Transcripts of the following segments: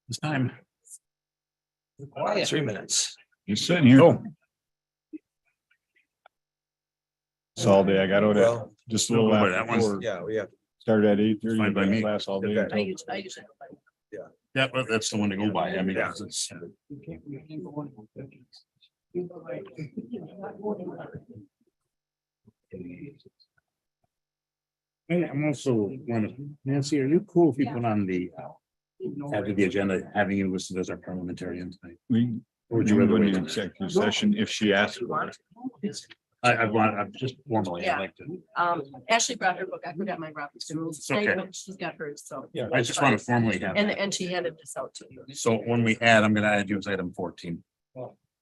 It's time. 3 minutes. You're sitting here. Oh, It's all day. I got out at Well, just a little But after that one's- 4. yeah, we have. Started at 8:30. Fine by me. Class all day. Okay. until- yeah, but that's the one to go by. I mean, Yeah. it's. I'm also one of, Nancy, are you cool if you put on the, after the agenda, having you listed as our parliamentarian tonight? We, Or would you you rather go wait? into executive session if she asks for it. I've just formally, I'd Yeah. like to, Ashley brought her book. I forgot my Robert's rules. It's okay. She's got hers, so. Yeah. I just want to formally have. And she handed this out to you. So when we add, I'm gonna add you as item 14.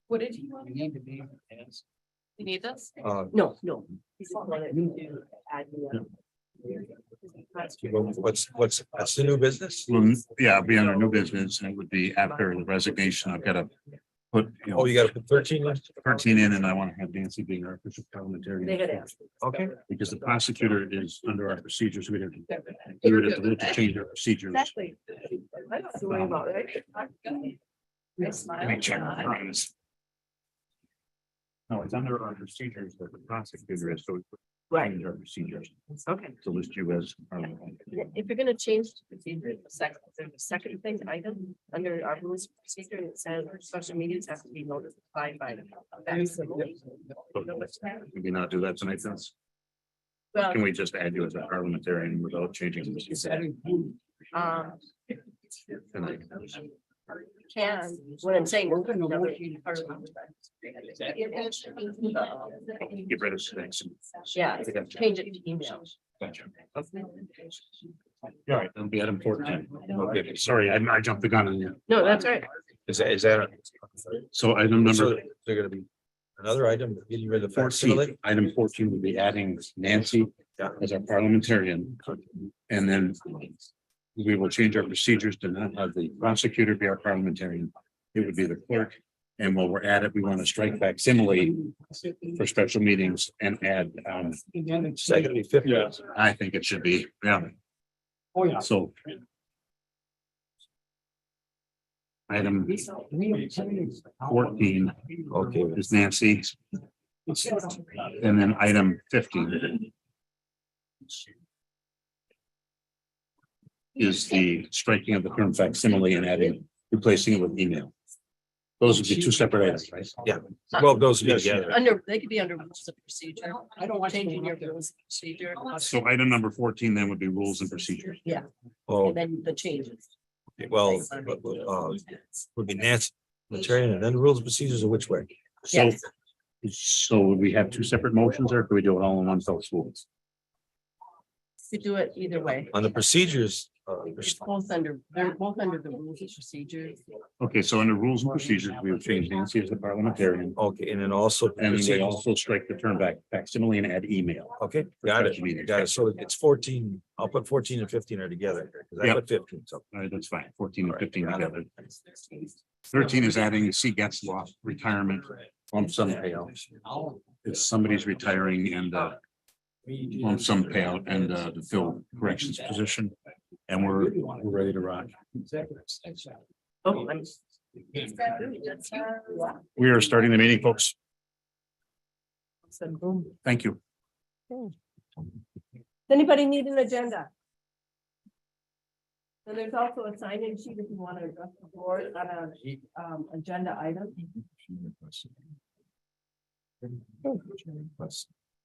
What did he want? You need this? No. No. He just wanted to add you. What's, that's the new business? Well, yeah, it'll be under new business and it would be after the resignation. I've got to put, Oh, you gotta put 13 in? 13 in and I want to have Nancy being our official They parliamentarian had asked. Okay. because the prosecutor is under our procedures. We would have to change our procedures. Exactly. I don't have to worry about it. I Let me check. No, it's under our procedures that the prosecutor is, so we Right. change our procedures Okay. to list you as. parliamentarian. If you're gonna change the procedure, there's a second thing item under our rules of procedure, it says special meetings have to be notified by. Maybe not do that tonight, then. Well, Can we just add you as a parliamentarian without changing the procedure? Tonight? can, what I'm saying. Get rid of things. Yeah, change it to email. Gotcha. All right, that'll be item 14. Okay, sorry, I jumped the gun on you. No, that's right. Is that? So item number So they're gonna be another item, getting rid of the 14, facsimile? item 14 would be adding Nancy Yeah. as our parliamentarian. And then we will change our procedures to not have the prosecutor be our parliamentarian. It would be the clerk. And while we're at it, we want to strike facsimile for special meetings and add, Second, be 50. I think it should be, yeah. Oh, yeah. So. Item 14 Okay. is Nancy. And then item 15. Is the striking of the term facsimile and adding, replacing it with email. Those would be two separate items, right? Yeah. Well, those will be together. They could be under rules of procedure. I don't want changing your rules of procedure. So item number 14 then would be rules and procedures. Oh, And then the changes. well, would be Nancy, Material, and then rules and procedures are which way? So, Yes. so would we have two separate motions or could we do it all in one fell swoop? You do it either way. On the procedures, It's both under, they're both under the rules of procedures. Okay, so under rules and procedures, we would change Nancy as the parliamentarian. okay, and then also. And then we procedures. also strike the term facsimile and add email. Okay, got Special meetings. it, got it. So it's 14, I'll put 14 and 15 are together. Cause I Yep. put 15, so. All right, that's fine. 14 and All right, 15 got it. together. 13 is adding C gets law retirement lump sum payout. If somebody's retiring and lump sum payout and to fill corrections position. And we're ready to rock. Oh, I'm. We are starting the meeting, folks. So, boom. Thank you. Does anybody need an agenda? So there's also a sign-in sheet if you want to address the board on a agenda item.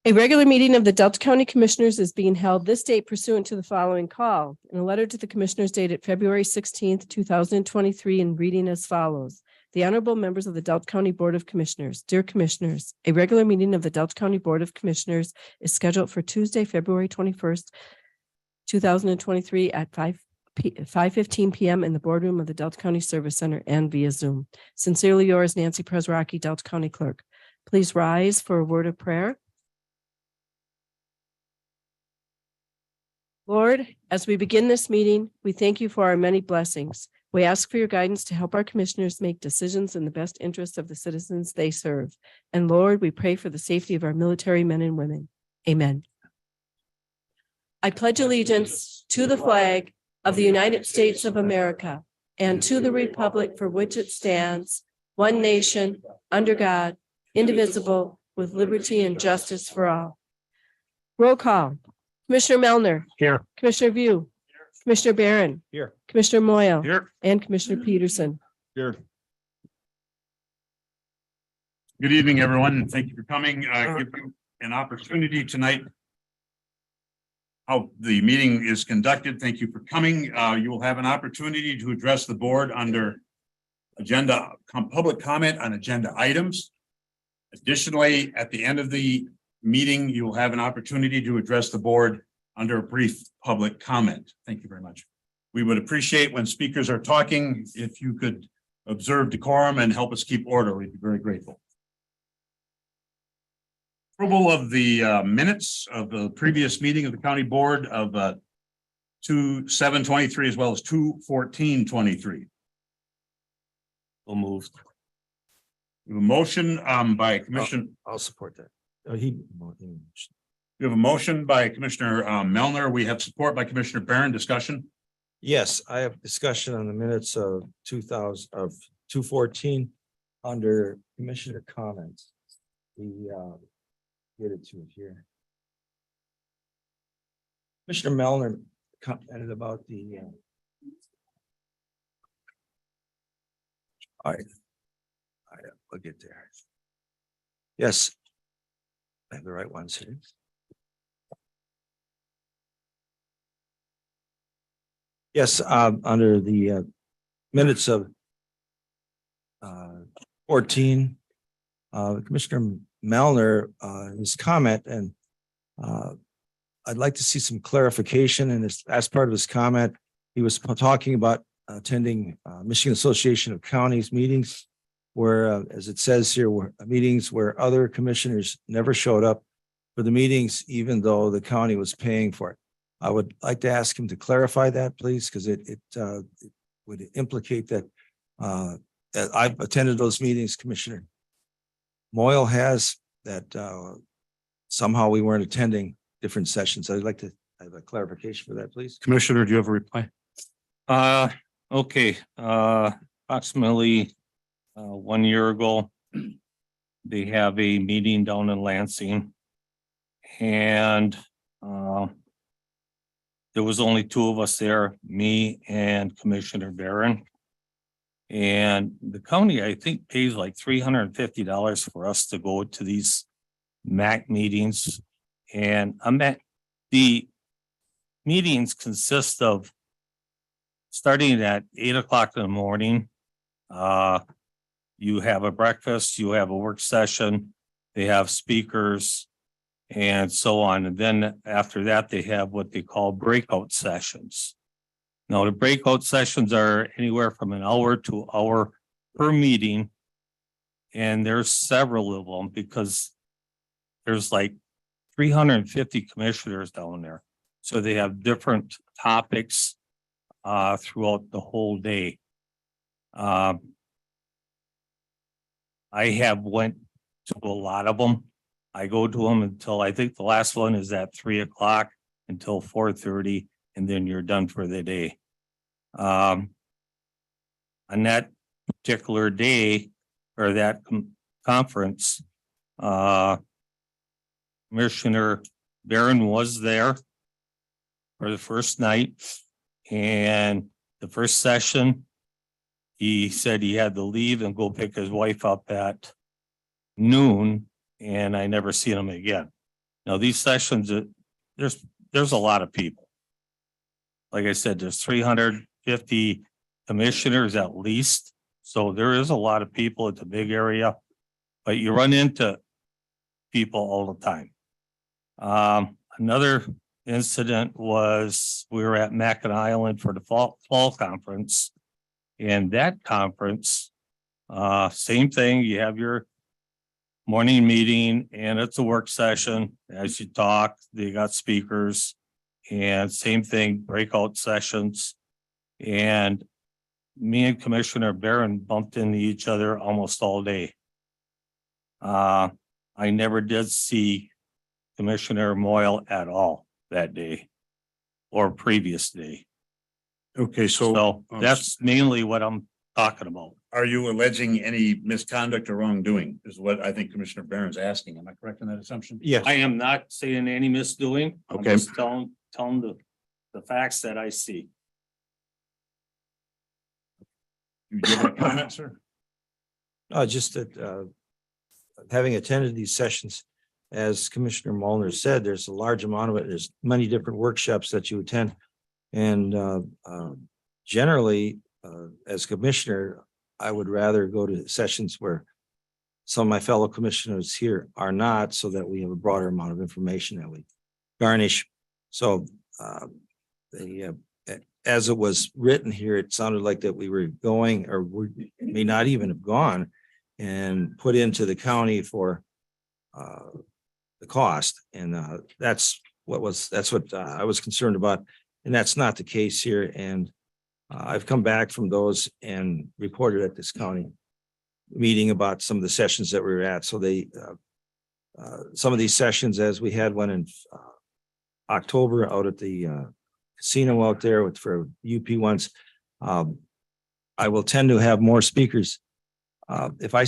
A regular meeting of the Delta County Commissioners is being held this date pursuant to the following call. In a letter to the Commissioners dated February 16th, 2023, and reading as follows. The honorable members of the Delta County Board of Commissioners, dear Commissioners, a regular meeting of the Delta County Board of Commissioners is scheduled for Tuesday, February 21st, 2023 at 5:15 p.m. in the boardroom of the Delta County Service Center and via Zoom. Sincerely yours, Nancy Presrocki, Delta County Clerk. Please rise for a word of prayer. Lord, as we begin this meeting, we thank you for our many blessings. We ask for your guidance to help our commissioners make decisions in the best interests of the citizens they serve. And Lord, we pray for the safety of our military men and women. Amen. I pledge allegiance to the flag of the United States of America and to the republic for which it stands, one nation, under God, indivisible, with liberty and justice for all. Roll call. Commissioner Melner. Here. Commissioner View. Commissioner Barron. Here. Commissioner Moyle. Here. And Commissioner Peterson. Here. Good evening, everyone, and thank you for coming. Give you an opportunity tonight. How the meeting is conducted. Thank you for coming. You will have an opportunity to address the board under public comment on agenda items. Additionally, at the end of the meeting, you will have an opportunity to address the board under a brief public comment. Thank you very much. We would appreciate when speakers are talking, if you could observe decorum and help us keep order, we'd be very grateful. Approval of the minutes of the previous meeting of the county board of 2/7/23 as well as 2/14/23. We'll move. We have a motion by Commissioner. I'll support that. We have a motion by Commissioner Melner. We have support by Commissioner Barron. Discussion. Yes, I have discussion on the minutes of 214 under commissioner comments. Get it to it here. Commissioner Melner commented about the. All right. We'll get there. Yes. I have the right ones here. Yes, under the minutes of 14, Commissioner Melner, his comment, and I'd like to see some clarification. And as part of his comment, he was talking about attending Michigan Association of Counties meetings, where, as it says here, were meetings where other commissioners never showed up for the meetings, even though the county was paying for it. I would like to ask him to clarify that, please, because it would implicate that I've attended those meetings, Commissioner Moyle has, that somehow we weren't attending different sessions. I'd like to have a clarification for that, please. Commissioner, do you have a reply? Okay, approximately 1 year ago, they have a meeting down in Lansing. And there was only two of us there, me and Commissioner Barron. And the county, I think, pays like $350 for us to go to these MAC meetings. And the meetings consist of starting at 8 o'clock in the morning. You have a breakfast, you have a work session, they have speakers and so on. And then after that, they have what they call breakout sessions. Now, the breakout sessions are anywhere from an hour to an hour per meeting. And there's several of them because there's like 350 commissioners down there. So they have different topics throughout the whole day. I have went to a lot of them. I go to them until I think the last one is at 3 o'clock until 4:30, and then you're done for the day. On that particular day or that conference, Commissioner Barron was there for the first night, and the first session, he said he had to leave and go pick his wife up at noon, and I never seen him again. Now, these sessions, there's a lot of people. Like I said, there's 350 commissioners at least. So there is a lot of people. It's a big area, but you run into people all the time. Another incident was we were at Mackinac Island for the fall conference. And that conference, same thing, you have your morning meeting and it's a work session. As you talk, they got speakers and same thing, breakout sessions. And me and Commissioner Barron bumped into each other almost all day. I never did see Commissioner Moyle at all that day or previous day. Okay, so So that's mainly what I'm talking about. are you alleging any misconduct or wrongdoing is what I think Commissioner Barron's asking. Am I correct in that assumption? Yes. I am not saying any misdoing. I'm Okay. just telling the facts that I see. You give a comment, sir? Just that, having attended these sessions, as Commissioner Mulliner said, there's a large amount of it. There's many different workshops that you attend. And, generally, as commissioner, I would rather go to sessions where some of my fellow commissioners here are not, so that we have a broader amount of information that we garnish. So, as it was written here, it sounded like that we were going, or we may not even have gone and put into the county for the cost. And that's what I was concerned about. And that's not the case here. And I've come back from those and reported at this county meeting about some of the sessions that we were at. So some of these sessions, as we had one in October out at the casino out there for UP ones, I will tend to have more speakers. If I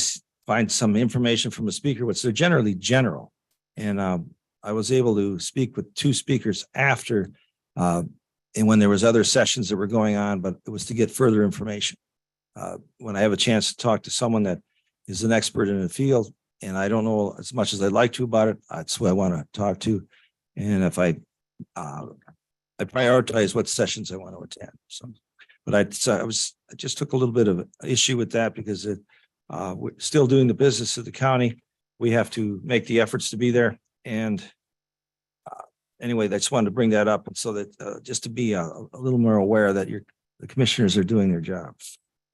find some information from a speaker, which they're generally general, and I was able to speak with two speakers after, and when there was other sessions that were going on, but it was to get further information. When I have a chance to talk to someone that is an expert in the field, and I don't know as much as I'd like to about it, that's who I want to talk to. And if I prioritize what sessions I want to attend. So, but I just took a little bit of issue with that because we're still doing the business of the county. We have to make the efforts to be there. And anyway, I just wanted to bring that up. And so that just to be a little more aware that the commissioners are doing their job.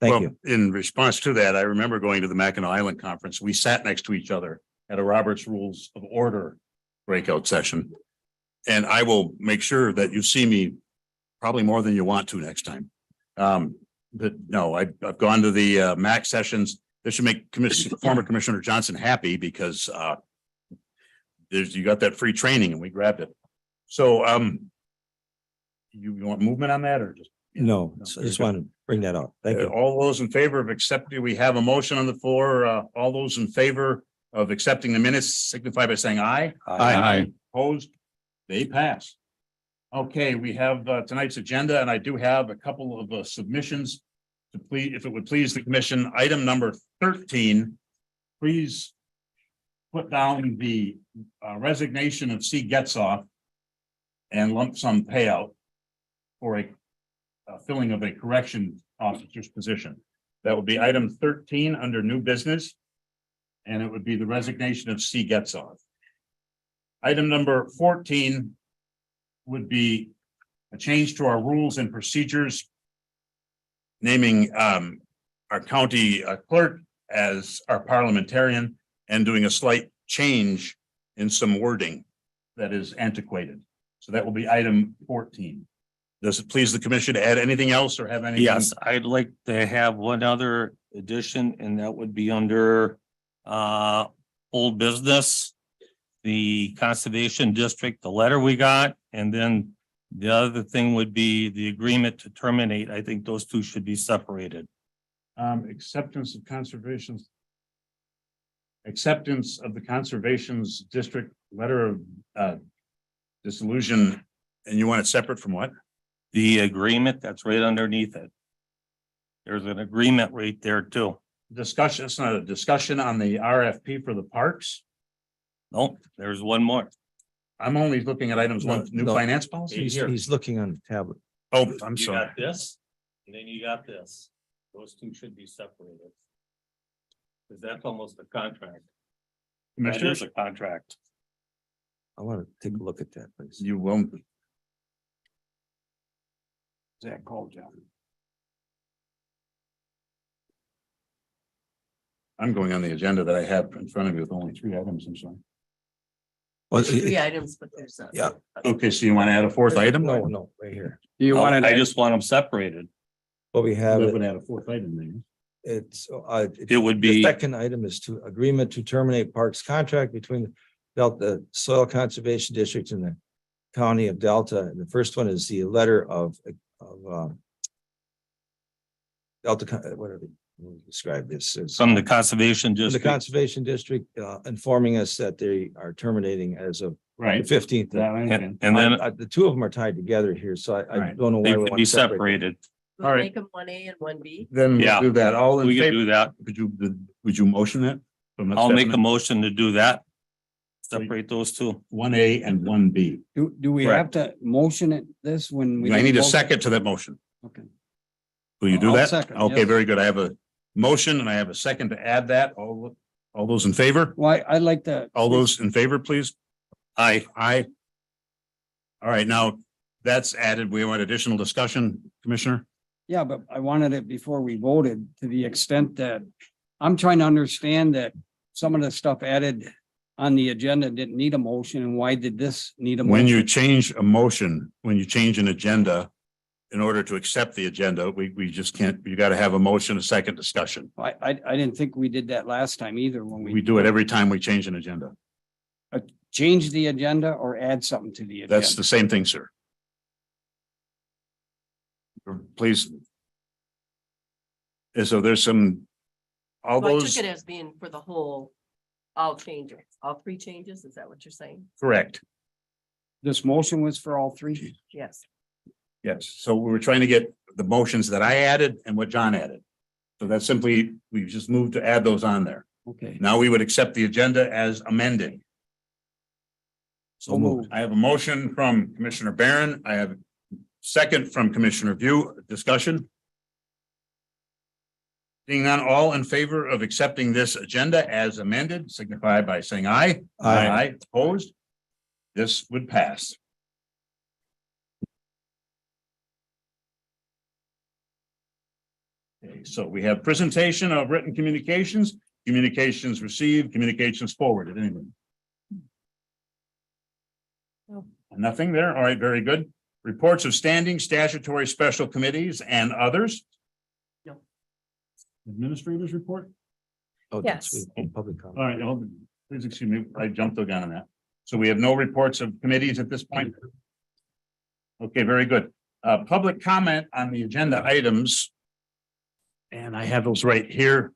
Thank you. In response to that, I remember going to the Mackinac Island Conference. We sat next to each other at a Robert's Rules of Order breakout session. And I will make sure that you see me probably more than you want to next time. But no, I've gone to the MAC sessions. This should make former Commissioner Johnson happy because you got that free training and we grabbed it. So you want movement on that or just? No, I just wanted to bring that up. Thank you. All those in favor of accepting, we have a motion on the floor. All those in favor of accepting the minutes signify by saying aye. Aye. Opposed? They pass. Okay, we have tonight's agenda, and I do have a couple of submissions to please, if it would please the commission. Item number 13, please put down the resignation of C. Getzoff and lump sum payout for a filling of a correction officer's position. That would be item 13 under new business, and it would be the resignation of C. Getzoff. Item number 14 would be a change to our rules and procedures, naming our county clerk as our parliamentarian and doing a slight change in some wording that is antiquated. So that will be item 14. Does it please the commission to add anything else or have anything? Yes, I'd like to have one other addition, and that would be under old business. The Conservation District, the letter we got, and then the other thing would be the agreement to terminate. I think those two should be separated. Acceptance of the Conservation's District letter of dissolution, and you want it separate from what? The agreement that's right underneath it. There's an agreement right there too. Discussion, it's not a discussion on the RFP for the parks. No, there's one more. I'm only looking at items one, new No. finance policy. He's looking on the tablet. Oh, I'm You sorry. got this, and then you got this. Those two should be separated. Cause that's almost a contract. That Commissioner, is a contract. I want to take a look at that, please. you won't. Zach called John. I'm going on the agenda that I have in front of me with only 3 items. I'm sorry. Well, Three items, but there's a. yeah, Okay, so you want to add a 4th item? no, right here. You No, wanted, I just want them separated. What we have, We would add a 4th item there. it's, It would the be, second item is to agreement to terminate Parks contract between the Delta Soil Conservation District and the County of Delta. And the first one is the letter of what are they, let me describe this as. From the conservation From the district. Conservation District, informing us that they are terminating as of the Right. 15th. And then The two of them are tied together here, so I Right. don't know they why we could want be to separate. separated. All right. Make them one A and one B. Then we'll Yeah. do that. All in We could favor? do that. Would you motion that? I'll make a motion to do that. Separate those two. One A and one B. Do we Correct. have to motion it this when we? I need a motion? second to that motion. Okay. Will you do I'll that? second, Okay, yes. very good. I have a motion and I have a second to add that. All those in favor? Why, I'd like to. All those in favor, please? Aye. Aye. All right, now that's added. We want additional discussion, Commissioner? Yeah, but I wanted it before we voted to the extent that I'm trying to understand that some of the stuff added on the agenda didn't need a motion, and why did this need a motion? When you change a motion, when you change an agenda, in order to accept the agenda, we just can't, you got to have a motion, a second discussion. I didn't think we did that last time either when We we do it every time we change an agenda. change the agenda or add something to the agenda. That's the same thing, sir. Please. And so there's some, all Well, I those, took it as being for the whole, all changes, all three changes. Is that what you're saying? correct. This motion was for all three. Yes. Yes, so we were trying to get the motions that I added and what John added. So that's simply, we just moved to add those on there. Okay. Now we would accept the agenda as amended. So moved. I have a motion from Commissioner Barron. I have a second from Commissioner View. Discussion. Seeing none, all in favor of accepting this agenda as amended, signify by saying aye. Aye. Opposed? This would pass. Okay, so we have presentation of written communications, communications received, communications forwarded. Anyone? No. Nothing there. All right, very good. Reports of standing statutory special committees and others. No. Administrators report. Oh, that's Yes. public comment. All right, please excuse me, I jumped the gun on that. So we have no reports of committees at this point. Okay, very good. Public comment on the agenda items. And I have those right here.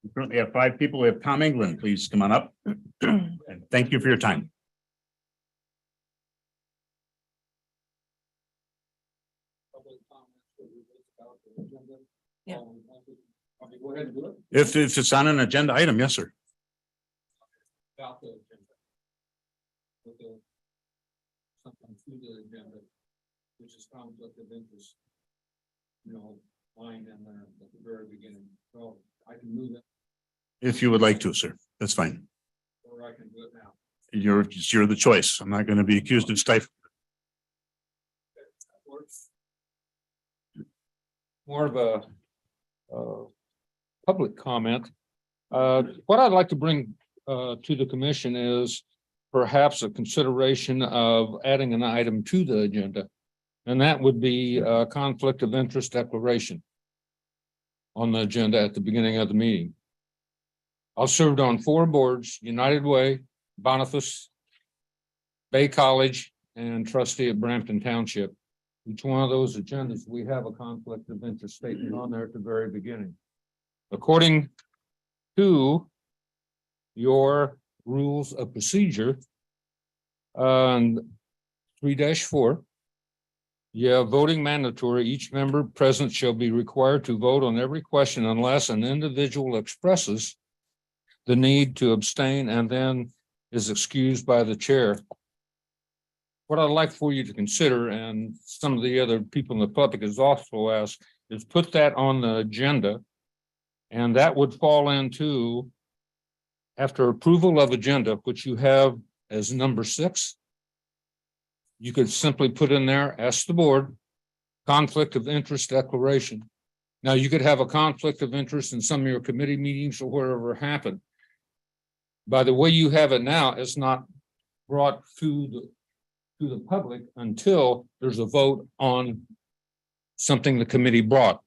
We currently have 5 people. We have Tom England. Please come on up. And thank you for your time. Yeah. If it's on an agenda item, yes, sir. About the agenda. With the. Something through the agenda, which is conflict of interest. You know, line in there at the very beginning, so I can move it, If you would like to, sir, that's fine. or I can do it now. You're the choice. I'm not going to be accused of stifling. More of a. Public comment. What I'd like to bring to the commission is perhaps a consideration of adding an item to the agenda. And that would be a conflict of interest declaration on the agenda at the beginning of the meeting. I served on 4 boards: United Way, Boniface, Bay College, and trustee at Brampton Township. Each one of those agendas, we have a conflict of interest statement on there at the very beginning. According to your rules of procedure, on 3-4, you have voting mandatory. Each member present shall be required to vote on every question unless an individual expresses the need to abstain and then is excused by the chair. What I'd like for you to consider, and some of the other people in the public has also asked, is put that on the agenda. And that would fall into, after approval of agenda, which you have as number 6. You could simply put in there, ask the board, conflict of interest declaration. Now, you could have a conflict of interest in some of your committee meetings or wherever it happened. By the way you have it now, it's not brought to the public until there's a vote on something the committee brought.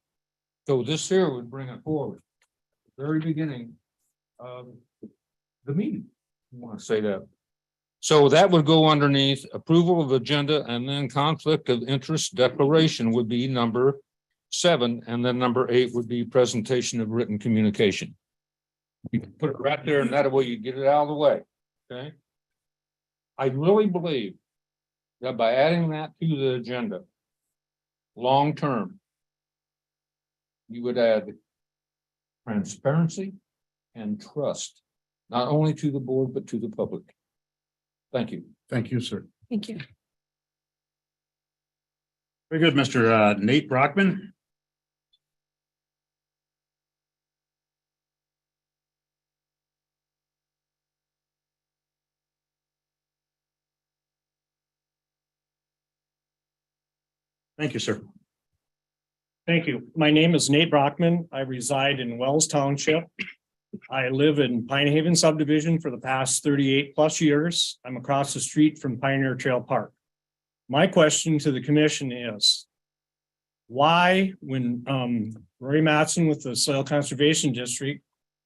So this here would bring it forward. Very beginning of the meeting. You want to say that. So that would go underneath approval of agenda, and then conflict of interest declaration would be number 7, and then number 8 would be presentation of written communication. You can put it right there, and that way you get it out of the way, okay? I really believe that by adding that to the agenda, long-term, you would add transparency and trust, not only to the board, but to the public. Thank you. Thank you, sir. Thank you. Very good, Mr. Nate Brockman. Thank you, sir. Thank you. My name is Nate Brockman. I reside in Wells Township. I live in Pine Haven subdivision for the past 38 plus years. I'm across the street from Pioneer Trail Park. My question to the commission is, why, when Rory Matson with the Soil Conservation District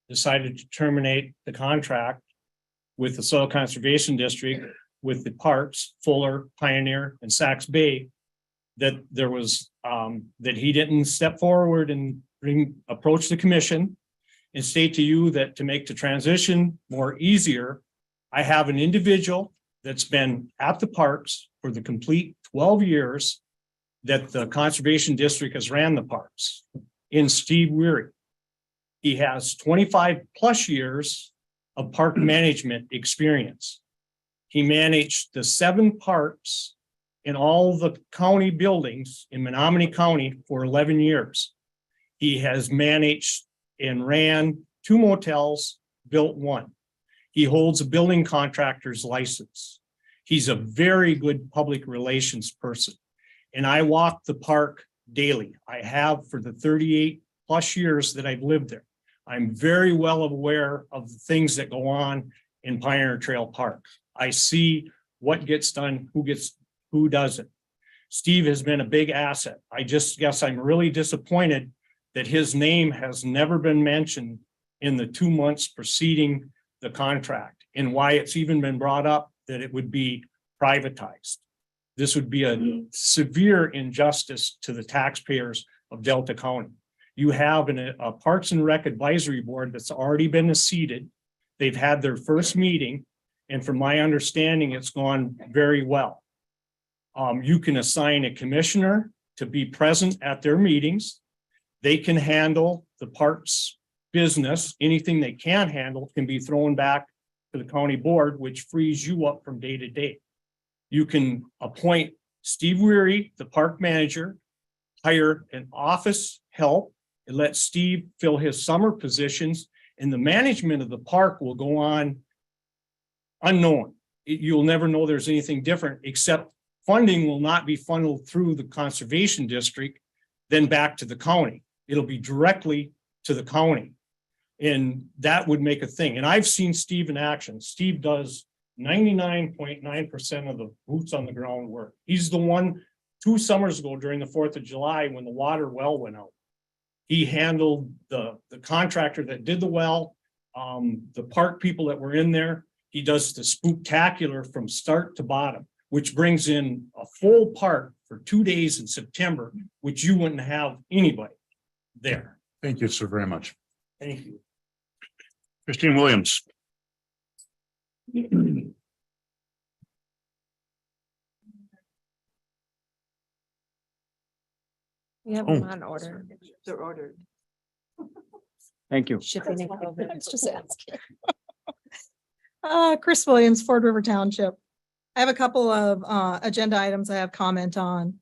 decided to terminate the contract with the Soil Conservation District with the parks, Fuller, Pioneer, and Saks Bay, that there was that he didn't step forward and approach the commission and state to you that to make the transition more easier, I have an individual that's been at the parks for the complete 12 years that the Conservation District has ran the parks, in Steve Weary. He has 25 plus years of park management experience. He managed the 7 parks in all the county buildings in Menominee County for 11 years. He has managed and ran 2 motels, built 1. He holds a building contractor's license. He's a very good public relations person. And I walk the park daily. I have for the 38 plus years that I've lived there. I'm very well aware of the things that go on in Pioneer Trail Park. I see what gets done, who doesn't. Steve has been a big asset. I just guess I'm really disappointed that his name has never been mentioned in the 2 months preceding the contract, and why it's even been brought up that it would be privatized. This would be a severe injustice to the taxpayers of Delta County. You have a Parks and Rec Advisory Board that's already been seated. They've had their first meeting, and from my understanding, it's gone very well. You can assign a commissioner to be present at their meetings. They can handle the parks business. Anything they can't handle can be thrown back to the county board, which frees you up from day to day. You can appoint Steve Weary, the park manager, hire an office help, and let Steve fill his summer positions, and the management of the park will go on unknown. You'll never know there's anything different, except funding will not be funneled through the Conservation District, then back to the county. It'll be directly to the county. And that would make a thing. And I've seen Steve in action. Steve does 99.9% of the boots on the ground work. He's the one 2 summers ago during the 4th of July when the water well went out. He handled the contractor that did the well, the park people that were in there. He does the spooktacular from start to bottom, which brings in a full park for 2 days in September, which you wouldn't have anybody there. Thank you, sir, very much. Thank you. Christine Williams. We have them on order. They're ordered. Thank you. Shipping and COVID. Let's just ask. Chris Williams, Ford River Township. I have a couple of agenda items I have comment on.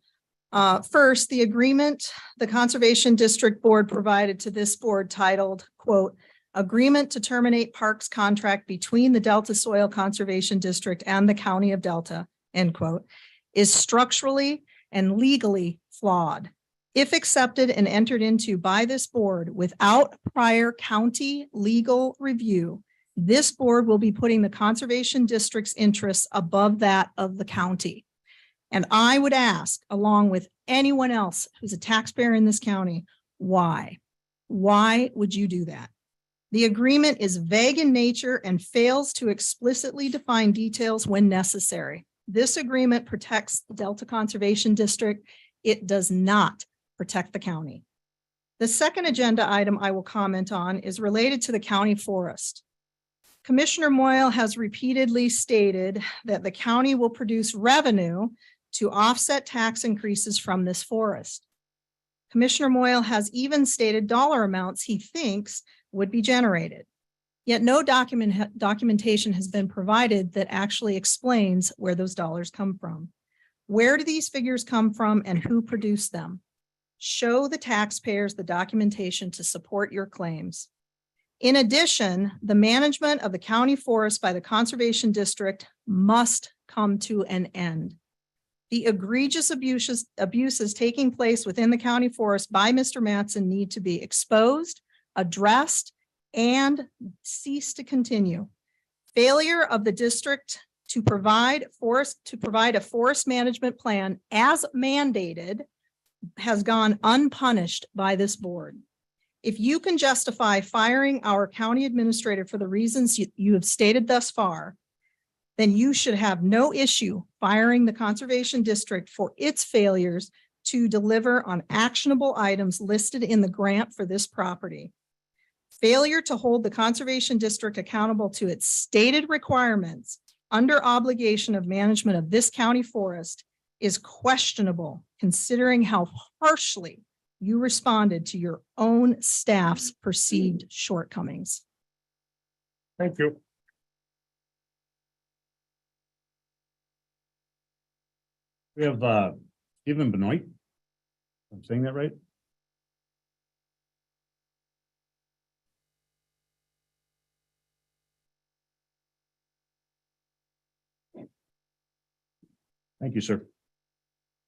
First, the agreement the Conservation District Board provided to this board titled, quote, "Agreement to terminate parks contract between the Delta Soil Conservation District and the County of Delta," end quote, is structurally and legally flawed. If accepted and entered into by this board without prior county legal review, this board will be putting the Conservation District's interests above that of the county. And I would ask, along with anyone else who's a taxpayer in this county, why? Why would you do that? The agreement is vague in nature and fails to explicitly define details when necessary. This agreement protects the Delta Conservation District. It does not protect the county. The second agenda item I will comment on is related to the county forest. Commissioner Moyle has repeatedly stated that the county will produce revenue to offset tax increases from this forest. Commissioner Moyle has even stated dollar amounts he thinks would be generated. Yet no documentation has been provided that actually explains where those dollars come from. Where do these figures come from and who produced them? Show the taxpayers the documentation to support your claims. In addition, the management of the county forest by the Conservation District must come to an end. The egregious abuses taking place within the county forest by Mr. Mattson need to be exposed, addressed, and cease to continue. Failure of the district to provide a forest management plan as mandated has gone unpunished by this board. If you can justify firing our county administrator for the reasons you have stated thus far, then you should have no issue firing the Conservation District for its failures to deliver on actionable items listed in the grant for this property. Failure to hold the Conservation District accountable to its stated requirements under obligation of management of this county forest is questionable, considering how harshly you responded to your own staff's perceived shortcomings. Thank you. We have Stephen Benoit. I'm saying that right? Thank you, sir.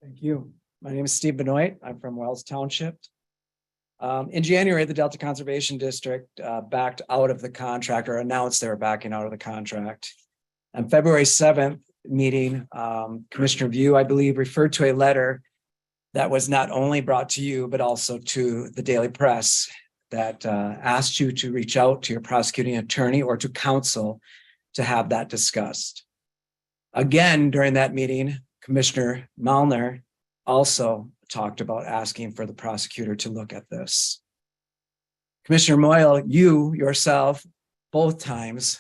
Thank you. My name is Steve Benoit. I'm from Wells Township. In January, the Delta Conservation District backed out of the contract or announced they were backing out of the contract. On February 7th meeting, Commissioner View, I believe, referred to a letter that was not only brought to you, but also to the Daily Press that asked you to reach out to your prosecuting attorney or to counsel to have that discussed. Again, during that meeting, Commissioner Malner also talked about asking for the prosecutor to look at this. Commissioner Moyle, you yourself, both times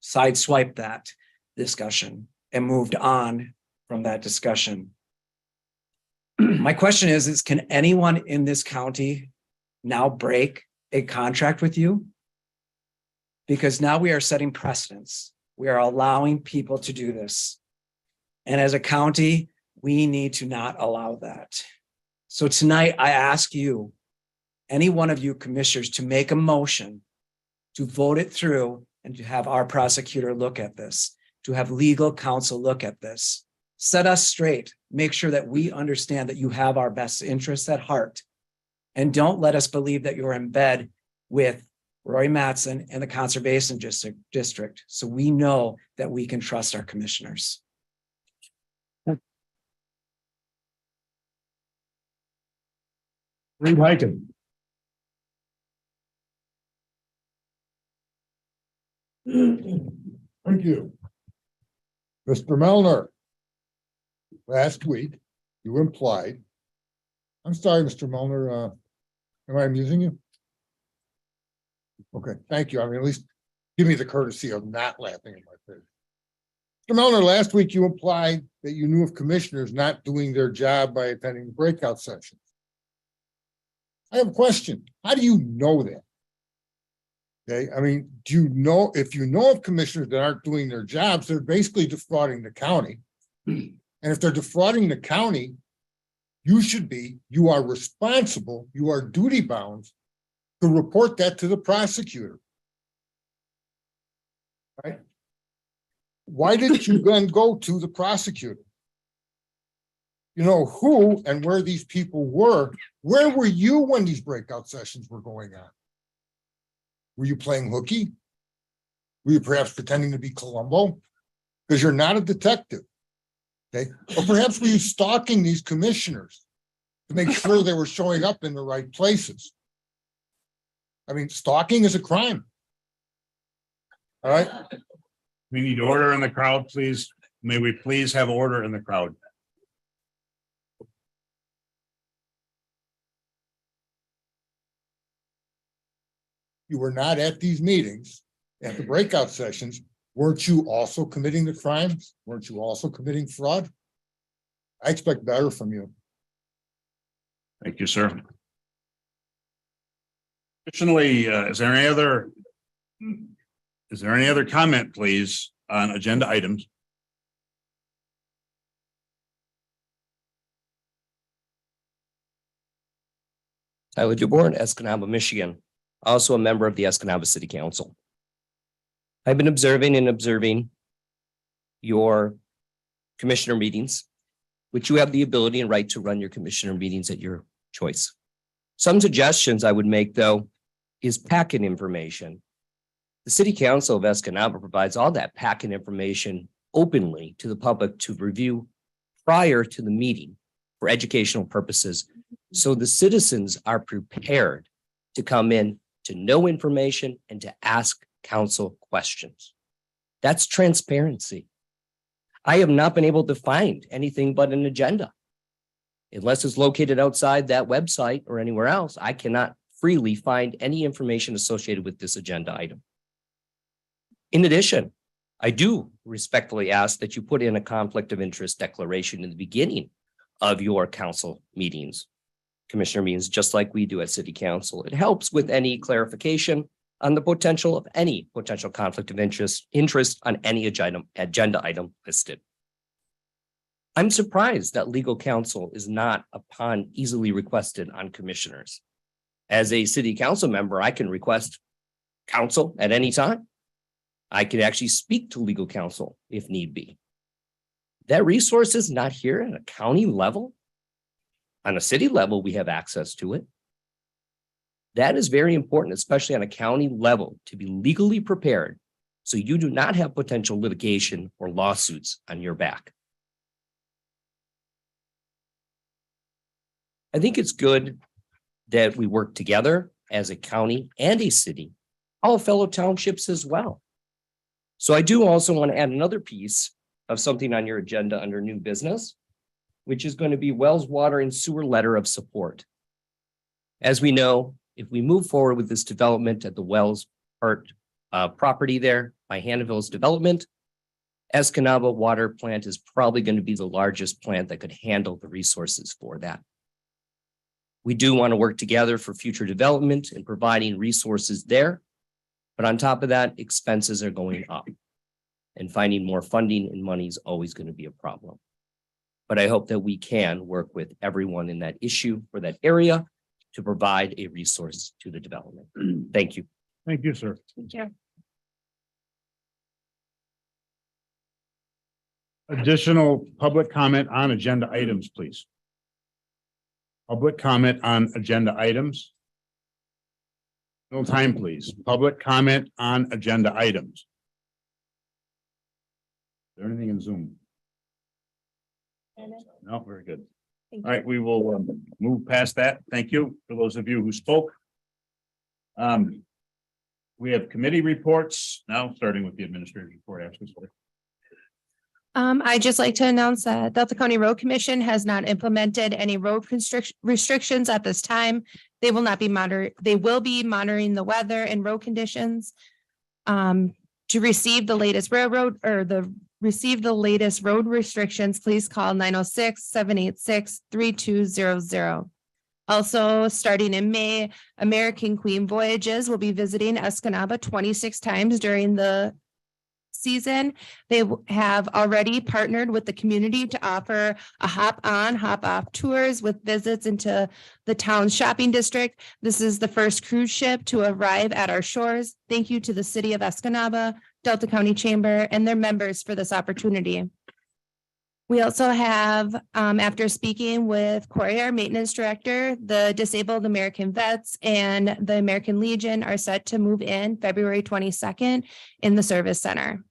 sideswiped that discussion and moved on from that discussion. My question is can anyone in this county now break a contract with you? Because now we are setting precedents. We are allowing people to do this. And as a county, we need to not allow that. So tonight, I ask you, any one of you commissioners, to make a motion to vote it through and to have our prosecutor look at this, to have legal counsel look at this. Set us straight. Make sure that we understand that you have our best interests at heart. And don't let us believe that you're in bed with Roy Mattson and the Conservation District. So we know that we can trust our commissioners. Reed Hyken. Thank you. Mr. Melner. Last week, you implied. I'm sorry, Mr. Melner, am I amusing you? Okay, thank you. I mean, at least give me the courtesy of not laughing in my face. Mr. Melner, last week you implied that you knew of commissioners not doing their job by attending breakout sessions. I have a question. How do you know that? Okay, I mean, do you know, if you know of commissioners that aren't doing their jobs, they're basically defrauding the county. And if they're defrauding the county, you are responsible, you are duty bound to report that to the prosecutor. Right? Why didn't you then go to the prosecutor? You know who and where these people were. Where were you when these breakout sessions were going on? Were you playing hooky? Were you perhaps pretending to be Columbo? Because you're not a detective. Okay. Or perhaps were you stalking these commissioners to make sure they were showing up in the right places? I mean, stalking is a crime. All right. We need order in the crowd, please. May we please have order in the crowd? you were not at these meetings, at the breakout sessions, weren't you also committing the crimes? Weren't you also committing fraud? I expect better from you. Thank you, sir. Additionally, is there any other comment, please, on agenda items? Tyler DuBourne, Escanaba, Michigan, also a member of the Escanaba City Council. I've been observing your commissioner meetings, which you have the ability and right to run your commissioner meetings at your choice. Some suggestions I would make, though, is packet information. The City Council of Escanaba provides all that packet information openly to the public to review prior to the meeting for educational purposes. So the citizens are prepared to come in to know information and to ask council questions. That's transparency. I have not been able to find anything but an agenda. Unless it's located outside that website or anywhere else, I cannot freely find any information associated with this agenda item. In addition, I do respectfully ask that you put in a conflict of interest declaration in the beginning of your council meetings, commissioner meetings, just like we do at City Council. It helps with any clarification on the potential of any potential conflict of interest on any agenda item listed. I'm surprised that legal counsel is not upon easily requested on commissioners. As a city council member, I can request counsel at any time. I can actually speak to legal counsel if need be. That resource is not here at a county level. On a city level, we have access to it. That is very important, especially on a county level, to be legally prepared so you do not have potential litigation or lawsuits on your back. I think it's good that we work together as a county and a city, all fellow townships as well. So I do also want to add another piece of something on your agenda under new business, which is going to be Wells Water and Sewer Letter of Support. As we know, if we move forward with this development at the Wells Part property there by Hannahville's development, Escanaba Water Plant is probably going to be the largest plant that could handle the resources for that. We do want to work together for future development and providing resources there. But on top of that, expenses are going up. And finding more funding and money is always going to be a problem. But I hope that we can work with everyone in that issue for that area to provide a resource to the development. Thank you. Thank you, sir. Thank you. Additional public comment on agenda items, please. Public comment on agenda items. No time, please. Public comment on agenda items. Is there anything in Zoom? No, very good. All right, we will move past that. Thank you for those of you who spoke. We have committee reports now, starting with the administrative report. Ashley. I'd just like to announce that Delta County Road Commission has not implemented any road restrictions at this time. They will not be they will be monitoring the weather and road conditions. To receive the latest latest road restrictions, please call 906-786-3200. Also, starting in May, American Queen Voyages will be visiting Escanaba 26 times during the season. They have already partnered with the community to offer a hop on, hop off tours with visits into the town's shopping district. This is the first cruise ship to arrive at our shores. Thank you to the city of Escanaba, Delta County Chamber, and their members for this opportunity. We also have, after speaking with Corey, our maintenance director, the Disabled American Vets and the American Legion are set to move in February 22nd in the service center.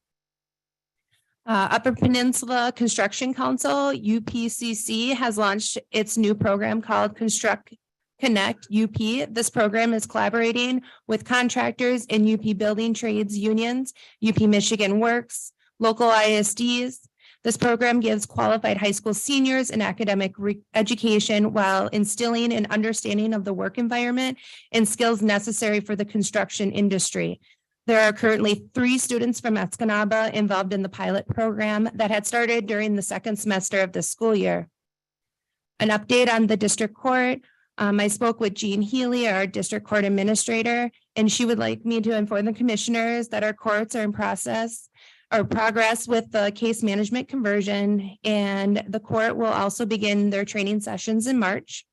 Upper Peninsula Construction Council, UPCC, has launched its new program called Construct Connect UP. This program is collaborating with contractors and UP building trades unions, UP Michigan Works, local ISDs. This program gives qualified high school seniors an academic education while instilling an understanding of the work environment and skills necessary for the construction industry. There are currently 3 students from Escanaba involved in the pilot program that had started during the second semester of this school year. An update on the district court. I spoke with Jean Healy, our district court administrator, and she would like me to inform the commissioners that our courts are in progress with the case management conversion, and the court will also begin their training sessions in March.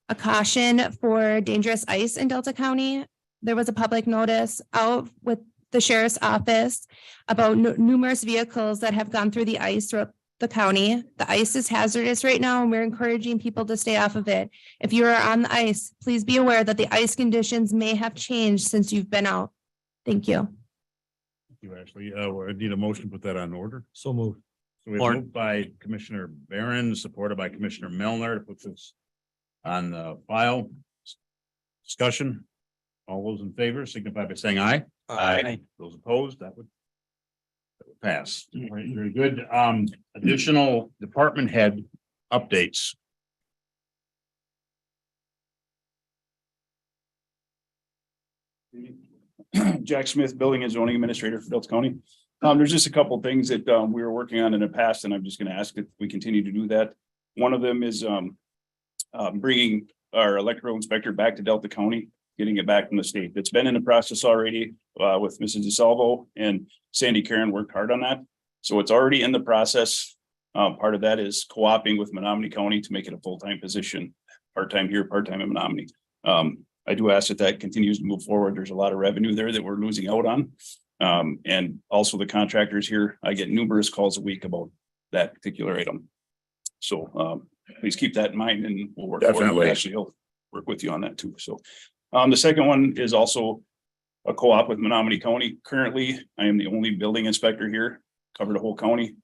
A caution for dangerous ice in Delta County. There was a public notice out with the sheriff's office about numerous vehicles that have gone through the ice throughout the county. The ice is hazardous right now, and we're encouraging people to stay off of it. If you are on the ice, please be aware that the ice conditions may have changed since you've been out. Thank you. Thank you, Ashley. I need a motion to put that on order. So moved. So we have moved by Commissioner Barron, supported by Commissioner Melner to put this on the file. Discussion. All those in favor signify by saying aye. Aye. Those opposed, that would pass. All right, very good. Additional department head updates. Jack Smith, Building and Zoning Administrator for Delta County. There's just a couple of things that we were working on in the past, and I'm just going to ask if we continue to do that. One of them is bringing our electrical inspector back to Delta County, getting it back from the state. It's been in the process already with Mrs. DeSalvo, and Sandy Karen worked hard on that. So it's already in the process. Part of that is co-oping with Menominee County to make it a full-time position, part-time here, part-time in Menominee. I do ask that continues to move forward. There's a lot of revenue there that we're losing out on. And also the contractors here, I get numerous calls a week about that particular item. So please keep that in mind, and we'll work. Definitely. Actually, he'll work with you on that too. So the second one is also a co-op with Menominee County. Currently, I am the only building inspector here, cover the whole county.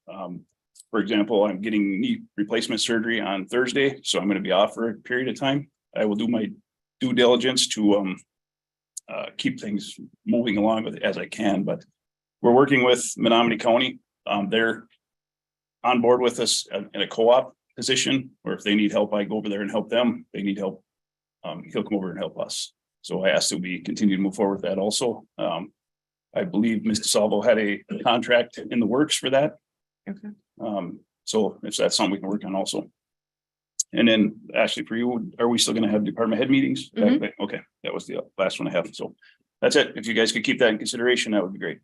For example, I'm getting knee replacement surgery on Thursday, so I'm going to be off for a period of time. I will do my due diligence to keep things moving along with as I can, but we're working with Menominee County. They're on board with us in a co-op position, or if they need help, I go over there and help them. If they need help, he'll come over and help us. So I asked that we continue to move forward with that also. I believe Mr. Salvo had a contract in the works for that. Okay. So if that's something we can work on also. And then Ashley, for you, are we still going to have department head meetings? Mhm. Okay, that was the last one I have. So that's it. If you guys could keep that in consideration, that would be great.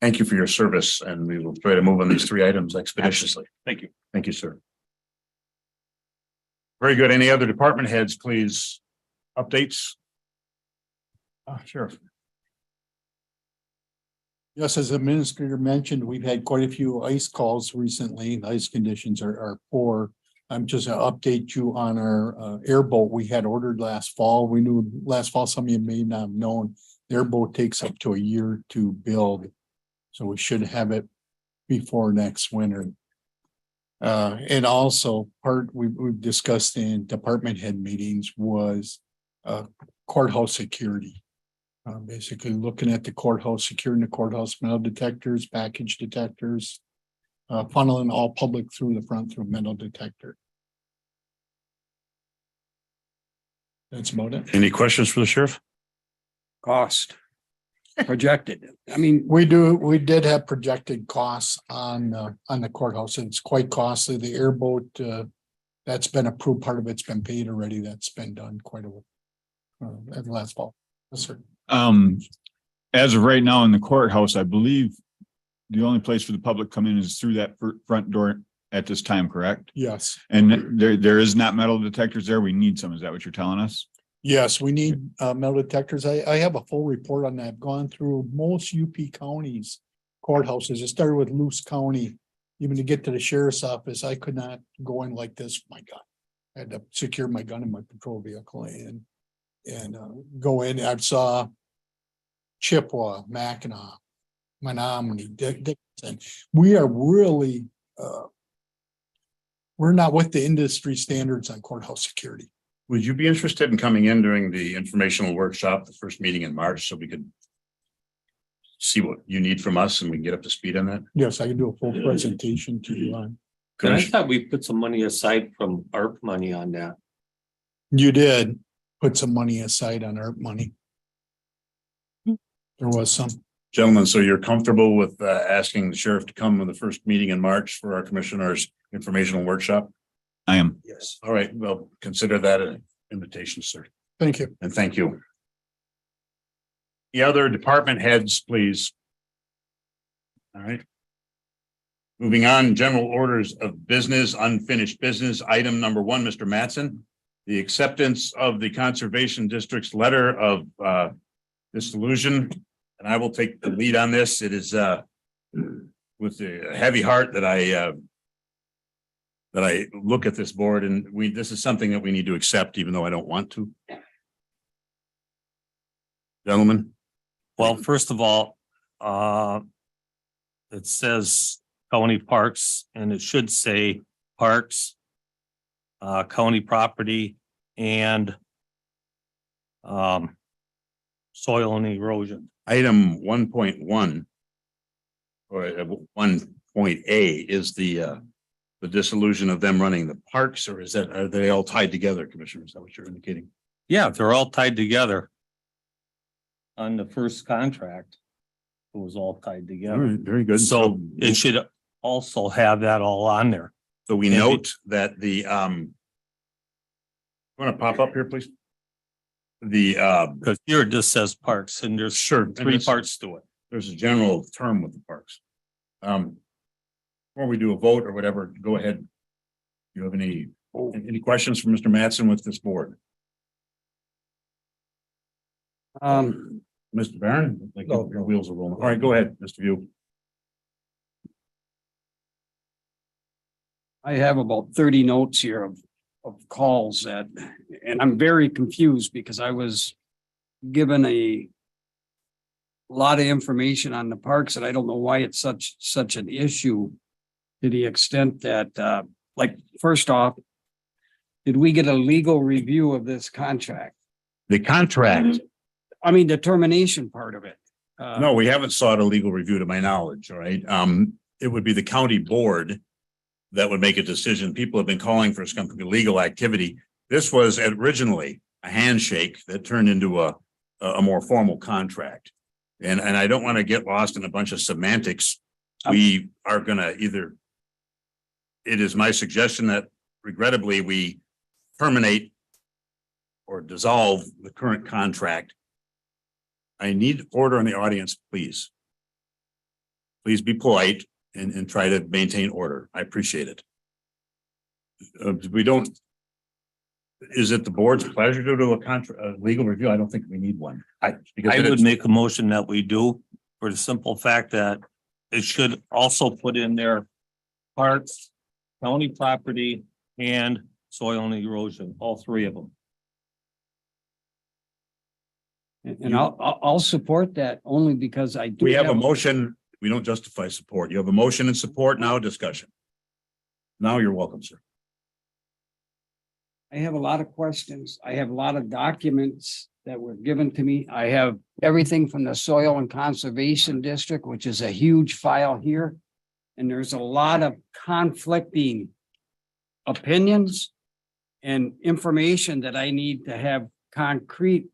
Thank you for your service, and we will try to move on these 3 items expeditiously. Thank you. Thank you, sir. Very good. Any other department heads, please? Updates? Sheriff. Yes, as the administrator mentioned, we've had quite a few ice calls recently. The ice conditions are poor. I'm just gonna update you on our airboat we had ordered last fall. We knew last fall, some of you may not have known, the airboat takes up to a year to build. So we should have it before next winter. And also we've discussed in department head meetings was courthouse security. Basically looking at the courthouse, securing the courthouse, metal detectors, package detectors, funneling all public through the front through metal detector. That's about it. Any questions for the sheriff? Cost projected. I mean, We did have projected costs on the courthouse. It's quite costly. The airboat, that's been approved. Part of it's been paid already. That's been done quite a while. At the last fall. Yes, sir. As of right now in the courthouse, I believe the only place for the public come in is through that front door at this time, correct? Yes. And there is not metal detectors there. We need some. Is that what you're telling us? Yes, we need metal detectors. I have a full report on that. I've gone through most UP counties courthouses. It started with Luce County. Even to get to the sheriff's office, I could not go in like this. My God. I had to secure my gun in my patrol vehicle and go in. I saw Chippewa, Mackinac, Menominee, Dixon. We are really we're not with the industry standards on courthouse security. Would you be interested in coming in during the informational workshop, the first meeting in March, so we could see what you need from us and we can get up to speed on that? Yes, I can do a full presentation to you on. And I Commissioner, thought we put some money aside from ARP money on that. You did put some money aside on ARP money. There was some. gentlemen, so you're comfortable with asking the sheriff to come to the first meeting in March for our commissioners informational workshop? I am. Yes. All right, well, consider that an invitation, sir, Thank you. and thank you. The other department heads, please. All right. Moving on, general orders of business, unfinished business. Item number one, Mr. Mattson. The acceptance of the Conservation District's letter of dissolution. And I will take the lead on this. It is with a heavy heart that I look at this board, and this is something that we need to accept, even though I don't want to. Gentlemen. Well, first of all, it says county parks and it should say parks, county property and soil and erosion. Item 1.1 or 1.A is the dissolution of them running the parks, or are they all tied together, Commissioner? Is that what you're indicating? Yeah, they're all tied together. On the first contract, it was all tied All together. right, very good. So it should also have that all on there. So we and note that the want to pop up here, please? The Because here it just says parks and there's sure three parts to it. There's a general term with the parks. Before we do a vote or whatever, go ahead. Do you have any questions for Mr. Mattson with this board? Mr. Barron? Like No. your wheels are rolling. All right, go ahead, Mr. View. I have about 30 notes here of calls that, and I'm very confused because I was given a lot of information on the parks and I don't know why it's such an issue to the extent that, like, first off, did we get a legal review of this contract? The contract, I mean, the termination part of it. no, we haven't sought a legal review to my knowledge, all right? It would be the county board that would make a decision. People have been calling for some legal activity. This was originally a handshake that turned into a more formal contract. And I don't want to get lost in a bunch of semantics. We are gonna it is my suggestion that regrettably we terminate or dissolve the current contract. I need order in the audience, please. Please be polite and try to maintain order. I appreciate it. Is it the board's pleasure to do a legal review? I don't think we need one. I would make a motion that we do for the simple fact that it should also put in there parks, county property and soil and erosion, all three of them. And I'll support that only because I do. We have a motion. We don't justify support. You have a motion and support, now discussion. Now you're welcome, sir. I have a lot of questions. I have a lot of documents that were given to me. I have everything from the Soil and Conservation District, which is a huge file here. And there's a lot of conflicting opinions and information that I need to have concrete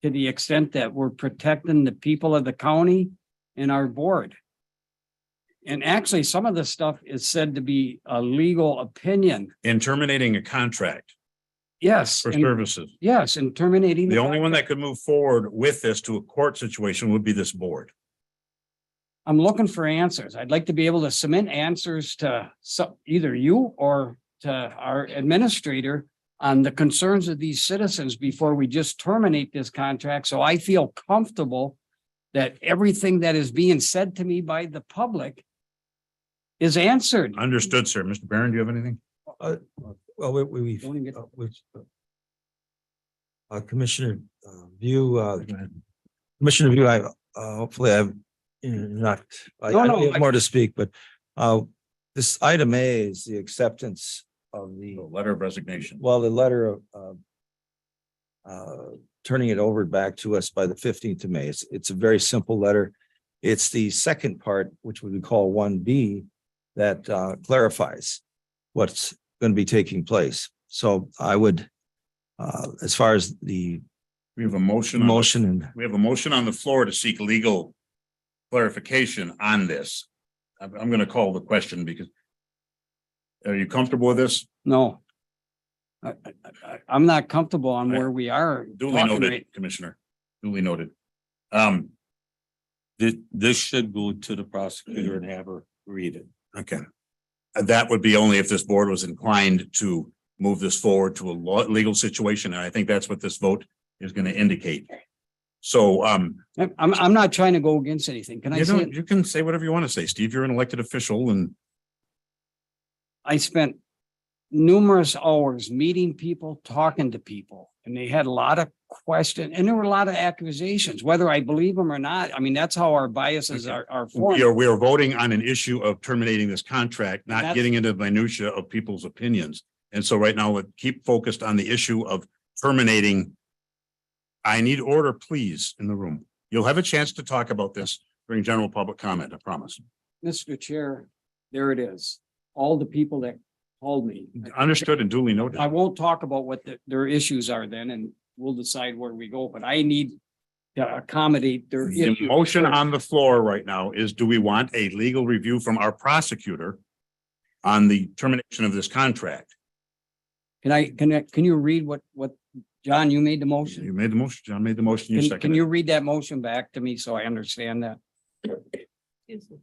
to the extent that we're protecting the people of the county and our board. And actually, some of the stuff is said to be a legal opinion. In terminating a contract Yes. for and- services, Yes, and terminating. the only one that could move forward with this to a court situation would be this board. I'm looking for answers. I'd like to be able to submit answers to either you or to our administrator on the concerns of these citizens before we just terminate this contract. So I feel comfortable that everything that is being said to me by the public is answered. Understood, sir. Mr. Barron, do you have anything? Well, we've Don't even get- Commissioner View, Commissioner View, I hopefully I've not, I No, have more to speak, but this item A is the acceptance of the, The letter of resignation. well, the letter of turning it over back to us by the 15th of May. It's a very simple letter. It's the second part, which we would call 1B, that clarifies what's going to be taking place. So I would, as far as the We have a motion. We have a motion on the floor to seek legal clarification on this. I'm going to call the question because are you comfortable with this? No. I'm not comfortable on where we are. Duly talking noted, right- Commissioner. Duly noted. This should go to the prosecutor and have her read it. Okay. And that would be only if this board was inclined to move this forward to a legal situation. And I think that's what this vote is going to indicate. So, I'm not trying to go against anything. Can I say it? you can say whatever you want to say, Steve. You're an elected official and I spent numerous hours meeting people, talking to people, and they had a lot of questions and there were a lot of accusations, whether I believe them or not. I mean, that's how our biases are formed. we are voting on an issue of terminating this contract, not That's- getting into the minutia of people's opinions. And so right now, let's keep focused on the issue of terminating. I need order, please, in the room. You'll have a chance to talk about this during general public comment, I promise. Mr. Chair, there it is. All the people that called me. Understood and duly noted. I won't talk about what their issues are then, and we'll decide where we go, but I need to accommodate their The issues. motion first. on the floor right now is, do we want a legal review from our prosecutor on the termination of this contract? Can you read what, John, you made the motion? You made the motion, John made the motion, you Can seconded you it. read that motion back to me so I understand that? Excuse me.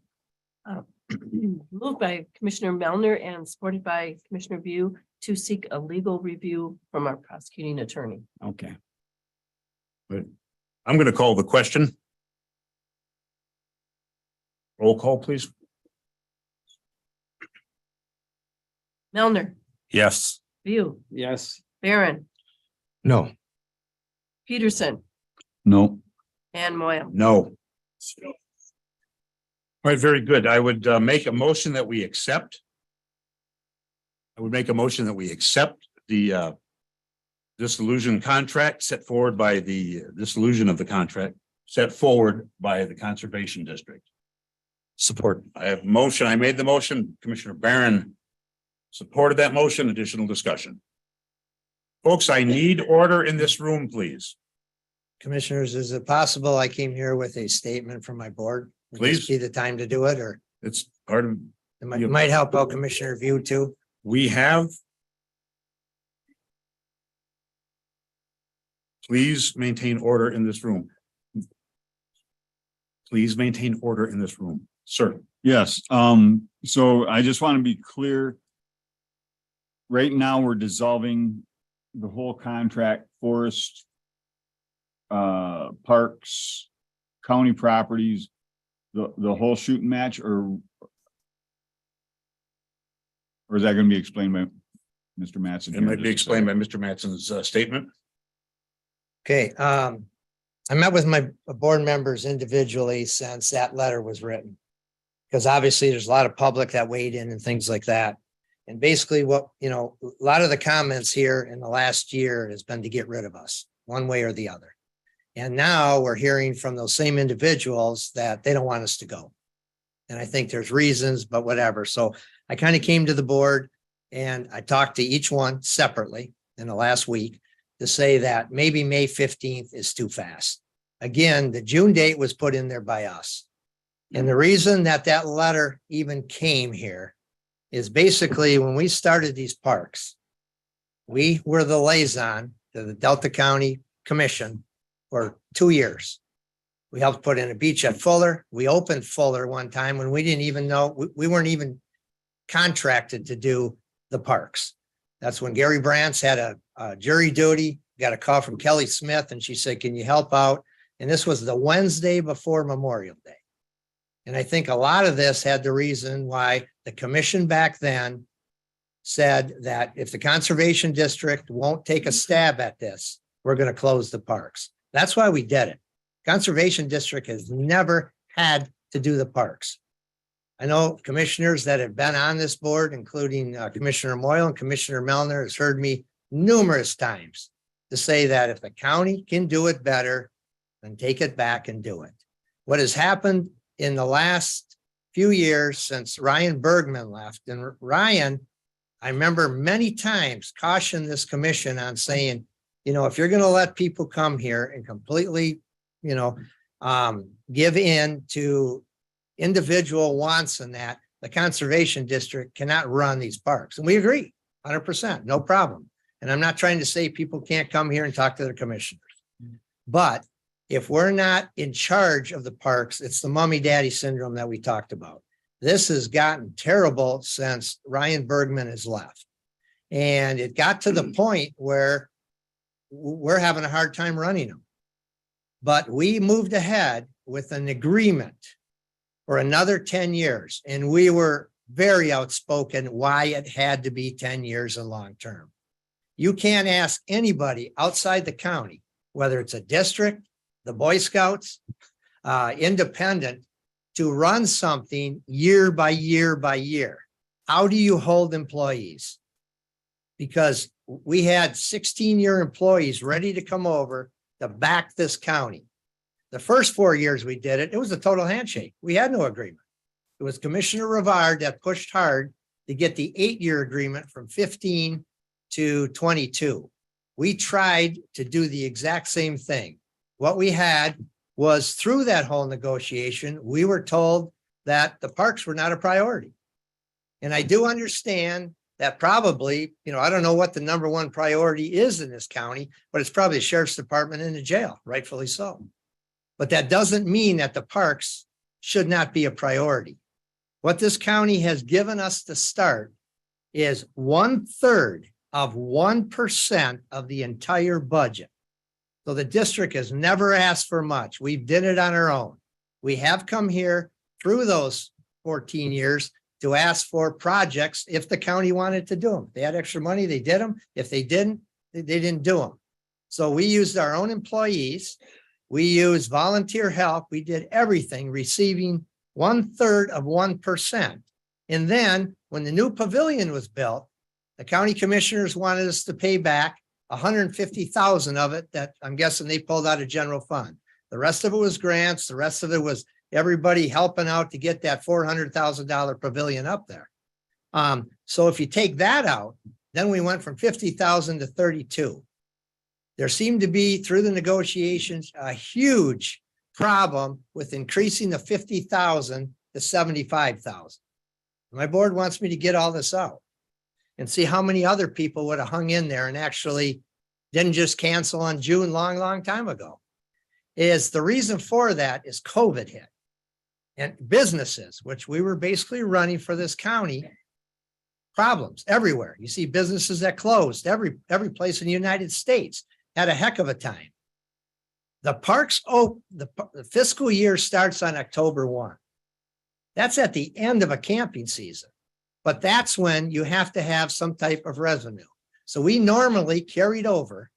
Moved by Commissioner Melner and supported by Commissioner View to seek a legal review from our prosecuting attorney. Okay. I'm going to call the question. Roll call, please. Melner, Yes. View, Yes. Barron, no. Peterson, No. and Moyle. No. All right, very good. I would make a motion that we accept. I would make a motion that we accept the dissolution contract set forward by the dissolution of the contract set forward by the Conservation District. Support. I have motion. I made the motion. Commissioner Barron supported that motion. Additional discussion. Folks, I need order in this room, please. Commissioners, is it possible I came here with a statement from my board? Would this Please. be the time to do it, or It's part of, it might help out Commissioner View too? we have. Please maintain order in this room. Please maintain order in this room, sir. Yes, so I just want to be clear. Right now, we're dissolving the whole contract, forest, parks, county properties, the whole shooting match, or is that going to be explained by Mr. Mattson? It might be explained by Mr. Mattson's statement. Okay, I met with my board members individually since that letter was written. Because obviously there's a lot of public that weighed in and things like that. And basically what, a lot of the comments here in the last year has been to get rid of us, one way or the other. And now we're hearing from those same individuals that they don't want us to go. And I think there's reasons, but whatever. So I kind of came to the board and I talked to each one separately in the last week to say that maybe May 15th is too fast. Again, the June date was put in there by us. And the reason that that letter even came here is basically when we started these parks, we were the liaison to the Delta County Commission for 2 years. We helped put in a beach at Fuller. We opened Fuller one time when we didn't even know, we weren't even contracted to do the parks. That's when Gary Brantz had a jury duty, got a call from Kelly Smith and she said, can you help out? And this was the Wednesday before Memorial Day. And I think a lot of this had the reason why the commission back then said that if the conservation district won't take a stab at this, we're going to close the parks. That's why we did it. Conservation district has never had to do the parks. I know commissioners that have been on this board, including Commissioner Moyle and Commissioner Melner, has heard me numerous times to say that if the county can do it better, then take it back and do it. What has happened in the last few years since Ryan Bergman left, and Ryan, I remember many times cautioned this commission on saying, if you're going to let people come here and completely, give in to individual wants and that, the conservation district cannot run these parks. And we agree 100%, no problem. And I'm not trying to say people can't come here and talk to their commissioners. But if we're not in charge of the parks, it's the mommy daddy syndrome that we talked about. This has gotten terrible since Ryan Bergman has left. And it got to the point where we're having a hard time running them. But we moved ahead with an agreement for another 10 years. And we were very outspoken why it had to be 10 years and long term. You can't ask anybody outside the county, whether it's a district, the Boy Scouts, independent, to run something year by year by year. How do you hold employees? Because we had 16-year employees ready to come over to back this county. The first 4 years we did it, it was a total handshake. We had no agreement. It was Commissioner Rivard that pushed hard to get the 8-year agreement from 15 to 22. We tried to do the exact same thing. What we had was through that whole negotiation, we were told that the parks were not a priority. And I do understand that probably, I don't know what the number one priority is in this county, but it's probably the sheriff's department and the jail, rightfully so. But that doesn't mean that the parks should not be a priority. What this county has given us to start is 1/3 of 1% of the entire budget. So the district has never asked for much. We did it on our own. We have come here through those 14 years to ask for projects if the county wanted to do them. If they had extra money, they did them. If they didn't, they didn't do them. So we used our own employees. We used volunteer help. We did everything, receiving 1/3 of 1%. And then when the new pavilion was built, the county commissioners wanted us to pay back $150,000 of it that I'm guessing they pulled out of general fund. The rest of it was grants. The rest of it was everybody helping out to get that $400,000 pavilion up there. So if you take that out, then we went from 50,000 to 32. There seemed to be, through the negotiations, a huge problem with increasing the 50,000 to 75,000. My board wants me to get all this out and see how many other people would have hung in there and actually didn't just cancel on June long time ago. Is the reason for that is COVID hit. And businesses, which we were basically running for this county, problems everywhere. You see businesses that closed, every place in the United States had a heck of a time. The parks, the fiscal year starts on October 1. That's at the end of a camping season, but that's when you have to have some type of revenue. So we normally carried over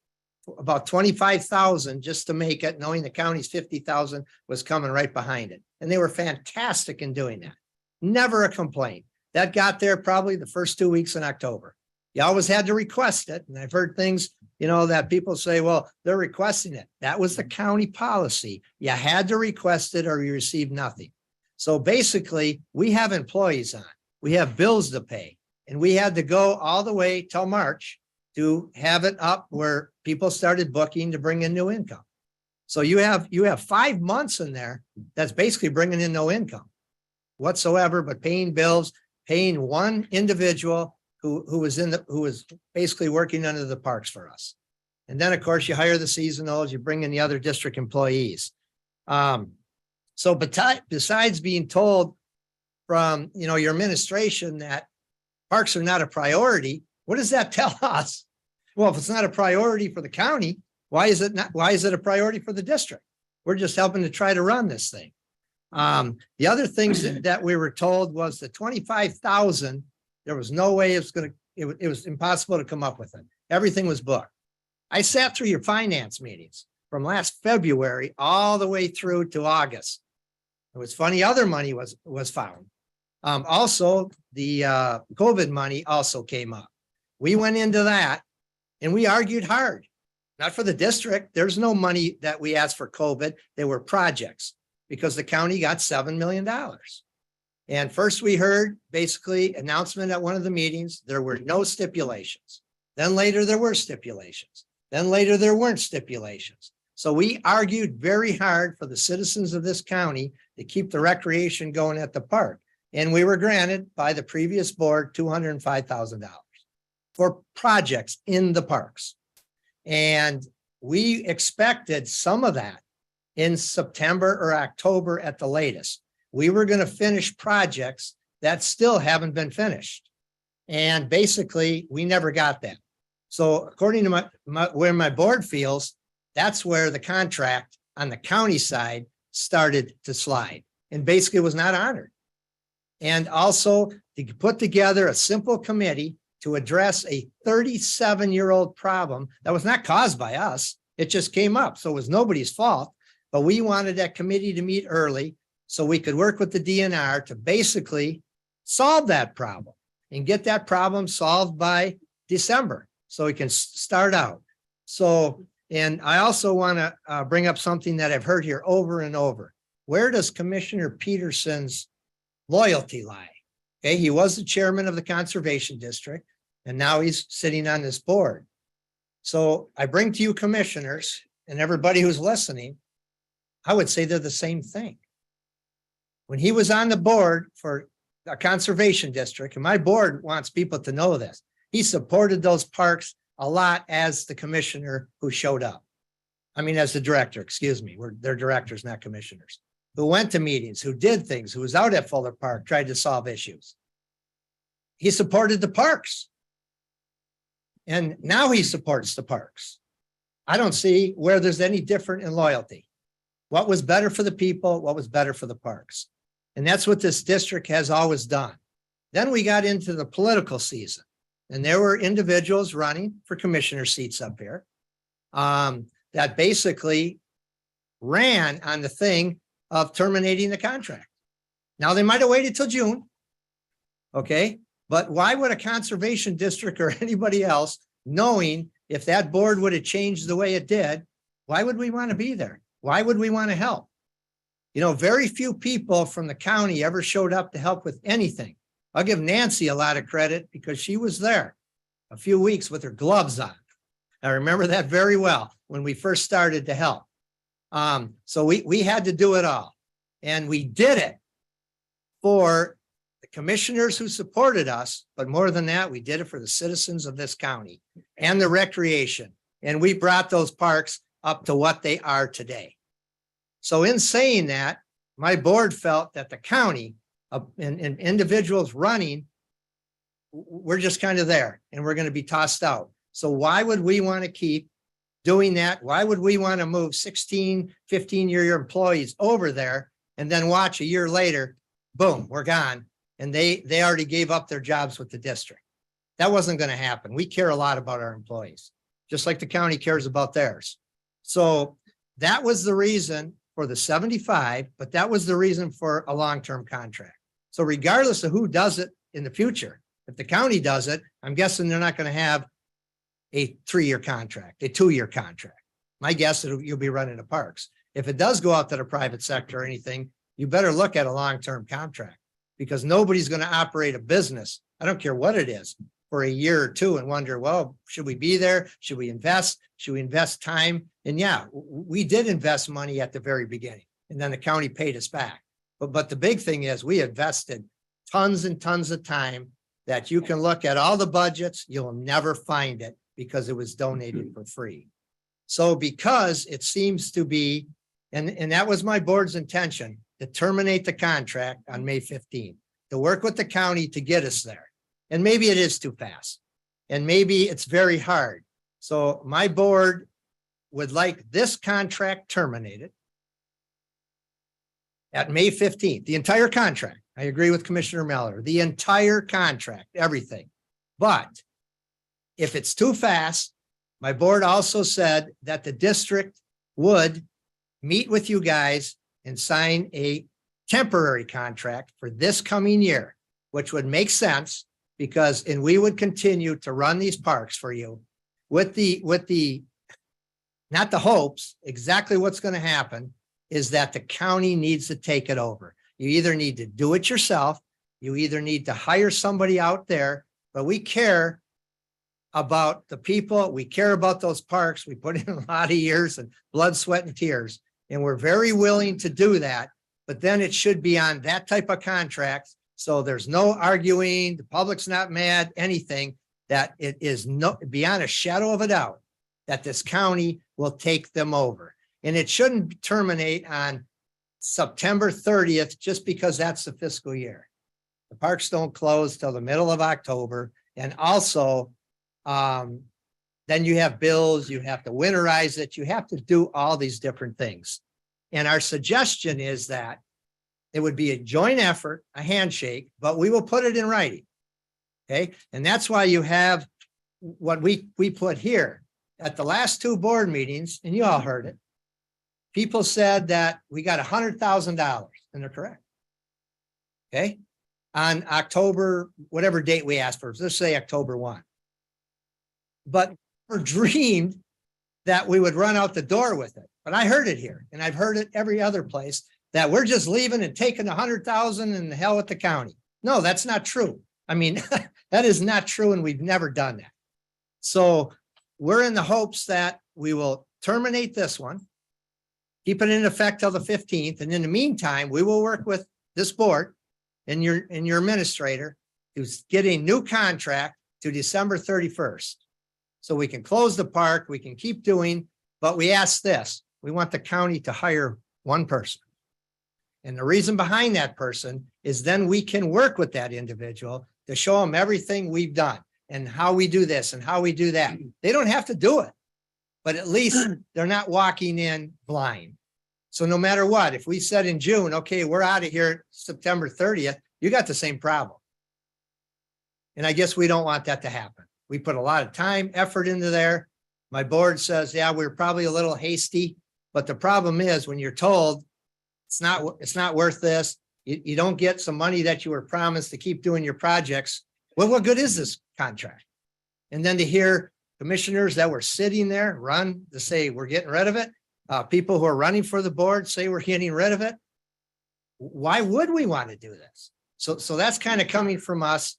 about 25,000 just to make it, knowing the county's 50,000 was coming right behind it. And they were fantastic in doing that. Never a complaint. That got there probably the first 2 weeks in October. You always had to request it. And I've heard things, that people say, well, they're requesting it. That was the county policy. You had to request it or you received nothing. So basically, we have employees on, we have bills to pay, and we had to go all the way till March to have it up where people started booking to bring in new income. So you have 5 months in there that's basically bringing in no income whatsoever, but paying bills, paying one individual who was basically working under the parks for us. And then, of course, you hire the seasonals, you bring in the other district employees. So besides being told from, your administration that parks are not a priority, what does that tell us? Well, if it's not a priority for the county, why is it a priority for the district? We're just helping to try to run this thing. The other things that we were told was the 25,000, there was no way it was impossible to come up with it. Everything was booked. I sat through your finance meetings from last February all the way through to August. It was funny, other money was found. Also, the COVID money also came up. We went into that and we argued hard. Not for the district. There's no money that we asked for COVID. They were projects because the county got $7 million. And first we heard basically announcement at one of the meetings, there were no stipulations. Then later there were stipulations. Then later there weren't stipulations. So we argued very hard for the citizens of this county to keep the recreation going at the park. And we were granted by the previous board $205,000 for projects in the parks. And we expected some of that in September or October at the latest. We were going to finish projects that still haven't been finished. And basically, we never got that. So according to where my board feels, that's where the contract on the county side started to slide and basically was not honored. And also to put together a simple committee to address a 37-year-old problem that was not caused by us. It just came up. So it was nobody's fault, but we wanted that committee to meet early so we could work with the DNR to basically solve that problem and get that problem solved by December so we can start out. So, and I also want to bring up something that I've heard here over and over. Where does Commissioner Peterson's loyalty lie? Okay, he was the chairman of the Conservation District, and now he's sitting on this board. So I bring to you commissioners and everybody who's listening, I would say they're the same thing. When he was on the board for a conservation district, and my board wants people to know this, he supported those parks a lot as the commissioner who showed up. I mean, as the director, excuse me, they're directors, not commissioners, who went to meetings, who did things, who was out at Fuller Park, tried to solve issues. He supported the parks. And now he supports the parks. I don't see where there's any different in loyalty. What was better for the people? What was better for the parks? And that's what this district has always done. Then we got into the political season, and there were individuals running for commissioner seats up here that basically ran on the thing of terminating the contract. Now, they might have waited till June, okay? But why would a conservation district or anybody else, knowing if that board would have changed the way it did, why would we want to be there? Why would we want to help? You know, very few people from the county ever showed up to help with anything. I'll give Nancy a lot of credit because she was there a few weeks with her gloves on. I remember that very well when we first started to help. So we had to do it all. And we did it for the commissioners who supported us. But more than that, we did it for the citizens of this county and the recreation. And we brought those parks up to what they are today. So in saying that, my board felt that the county and individuals running, we're just kind of there and we're going to be tossed out. So why would we want to keep doing that? Why would we want to move 16, 15-year employees over there and then watch a year later, boom, we're gone. And they already gave up their jobs with the district. That wasn't going to happen. We care a lot about our employees, just like the county cares about theirs. So that was the reason for the 75, but that was the reason for a long-term contract. So regardless of who does it in the future, if the county does it, I'm guessing they're not going to have a 3-year contract, a 2-year contract. My guess is you'll be running the parks. If it does go out to the private sector or anything, you better look at a long-term contract because nobody's going to operate a business. I don't care what it is for a year or two and wonder, well, should we be there? Should we invest? Should we invest time? And yeah, we did invest money at the very beginning and then the county paid us back. But the big thing is we invested tons and tons of time that you can look at all the budgets. You'll never find it because it was donated for free. So because it seems to be, and that was my board's intention, to terminate the contract on May 15th, to work with the county to get us there. And maybe it is too fast and maybe it's very hard. So my board would like this contract terminated at May 15th, the entire contract. I agree with Commissioner Miller, the entire contract, everything. But if it's too fast, my board also said that the district would meet with you guys and sign a temporary contract for this coming year, which would make sense because, and we would continue to run these parks for you with the not the hopes, exactly what's going to happen is that the county needs to take it over. You either need to do it yourself, you either need to hire somebody out there, but we care about the people. We care about those parks. We put in a lot of years and blood, sweat, and tears, and we're very willing to do that. But then it should be on that type of contract. So there's no arguing, the public's not mad, anything, that it is no, beyond a shadow of a doubt that this county will take them over. And it shouldn't terminate on September 30th, just because that's the fiscal year. The parks don't close till the middle of October. And also, then you have bills, you have to winterize it, you have to do all these different things. And our suggestion is that it would be a joint effort, a handshake, but we will put it in writing. Okay, and that's why you have what we put here at the last two board meetings, and you all heard it. People said that we got $100,000, and they're correct. Okay, on October, whatever date we asked for, let's say October 1. But we dreamed that we would run out the door with it. But I heard it here, and I've heard it every other place, that we're just leaving and taking 100,000 and the hell with the county. No, that's not true. I mean, that is not true, and we've never done that. So we're in the hopes that we will terminate this one, keep it in effect till the 15th, and in the meantime, we will work with this board and your administrator to get a new contract to December 31st. So we can close the park, we can keep doing, but we ask this, we want the county to hire one person. And the reason behind that person is then we can work with that individual to show them everything we've done and how we do this and how we do that. They don't have to do it, but at least they're not walking in blind. So no matter what, if we said in June, okay, we're out of here September 30th, you got the same problem. And I guess we don't want that to happen. We put a lot of time, effort into there. My board says, yeah, we're probably a little hasty, but the problem is when you're told it's not worth this, you don't get some money that you were promised to keep doing your projects. Well, what good is this contract? And then to hear commissioners that were sitting there run to say, we're getting rid of it. People who are running for the board say we're getting rid of it. Why would we want to do this? So that's kind of coming from us.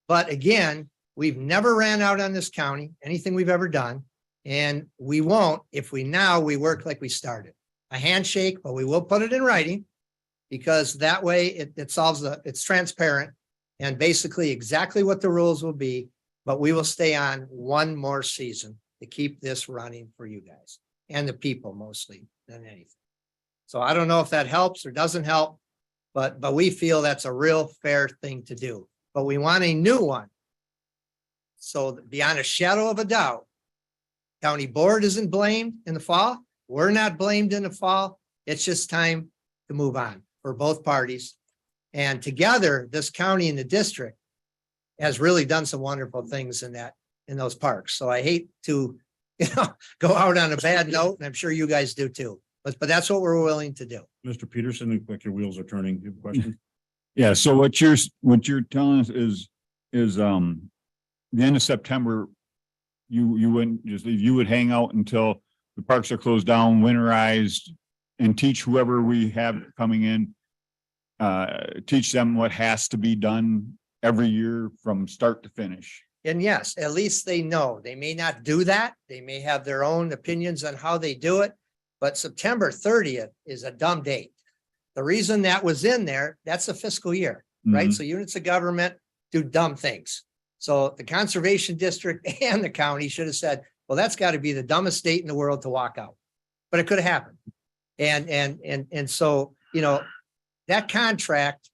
But again, we've never ran out on this county, anything we've ever done. And we won't if we work like we started. A handshake, but we will put it in writing because that way it solves it's transparent and basically exactly what the rules will be. But we will stay on one more season to keep this running for you guys and the people mostly than anything. So I don't know if that helps or doesn't help, but we feel that's a real fair thing to do. But we want a new one. So beyond a shadow of a doubt, county board isn't blamed in the fall. We're not blamed in the fall. It's just time to move on for both parties. And together, this county and the district has really done some wonderful things in those parks. So I hate to, go out on a bad note, and I'm sure you guys do too. But that's what we're willing to do. Mr. Peterson, looks like your wheels are turning. You have a question? Yeah, so what you're telling us is the end of September, you wouldn't just leave, you would hang out until the parks are closed down, winterized, and teach whoever we have coming in, teach them what has to be done every year from start to finish. And yes, at least they know. They may not do that. They may have their own opinions on how they do it, but September 30th is a dumb date. The reason that was in there, that's a fiscal year, right? So units of government do dumb things. So the conservation district and the county should have said, well, that's got to be the dumbest date in the world to walk out, but it could have happened. And so, that contract,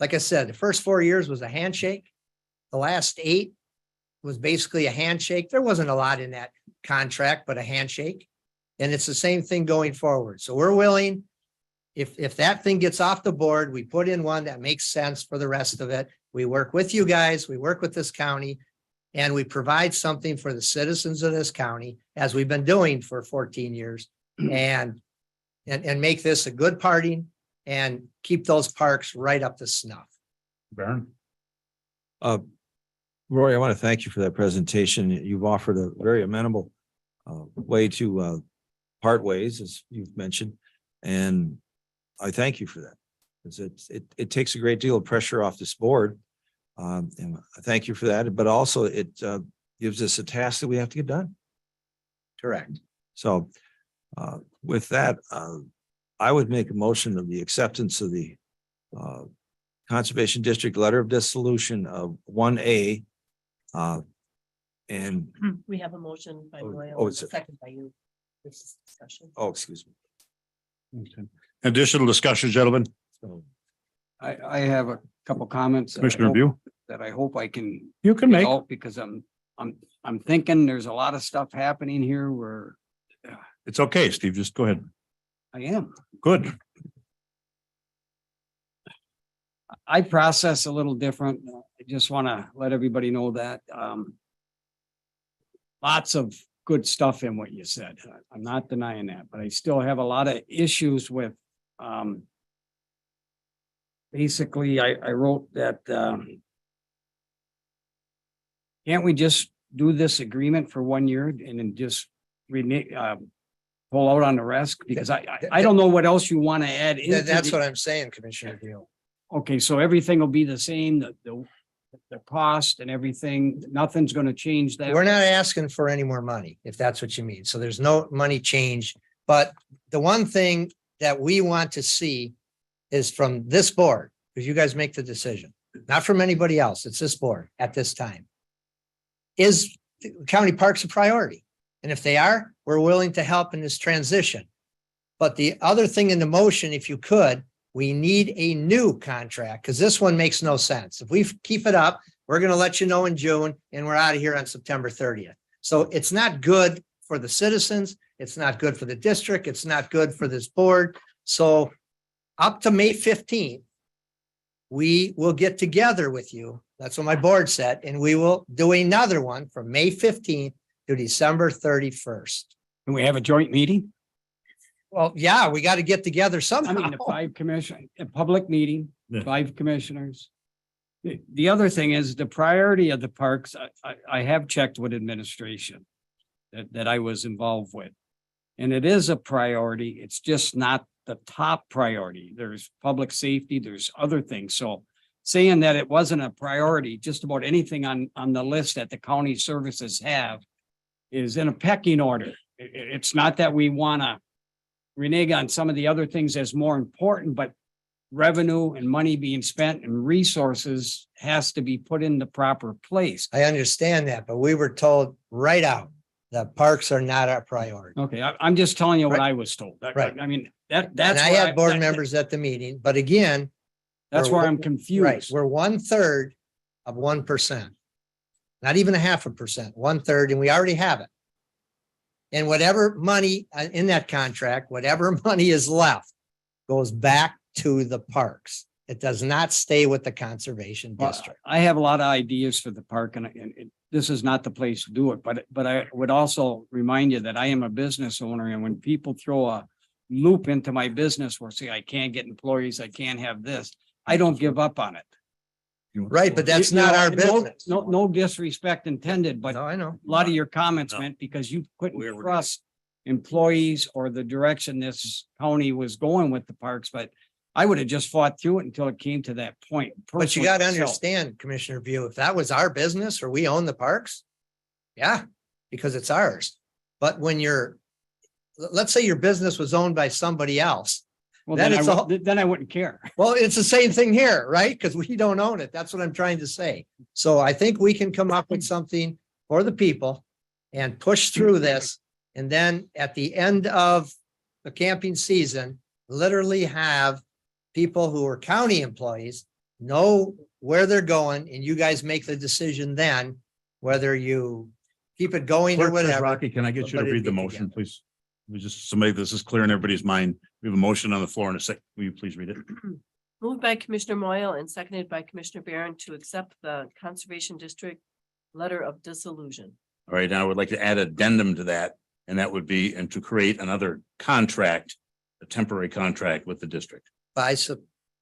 like I said, the first 4 years was a handshake. The last 8 was basically a handshake. There wasn't a lot in that contract, but a handshake. And it's the same thing going forward. So we're willing, if that thing gets off the board, we put in one that makes sense for the rest of it. We work with you guys, we work with this county, and we provide something for the citizens of this county, as we've been doing for 14 years, and make this a good party and keep those parks right up to snuff. Baron? Roy, I want to thank you for that presentation. You've offered a very amenable way to part ways, as you've mentioned. And I thank you for that. Because it takes a great deal of pressure off this board. And I thank you for that, but also it gives us a task that we have to get done. Correct. So with that, I would make a motion of the acceptance of the Conservation District Letter of Dissolution of 1A. And, We have a motion by Royal, oh, and a it's a- second by you. This is discussion. oh, excuse me. Okay. Additional discussion, gentlemen, So, I have a couple comments. that I Commissioner hope- View, That I hope I can you can make. out because I'm thinking there's a lot of stuff happening here where It's okay, Steve, just go ahead. I am. Good. I process a little different. I just want to let everybody know that. Lots of good stuff in what you said. I'm not denying that, but I still have a lot of issues with, basically, I wrote that, can't we just do this agreement for 1 year and then just pull out on the rest? Because I don't know what else you want to add into. That's what I'm saying, Commissioner View. Okay, so everything will be the same, the cost and everything, nothing's gonna change that. We're not asking for any more money, if that's what you mean. So there's no money change. But the one thing that we want to see is from this board, because you guys make the decision, not from anybody else. It's this board at this time. Is county parks a priority? And if they are, we're willing to help in this transition. But the other thing in the motion, if you could, we need a new contract because this one makes no sense. If we keep it up, we're going to let you know in June and we're out of here on September 30th. So it's not good for the citizens. It's not good for the district. It's not good for this board. So up to May 15th, we will get together with you. That's what my board said. And we will do another one from May 15th to December 31st. Can we have a joint meeting? Well, yeah, we got to get together I somehow. mean, the 5 commission, a public meeting, Yeah. 5 commissioners. The other thing is the priority of the parks, I have checked with administration that I was involved with. And it is a priority. It's just not the top priority. There's public safety, there's other things. So saying that it wasn't a priority, just about anything on the list that the county services have is in a pecking order. It's not that we want to renege on some of the other things as more important, but revenue and money being spent and resources has to be put in the proper place. I understand that, but we were told right out that parks are not our priority. Okay, I'm just telling you what Right. I was told. Right. I mean, that's. And I where had board members at the meeting, but again, That's we're- where I'm right, confused. we're 1/3 of 1%. Not even 0.5%, 1/3, and we already have it. And whatever money in that contract, whatever money is left goes back to the parks. It does not stay with the conservation Well, district. I have a lot of ideas for the park and this is not the place to do it, but I would also remind you that I am a business owner and when people throw a loop into my business where say I can't get employees, I can't have this, I don't give up on it. Right, but that's You not know, our no- business. No disrespect intended, but No, I know. a lot of your comments No. meant because you couldn't Where we're trust employees or the direction this county was going with the parks, but I would have just fought through it until it came to that point. But you personally got to myself. understand, Commissioner View, if that was our business or we own the parks, yeah, because it's ours. But when let's say your business was owned by somebody else. Well, then then it's all- then I wouldn't care. Well, it's the same thing here, right? Because we don't own it. That's what I'm trying to say. So I think we can come up with something for the people and push through this. And then at the end of the camping season, literally have people who are county employees know where they're going and you guys make the decision then, whether you keep it going or Clerk, please, whatever. Rocky, can I get you to but it'd read the be motion, together. please? We just, somebody, this is clear in everybody's mind. We have a motion on the floor in a sec. Will you please read it? Moved by Commissioner Moyle and seconded by Commissioner Barron to accept the Conservation District Letter of Dissolution. All right, now I would like to add addendum to that, and that would be, and to create another contract, a temporary contract with the district. By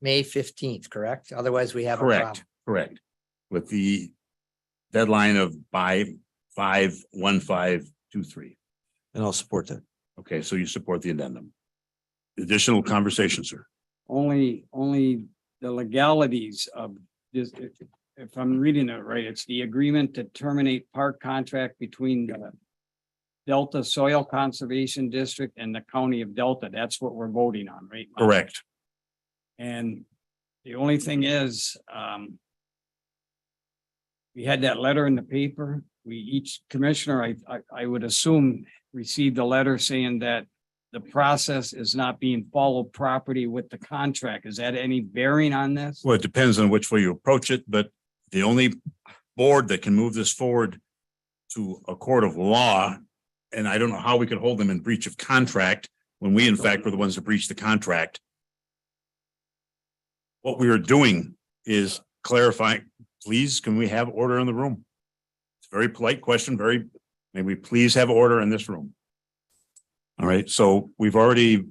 May 15th, correct? Otherwise we have a problem. Correct. With the deadline of by 5/15/23. and I'll support that. Okay, so you support the addendum. Additional conversation, sir. Only the legalities of this, if I'm reading it right, it's the agreement to terminate park contract between the Delta Soil Conservation District and the County of Delta. That's what we're voting on, right? Correct. And the only thing is, we had that letter in the paper. Each commissioner, I would assume, received a letter saying that the process is not being followed properly with the contract. Is that any bearing on this? Well, it depends on which way you approach it, but the only board that can move this forward to a court of law, and I don't know how we could hold them in breach of contract when we in fact were the ones that breached the contract. What we are doing is clarifying, please, can we have order in the room? It's a very polite question, may we please have order in this room? All right, so we've already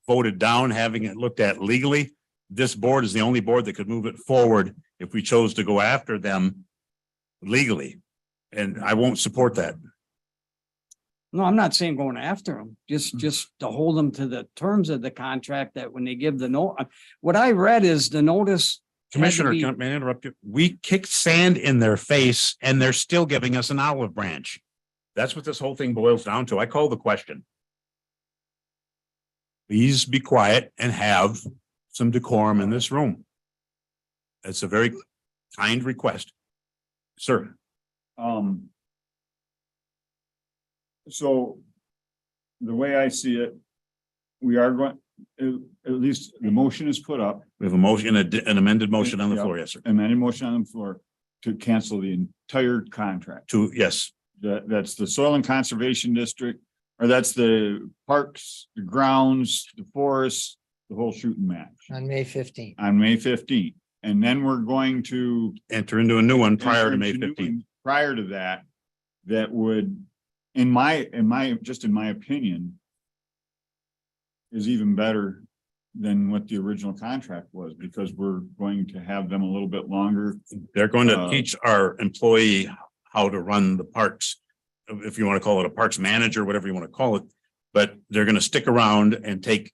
voted down having it looked at legally. This board is the only board that could move it forward if we chose to go after them legally. And I won't support that. No, I'm not saying going after them, just to hold them to the terms of the contract that when they give the note. What I read is the notice. Commissioner, may I interrupt you? We kicked sand in their face and they're still giving us an olive branch. That's what this whole thing boils down to. I call the question. Please be quiet and have some decorum in this room. It's a very kind request. Sir. So the way I see it, we are going, at least the motion is put up. We have a motion, an amended motion on the floor. Yes, sir. Amended motion on the floor to cancel the entire contract. Yes. That's the Soil and Conservation District, or that's the parks, the grounds, the forests, the whole shooting match On May 15th. on May 15th. And then we're going to Enter into a new one prior to May 15th. Prior to that, that would, in my opinion, is even better than what the original contract was, because we're going to have them a little bit longer. They're going to teach our employee how to run the parks, if you want to call it a parks manager, whatever you want to call it. But they're going to stick around and take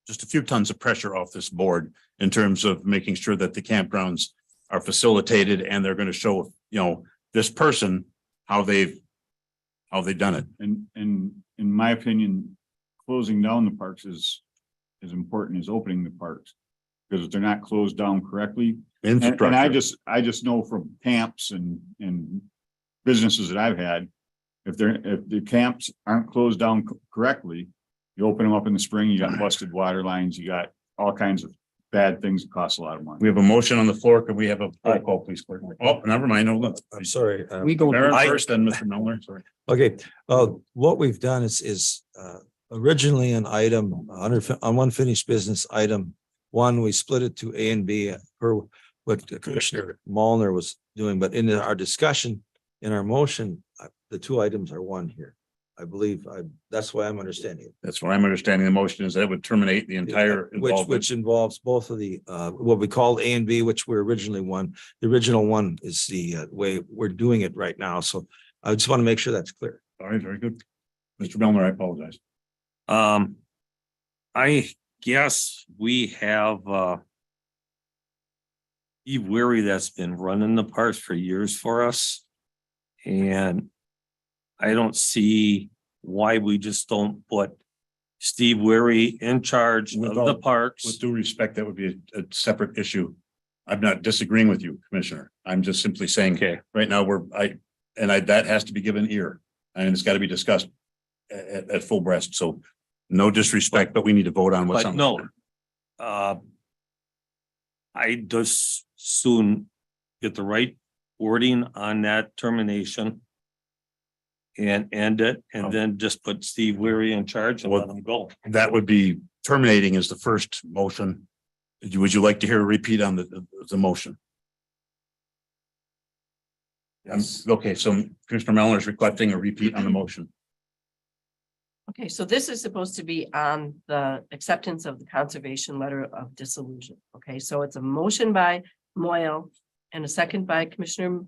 just a few tons of pressure off this board in terms of making sure that the campgrounds are facilitated, and they're going to show, this person how they've done it. And in my opinion, closing down the parks is as important as opening the parks. Because if they're not closed down correctly, and I just know from camps and businesses that I've had, if the camps aren't closed down correctly, you open them up in the spring, you got busted water lines, you got all kinds of bad things that cost a lot of money. We have a motion on the floor. Can we have a roll call, please? Clerk? Oh, never mind. No, I'm sorry. We go. Aaron first, then Mr. Miller. Sorry. Okay, what we've done is originally an item on unfinished business item 1, we split it to A and B per what Commissioner Mulliner was doing, but in our discussion, in our motion, the 2 items are one here. I believe that's why I'm understanding it. That's what I'm understanding. The motion is that it would terminate the entire involvement. Which involves both of the what we called A and B, which were originally one. The original one is the way we're doing it right now. So I just want to make sure that's clear. All right, very good. Mr. Milner, I apologize. I guess we have Steve Weary that's been running the parks for years for us. And I don't see why we just don't put Steve Weary in charge of the parks. With due respect, that would be a separate issue. I'm not disagreeing with you, Commissioner. I'm just simply saying, okay, right now that has to be given ear, and it's got to be discussed at full breast. So no disrespect, but we need to vote on what's on. No, I just soon get the right wording on that termination and end it, and then just put Steve Weary in charge and let him go. That would be terminating is the first motion. Would you like to hear a repeat on the motion? Yes. Okay, so Commissioner Mellor is requesting a repeat on the motion. Okay, so this is supposed to be on the acceptance of the conservation letter of dissolution. Okay, so it's a motion by Moyle and a second by Commissioner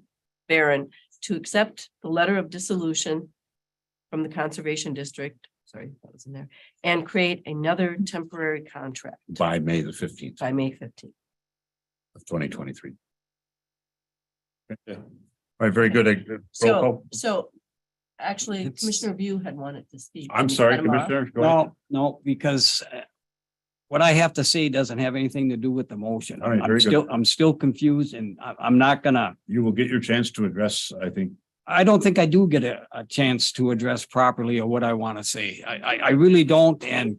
Barron to accept the letter of dissolution from the Conservation District, sorry, that was in there, and create another temporary contract By May the 15th by May 15th. of 2023. All right, very good. Roll So, call. so actually It's- Commissioner View had wanted to speak. I'm Can you sorry, cut him off? Commissioner. Go ahead. No, because what I have to say doesn't have anything to do with the motion. All right, very good. I'm still confused and I'm not gonna, You will get your chance to address, I think. I don't think I do get a chance to address properly or what I want to say. I really don't. And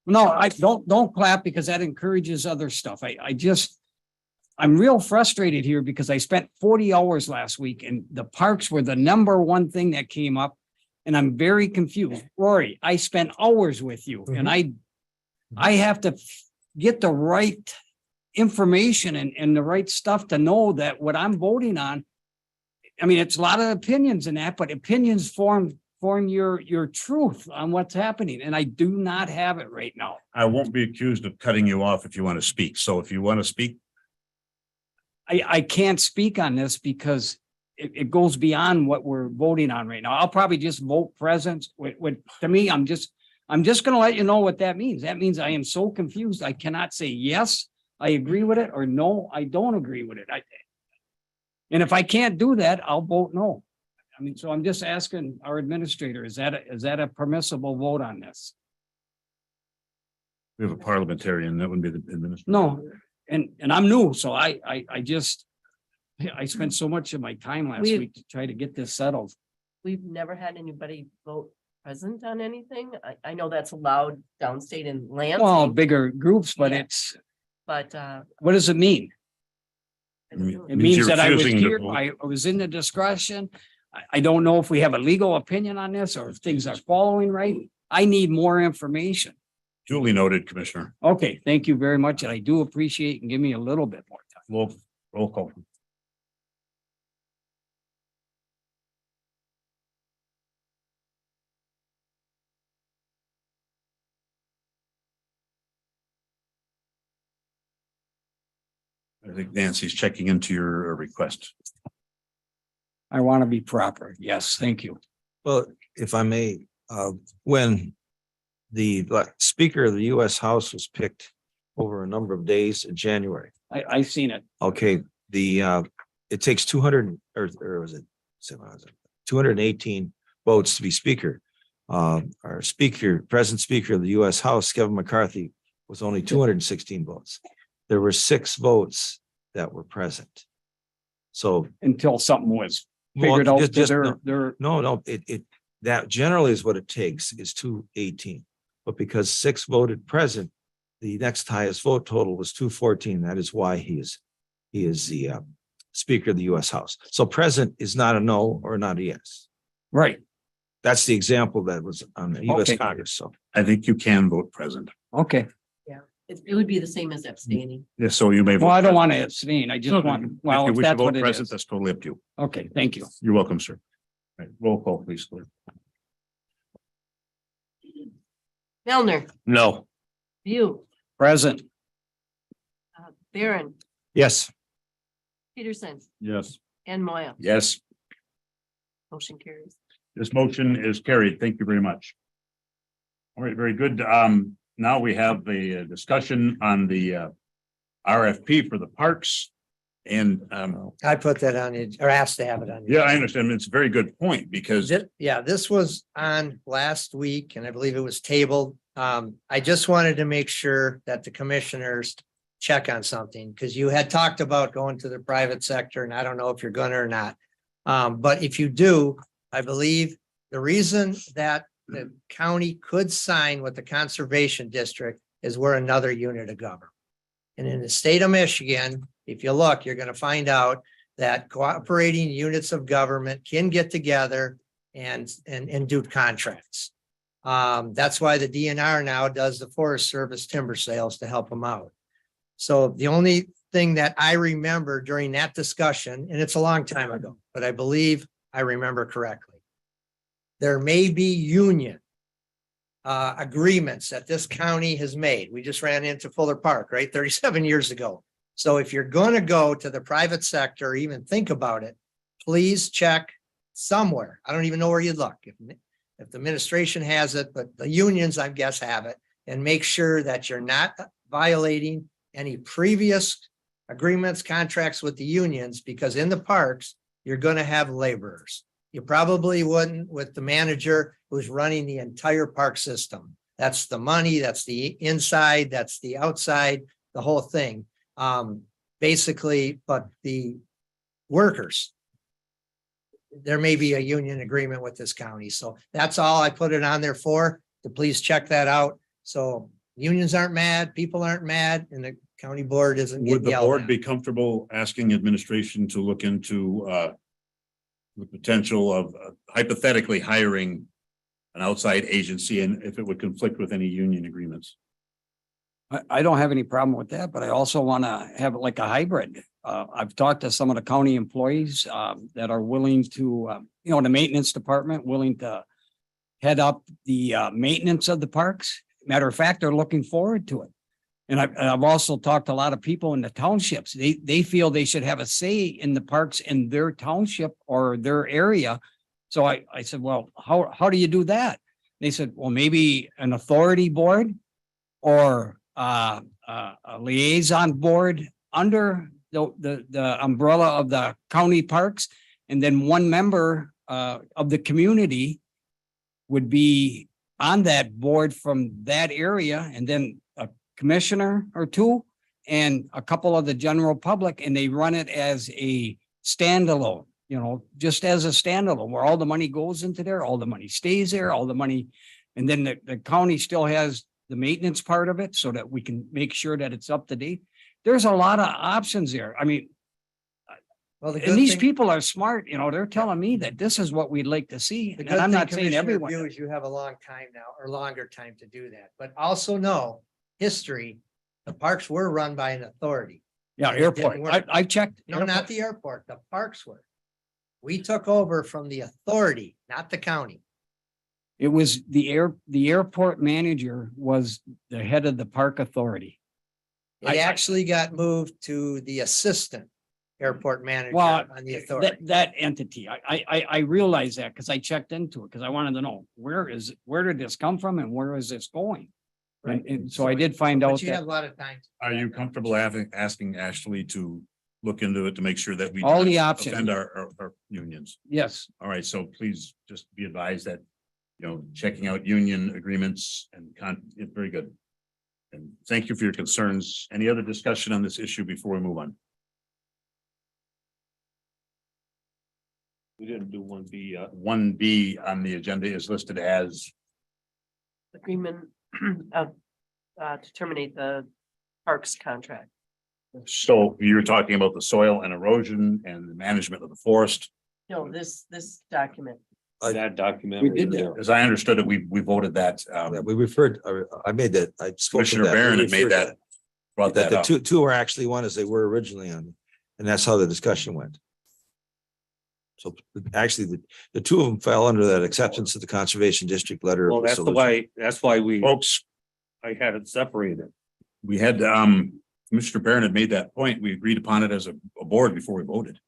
no, I don't clap because that encourages other stuff. I'm real frustrated here because I spent 40 hours last week and the parks were the number one thing that came up. And I'm very confused. Rory, I spent hours with you and I have to get the right information and the right stuff to know that what I'm voting on. I mean, it's a lot of opinions in that, but opinions form your truth on what's happening. And I do not have it right now. I won't be accused of cutting you off if you want to speak. So if you want to speak, I can't speak on this because it goes beyond what we're voting on right now. I'll probably just vote present. To me, I'm just going to let you know what that means. That means I am so confused. I cannot say, yes, I agree with it, or no, I don't agree with it. And if I can't do that, I'll vote no. I mean, so I'm just asking our administrator, is that a permissible vote on this? we have a parliamentarian. That wouldn't be the administrator. No, and I'm new, so I spent so much of my time last We- week to try to get this settled. We've never had anybody vote present on anything. I know that's allowed downstate in Well, Lansing, bigger groups, but Yeah. it's, but what does it mean? I don't know. It means you're that I was refusing to here, vote. I was in the discretion. I don't know if we have a legal opinion on this or if things are following right. I need more information. Duly noted, Commissioner. Okay, thank you very much. And I do appreciate and give me a little bit more time. We'll roll call. I think Nancy's checking into your request. I want to be proper. Yes, thank you. Well, if I may, when the Speaker of the US House was picked over a number of days in January. I've seen it. Okay, it takes 200 or was it 218 votes to be Speaker. Our Speaker, present Speaker of the US House, Kevin McCarthy, was only 216 votes. There were 6 votes that were present. So Until something was well, figured out. just- They're no, that generally is what it takes is 218. But because 6 voted present, the next highest vote total was 214. That is why he is the Speaker of the US House. So present is not a no or not a yes. right. That's the example that was on the US Okay. Congress. So I think you can vote present. Okay. It would be the same as abstaining. Yes, so you may. Well, vote I don't present. want to abstain. I just Okay. want, If well, you if wish to that's vote what it present, is. that's totally up to you. Okay, thank you. You're welcome, sir. All right, roll call, please. Claire. Melner, No. View, Present. Barron, yes, Peterson, Yes. and Moya. Yes, Motion carries. this motion is carried. Thank you very much. All right, very good. Now we have the discussion on the RFP for the parks. And I put that on it, or asked to have it on. the yeah, I agenda. understand. It's a very good point because Yeah, this was on last week and I believe it was tabled. I just wanted to make sure that the commissioners check on something because you had talked about going to the private sector and I don't know if you're gonna or not. But if you do, I believe the reason that the county could sign with the conservation district is we're another unit of government. And in the state of Michigan, if you look, you're gonna find out that cooperating units of government can get together and do contracts. That's why the DNR now does the Forest Service timber sales to help them out. So the only thing that I remember during that discussion, and it's a long time ago, but I believe I remember correctly. There may be union agreements that this county has made. We just ran into Fuller Park, right? 37 years ago. So if you're going to go to the private sector, or even think about it, please check somewhere. I don't even know where you'd look. if the administration has it, but the unions, I guess, have it, and make sure that you're not violating any previous agreements, contracts with the unions, because in the parks, you're gonna have laborers. You probably wouldn't with the manager who's running the entire park system. That's the money, that's the inside, that's the outside, the whole thing. Basically, but the workers, there may be a union agreement with this county. So that's all I put it on there for, to please check that out. So unions aren't mad, people aren't mad, and the county board isn't Would getting the yelled board at. be comfortable asking administration to look into the potential of hypothetically hiring an outside agency and if it would conflict with any union agreements? I don't have any problem with that, but I also want to have it like a hybrid. I've talked to some of the county employees that are willing to, the maintenance department, willing to head up the maintenance of the parks. Matter of fact, they're looking forward to it. And I've also talked to a lot of people in the townships. They feel they should have a say in the parks in their township or their area. So I said, well, how do you do that? They said, well, maybe an authority board or a liaison board under the umbrella of the county parks. And then one member of the community would be on that board from that area, and then a commissioner or two and a couple of the general public, and they run it as a standalone, just as a standalone where all the money goes into there, all the money stays there, all the money. And then the county still has the maintenance part of it so that we can make sure that it's up to date. There's a lot of options there. I mean, Well, the and good these thing- people are smart, they're telling me that this is what we'd like to see. The And good I'm thing, not saying Commissioner everyone. View, is you have a long time now, or longer time to do that, but also know history, the parks were run by an authority. Yeah, and it didn't airport. work. I checked. No, not the airport, the parks were. We took over from the authority, not the county. It was the airport manager was the head of the park authority. It actually got moved to the assistant airport manager Well, on the authority. that entity, I realize that because I checked into it because I wanted to know where did this come from and where is this going? And so I did find out But you have that a lot of time. Are you comfortable asking Ashley to look into it to make sure that we All don't the options. offend our unions? yes, All right, so please just be advised that, checking out union agreements and very good. And thank you for your concerns. Any other discussion on this issue before we move on? We didn't do 1B. 1B on the agenda is listed as, Agreement of to terminate the parks contract. so you're talking about the soil and erosion and the management of the forest. No, this document. That document. We did that. As I understood it, we voted that. Yeah, we referred, I made that, I spoke to Commissioner that. Barron We had made referred that, brought That that the up. two are actually one as they were originally on, and that's how the discussion went. So actually, the two of them fell under that acceptance of the conservation district letter. of Well, that's the dissolution. why, that's why we, Folks, I had it separated. we had, Commissioner Barron had made that point. We agreed upon it as a board before we voted.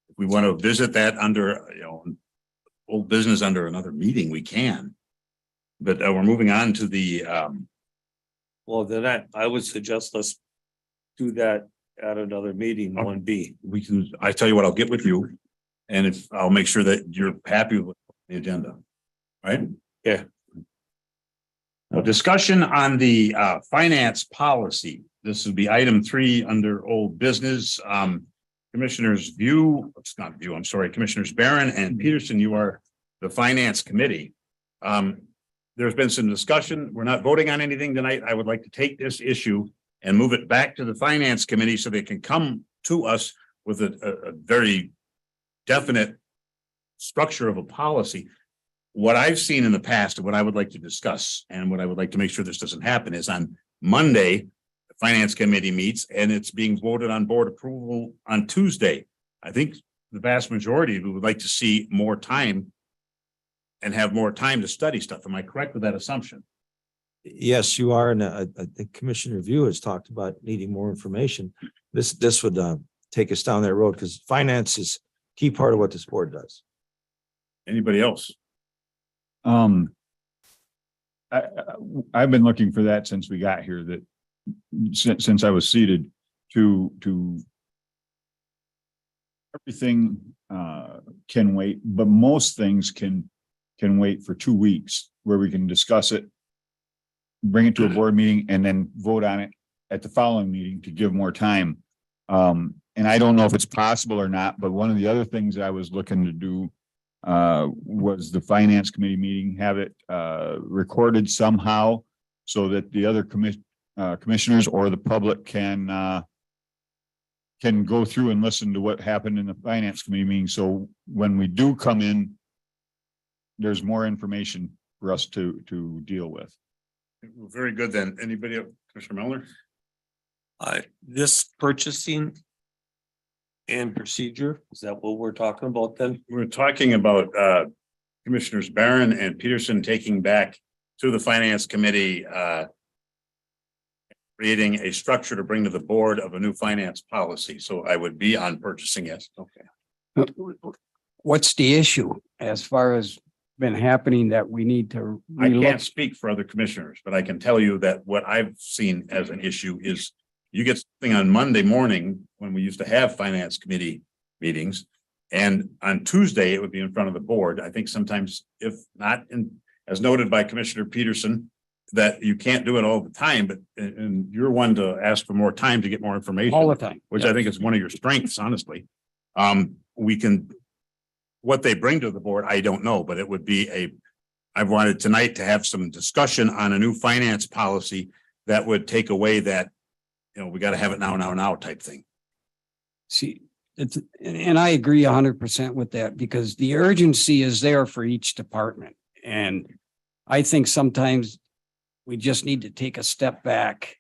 If we want to visit that under, old business under another meeting, we can. But we're moving on to the, Well, then I would suggest let's do that at another meeting, Okay. 1B. we can, I tell you what, I'll get with you. And if, I'll make sure that you're happy with the agenda. Right? Yeah. Now, discussion on the finance policy. This would be item 3 under old business. Commissioners Commissioners Barron and Peterson, you are the finance committee. There's been some discussion. We're not voting on anything tonight. I would like to take this issue and move it back to the finance committee so they can come to us with a very definite structure of a policy. What I've seen in the past and what I would like to discuss and what I would like to make sure this doesn't happen is on Monday, the finance committee meets and it's being voted on board approval on Tuesday. I think the vast majority of you would like to see more time and have more time to study stuff. Am I correct with that assumption? Yes, you are, and I think Commissioner View has talked about needing more information. This would take us down that road because finance is a key part of what this board does. Anybody else? I, I've been looking for that since we got here, that since I was seated to everything can wait, but most things can wait for 2 weeks where we can discuss it, bring it to a board meeting and then vote on it at the following meeting to give more time. And I don't know if it's possible or not, but one of the other things I was looking to do was the finance committee meeting, have it recorded somehow so that the other commissioners or the public can go through and listen to what happened in the finance committee meeting. So when we do come in, there's more information for us to deal with. Very good then. Anybody else? Commissioner Mellor? This purchasing and procedure, is that what we're talking about then? We're talking about Commissioners Barron and Peterson taking back to the finance committee creating a structure to bring to the board of a new finance policy. So I would be on purchasing, yes. Okay. What's the issue as far as been happening that we need to? I can't relook? speak for other commissioners, but I can tell you that what I've seen as an issue is you get something on Monday morning when we used to have finance committee meetings. And on Tuesday, it would be in front of the board. I think sometimes, if not, as noted by Commissioner Peterson, that you can't do it all the time, but and you're one to ask for more time to get more information. All the time. Which I think is one of your strengths, honestly. We can, what they bring to the board, I don't know, but it would be I've wanted tonight to have some discussion on a new finance policy that would take away that, we got to have it now type thing. See, and I agree 100% with that because the urgency is there for each department. And I think sometimes we just need to take a step back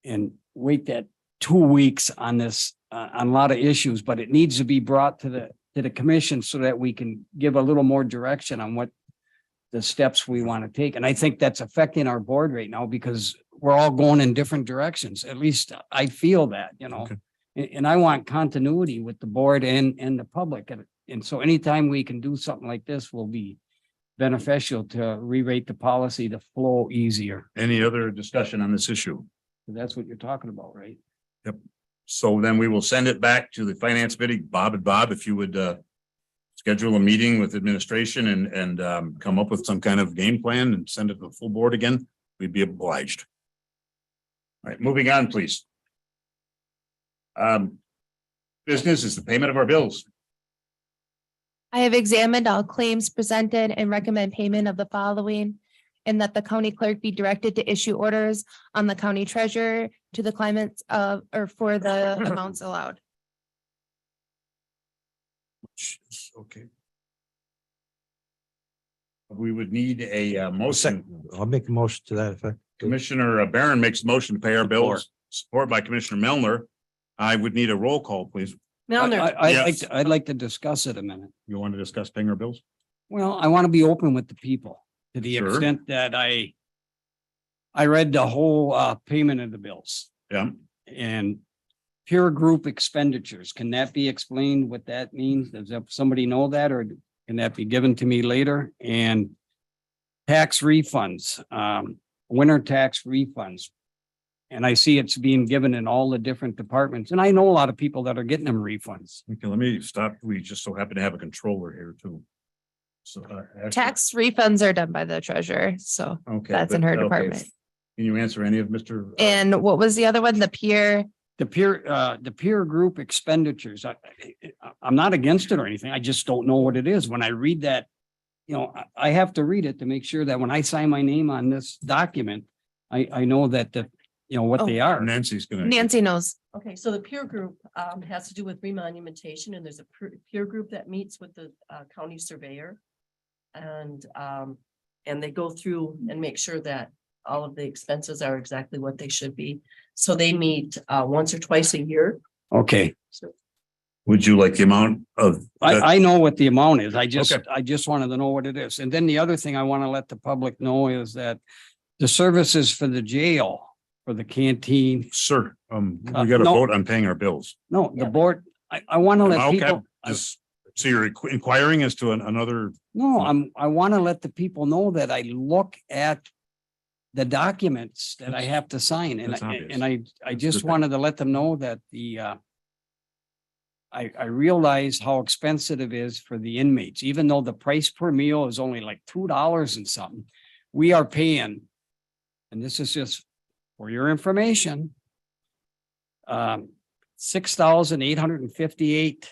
and wait that 2 weeks on this, on a lot of issues, but it needs to be brought to the commission so that we can give a little more direction on what the steps we want to take. And I think that's affecting our board right now because we're all going in different directions. At least I feel that, Okay. and I want continuity with the board and the public. And so anytime we can do something like this will be beneficial to re-rate the policy to flow easier. Any other discussion on this issue? That's what you're talking about, right? Yep. So then we will send it back to the finance committee. Bob, if you would schedule a meeting with administration and come up with some kind of game plan and send it to the full board again, we'd be obliged. All right, moving on, please. Business is the payment of our bills. I have examined all claims presented and recommend payment of the following, and that the county clerk be directed to issue orders on the county treasurer to the claimants of, or for the amounts allowed. Okay. We would need a motion. I'll make a motion to that effect. Commissioner Barron makes a motion to pay our bills, support by Commissioner Mellor. I would need a roll call, please. Milner, I'd like to discuss it a minute. You want to discuss paying our bills? Well, I want to be open with the people to the Sure. extent that I read the whole payment of the bills Yeah. and peer group expenditures. Can that be explained what that means? Does somebody know that, or can that be given to me later? And tax refunds, winter tax refunds. And I see it's being given in all the different departments. And I know a lot of people that are getting them refunds. Okay, let me stop. We just so happen to have a controller here too. So Tax refunds are done by the treasurer, so okay, that's in her okay. department. Can you answer any of Mr.? And what was the other one? The peer, The peer group expenditures, I'm not against it or anything. I just don't know what it is. When I read that, I have to read it to make sure that when I sign my name on this document, I know that what they are. Nancy's gonna. Nancy knows. okay, so the peer group has to do with remonumentation, and there's a peer group that meets with the county surveyor. And they go through and make sure that all of the expenses are exactly what they should be. So they meet once or twice a year. Okay, So Would you like the amount of? I know what the amount is. I Okay. just wanted to know what it is. And then the other thing I want to let the public know is that the services for the jail, for the canteen, Sir, we got to no. vote on paying our bills. no, the Yeah. board, I want to let Okay, people. just So you're inquiring as to another, No, I want to let the people know that I look at the documents that I have to sign and That's obvious. I just wanted to let them know that I realize how expensive it is for the inmates, even though the price per meal is only like $2 and something. We are paying, and this is just for your information, $6,858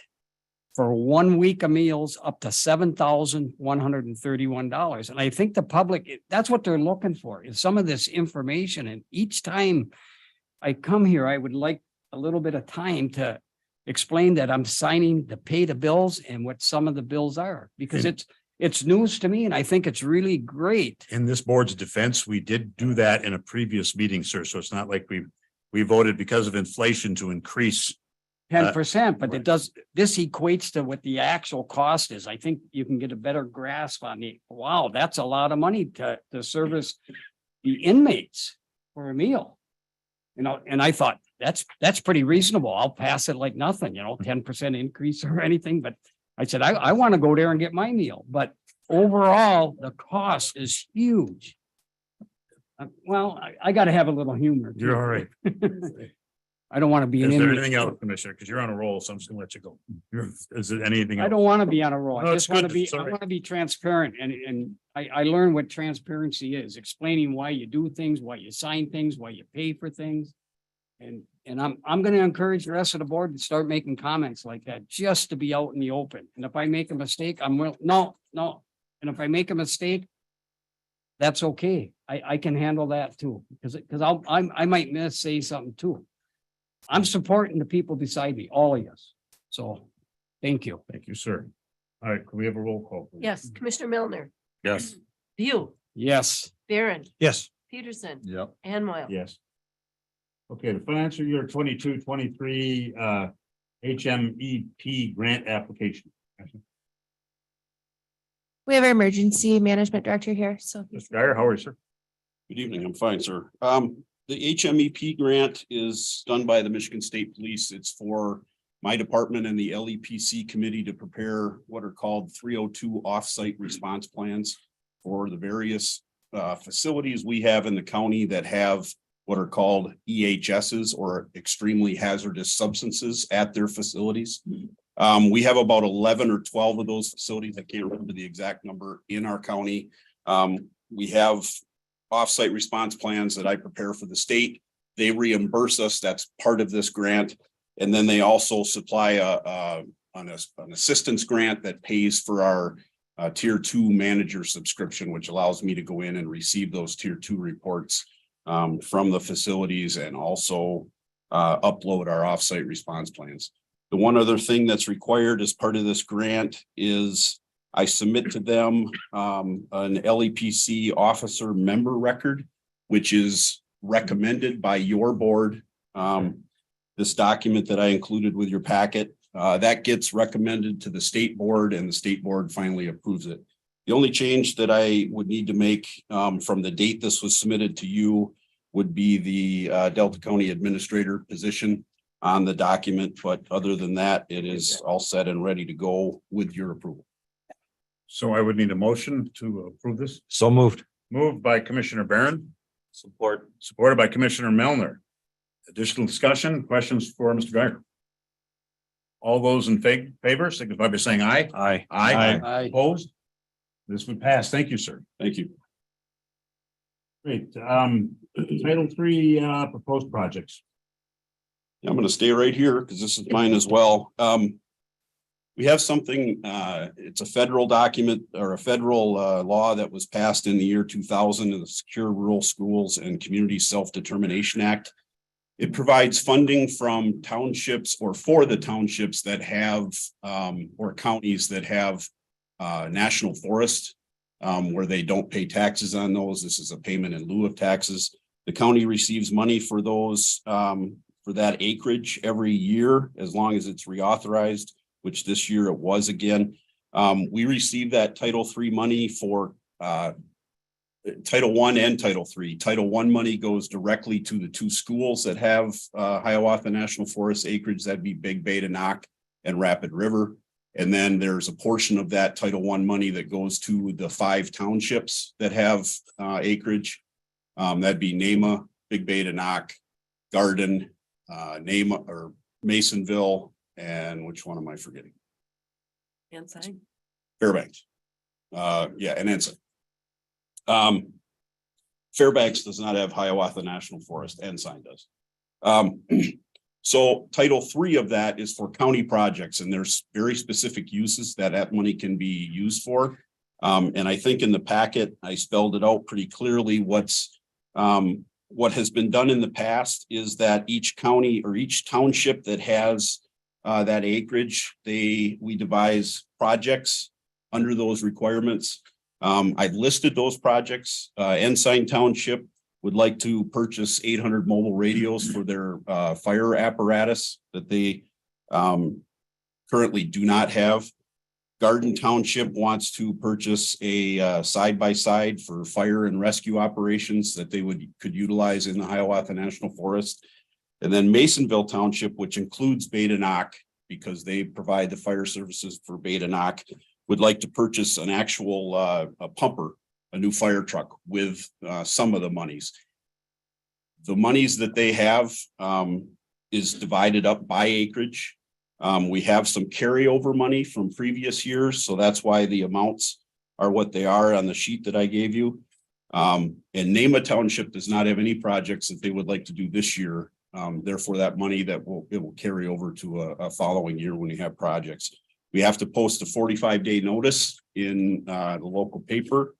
for 1 week of meals, up to $7,131. And I think the public, that's what they're looking for, is some of this information. And each time I come here, I would like a little bit of time to explain that I'm signing to pay the bills and what some of the bills are, because it's news to me and I think it's really great. in this board's defense, we did do that in a previous meeting, sir. So it's not like we voted because of inflation to increase. 10%, but right. it does, this equates to what the actual cost is. I think you can get a better grasp on the, wow, that's a lot of money to service the inmates for a meal. You know, and I thought that's pretty reasonable. I'll pass it like nothing, 10% increase or anything, but I said, I want to go there and get my meal, but overall, the cost is huge. Well, I got to have a little humor. You're all right. I don't want to be an Is there inmate. anything else, Commissioner? Because you're on a roll, so I'm just gonna let you go. Is there anything I else? don't want to be on a roll. No, I it's just want good. to be, It's all I right. want to be transparent and I learned what transparency is, explaining why you do things, why you sign things, why you pay for things. And I'm going to encourage the rest of the board to start making comments like that, just to be out in the open. And if I make a mistake, no. And if I make a mistake, that's okay. I can handle that too, because I might say something too. I'm supporting the people beside me, all of us. So, thank you. Thank you, sir. All right, can we have a roll call? Please? Yes, Commissioner Milner, Yes. View, Yes. Barron, Yes. Peterson, Yep. and Moyle. Yes. Okay, the financial year 22-23 HMEP grant application. We have our emergency management director here, so. Mr. Geyer, how are you, sir? Good evening, I'm fine, sir. The HMEP grant is done by the Michigan State Police. It's for my department and the LEPC committee to prepare what are called 302 offsite response plans for the various facilities we have in the county that have what are called EHSs, or extremely hazardous substances, at their facilities. We have about 11 or 12 of those facilities. I can't remember the exact number in our county. We have offsite response plans that I prepare for the state. They reimburse us. That's part of this grant. And then they also supply an assistance grant that pays for our tier 2 manager subscription, which allows me to go in and receive those tier 2 reports from the facilities and also upload our offsite response plans. The one other thing that's required as part of this grant is I submit to them an LEPC officer member record, which is recommended by your board. This document that I included with your packet, that gets recommended to the state board and the state board finally approves it. The only change that I would need to make from the date this was submitted to you would be the Delta County Administrator position on the document. But other than that, it is all set and ready to go with your approval. So I would need a motion to approve this. So moved. Moved by Commissioner Barron, Support. supported by Commissioner Melner. Additional discussion, questions for Mr. Geyer? All those in favor, signify by saying aye. Aye. Aye. Opposed? This would pass. Thank you, sir. Thank you. Great. Title III proposed projects. I'm going to stay right here because this is mine as well. We have something, it's a federal document or a federal law that was passed in the year 2000, the Secure Rural Schools and Community Self-Determination Act. It provides funding from townships or for the townships that have or counties that have national forest where they don't pay taxes on those. This is a payment in lieu of taxes. The county receives money for those for that acreage every year, as long as it's reauthorized, which this year it was again. We received that Title III money for Title I and Title III. Title I money goes directly to the 2 schools that have Hiawatha National Forest acreage. That'd be Big Beta Knock and Rapid River. And then there's a portion of that Title I money that goes to the 5 townships that have acreage. That'd be Nema, Big Beta Knock, Garden, Nema or Masonville, and which one am I forgetting? Ensign. Fairbanks. Yeah, and Ensign. Fairbanks does not have Hiawatha National Forest, Ensign does. So Title III of that is for county projects, and there's very specific uses that money can be used for. And I think in the packet, I spelled it out pretty clearly. What has been done in the past is that each county or each township that has that acreage, we devise projects under those requirements. I've listed those projects. Ensign Township would like to purchase 800 mobile radios for their fire apparatus that they currently do not have. Garden Township wants to purchase a side-by-side for fire and rescue operations that they could utilize in the Hiawatha National Forest. And then Masonville Township, which includes Beta Knock, because they provide the fire services for Beta Knock, would like to purchase an actual a pumper, a new fire truck with some of the monies. The monies that they have is divided up by acreage. We have some carryover money from previous years, so that's why the amounts are what they are on the sheet that I gave you. And Nema Township does not have any projects that they would like to do this year. Therefore, that money it will carry over to a following year when you have projects. We have to post a 45-day notice in the local paper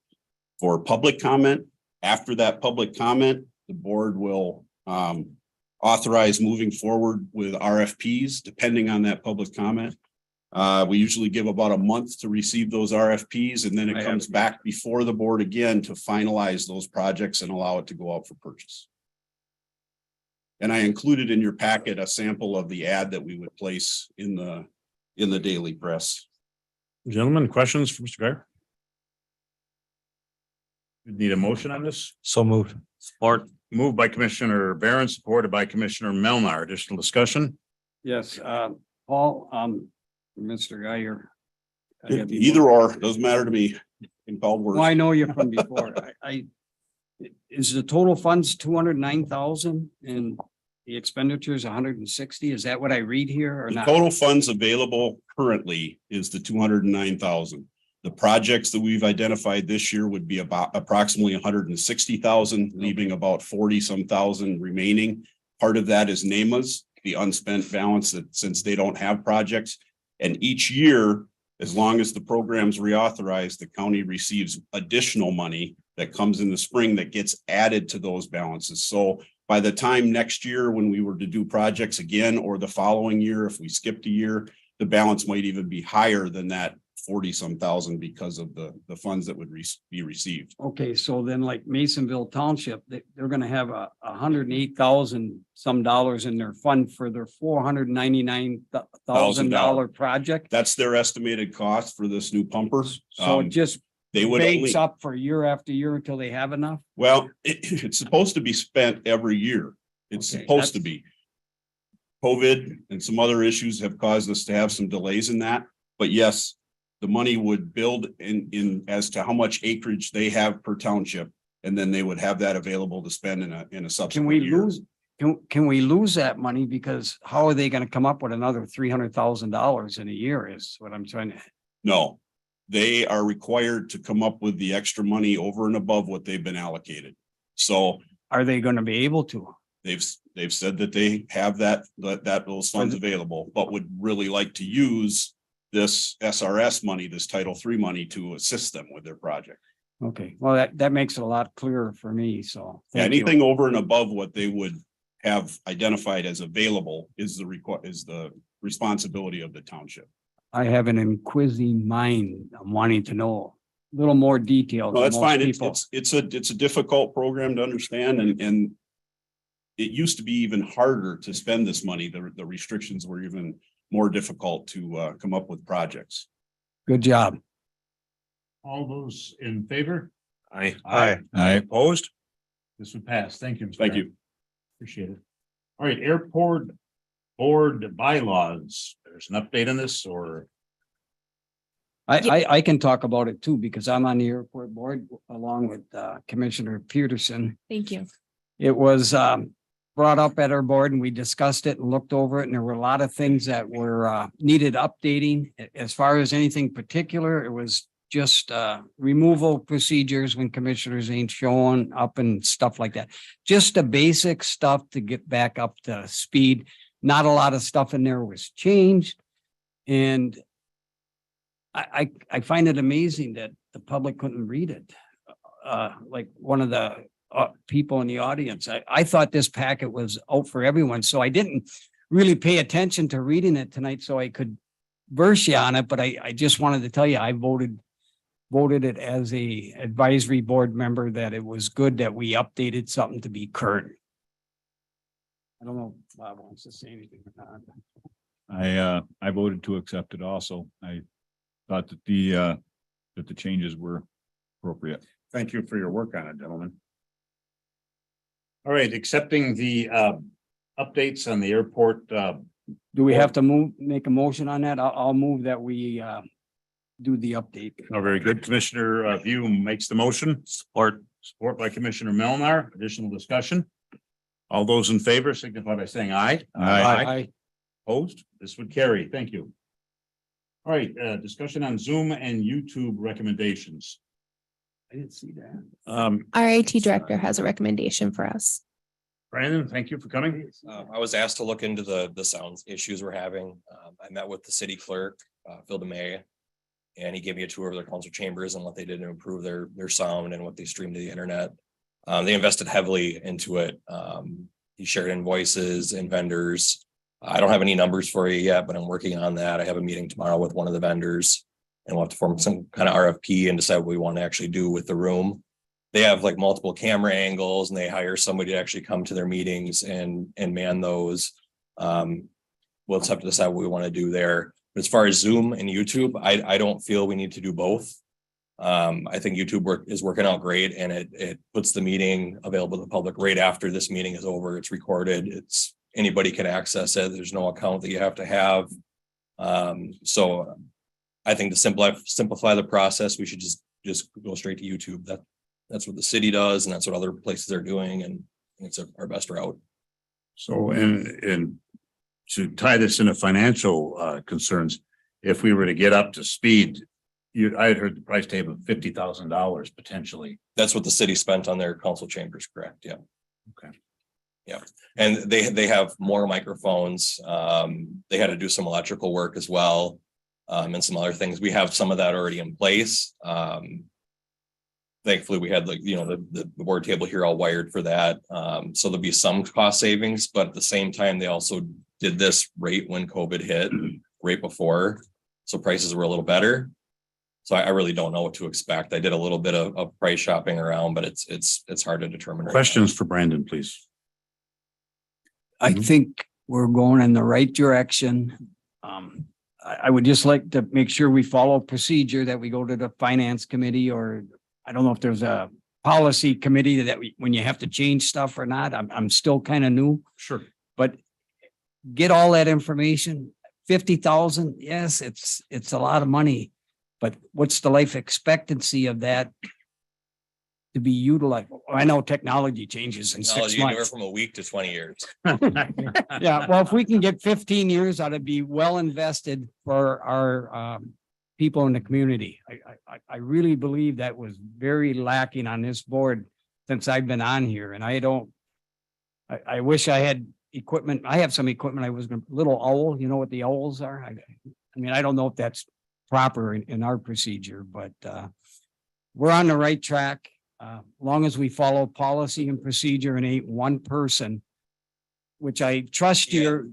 for public comment. After that public comment, the board will authorize moving forward with RFPs, depending on that public comment. We usually give about a month to receive those RFPs, and then it comes back before the board again to finalize those projects and allow it to go out for purchase. And I included in your packet a sample of the ad that we would place in the daily press. Gentlemen, questions for Mr. Guyer? Need a motion on this? So moved. Support. Moved by Commissioner Barron, supported by Commissioner Melnar. Additional discussion? Yes, Paul, Mr. Guyer. Either or, doesn't matter to me. In called words. Well, I know you from before. Is the total funds 209,000 and the expenditures 160? Is that what I read here or The not? total funds available currently is the 209,000. The projects that we've identified this year would be about approximately 160,000, leaving about 40-some thousand remaining. Part of that is NEMA's, the unspent balance that since they don't have projects. And each year, as long as the program's reauthorized, the county receives additional money that comes in the spring that gets added to those balances. So by the time next year, when we were to do projects again, or the following year, if we skipped a year, the balance might even be higher than that 40-some thousand because of the funds that would be received. Okay, so then like Masonville Township, they're gonna have $108,000 some dollars in their fund for their $499,000 project. That's their estimated cost for this new pumper. So it just They would bakes only, up for year after year until they have enough. well, it's supposed to be spent every year. It's Okay, supposed to be. COVID and some other issues have caused us to have some delays in that, but yes, the money would build in as to how much acreage they have per township, and then they would have that available to spend in a Can we subsequent year. lose, can we lose that money? Because how are they gonna come up with another $300,000 in a year is what I'm trying to. No, they are required to come up with the extra money over and above what they've been allocated. So Are they gonna be able to? they've said that they have those funds available, but would really like to use this SRS money, this Title III money to assist them with their project. Okay, well, that makes it a lot clearer for me, so. Yeah, thank you. anything over and above what they would have identified as available is the responsibility of the township. I have an inquiring mind. I'm wanting to know a little more details. No, than that's most fine. people. It's a difficult program to understand, and it used to be even harder to spend this money. The restrictions were even more difficult to come up with projects. Good job. All those in favor? Aye. Aye. Opposed? This would pass. Thank you. Mr. Thank Guyer. you. Appreciate it. All right, airport board bylaws. There's an update on this, or I can talk about it too, because I'm on the airport board along with Commissioner Peterson. Thank you. It was brought up at our board and we discussed it and looked over it, and there were a lot of things that were needed updating. As far as anything particular, it was just removal procedures when commissioners ain't showing up and stuff like that. Just the basic stuff to get back up to speed. Not a lot of stuff in there was changed. And I find it amazing that the public couldn't read it. Like one of the people in the audience, I thought this packet was out for everyone, so I didn't really pay attention to reading it tonight so I could verse you on it, but I just wanted to tell you, I voted it as a advisory board member that it was good that we updated something to be current. I don't know if Bob wants to say anything or not. I voted to accept it also. I thought that the changes were appropriate. Thank you for your work on it, gentlemen. All right, accepting the updates on the airport. Do we have to make a motion on that? I'll move that we do the update. Oh, very good. Commissioner View makes the motion. Support by Commissioner Melnar. Additional discussion. All those in favor signify by saying aye. Aye. Opposed? This would carry. Thank you. All right, discussion on Zoom and YouTube recommendations. I didn't see that. Our IT director has a recommendation for us. Brandon, thank you for coming. I was asked to look into the sound issues we're having. I met with the city clerk, Phil DeMay, and he gave me a tour of their council chambers and what they did to improve their sound and what they streamed to the internet. They invested heavily into it. He shared invoices and vendors. I don't have any numbers for you yet, but I'm working on that. I have a meeting tomorrow with one of the vendors and we'll have to form some kind of RFP and decide what we want to actually do with the room. They have like multiple camera angles and they hire somebody to actually come to their meetings and man those. We'll just have to decide what we want to do there. But as far as Zoom and YouTube, I don't feel we need to do both. I think YouTube is working out great and it puts the meeting available to the public right after this meeting is over. It's recorded. Anybody can access it. There's no account that you have to have. So I think to simplify the process, we should just go straight to YouTube. That's what the city does, and that's what other places are doing, and it's our best route. So, and to tie this into financial concerns, if we were to get up to speed, I had heard the price tag of $50,000 potentially. That's what the city spent on their council chambers, correct? Yeah. Okay. Yeah, and they have more microphones. They had to do some electrical work as well, and some other things. We have some of that already in place. Thankfully, we had the board table here all wired for that. So there'll be some cost savings, but at the same time, they also did this right when COVID hit, right before. So prices were a little better. So I really don't know what to expect. I did a little bit of price shopping around, but it's hard to determine. Questions for Brandon, please. I think we're going in the right direction. I would just like to make sure we follow procedure, that we go to the finance committee, or I don't know if there's a policy committee that when you have to change stuff or not. I'm still kind of new. Sure. But get all that information. 50,000, yes, it's a lot of money, but what's the life expectancy of that to be utilized? I know technology changes in 6 Technology anywhere months. from a week to 20 years. Yeah, well, if we can get 15 years, that'd be well invested for our people in the community. I really believe that was very lacking on this board since I've been on here, and I wish I had equipment. I have some equipment. I was a little owl, you know what the owls are? I mean, I don't know if that's proper in our procedure, but we're on the right track. Long as we follow policy and procedure and ain't one person, which I trust your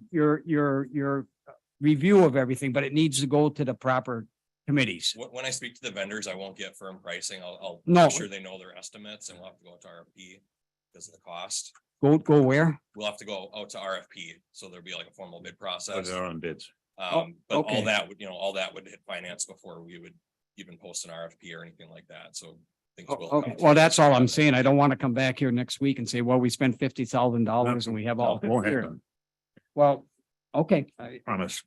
review of everything, but it needs to go to the proper committees. When I speak to the vendors, I won't get firm pricing. I'll No. make sure they know their estimates, and we'll have to go to RFP because of the cost. Go where? We'll have to go out to RFP. So there'll be like a formal bid process. They're on bids. But okay. all that would hit finance before we would even post an RFP or anything like that. So things will. Okay, well, that's all I'm saying. I don't want to come back here next week and say, well, we spent $50,000 and we have all. Won't happen. Well, okay. Promise.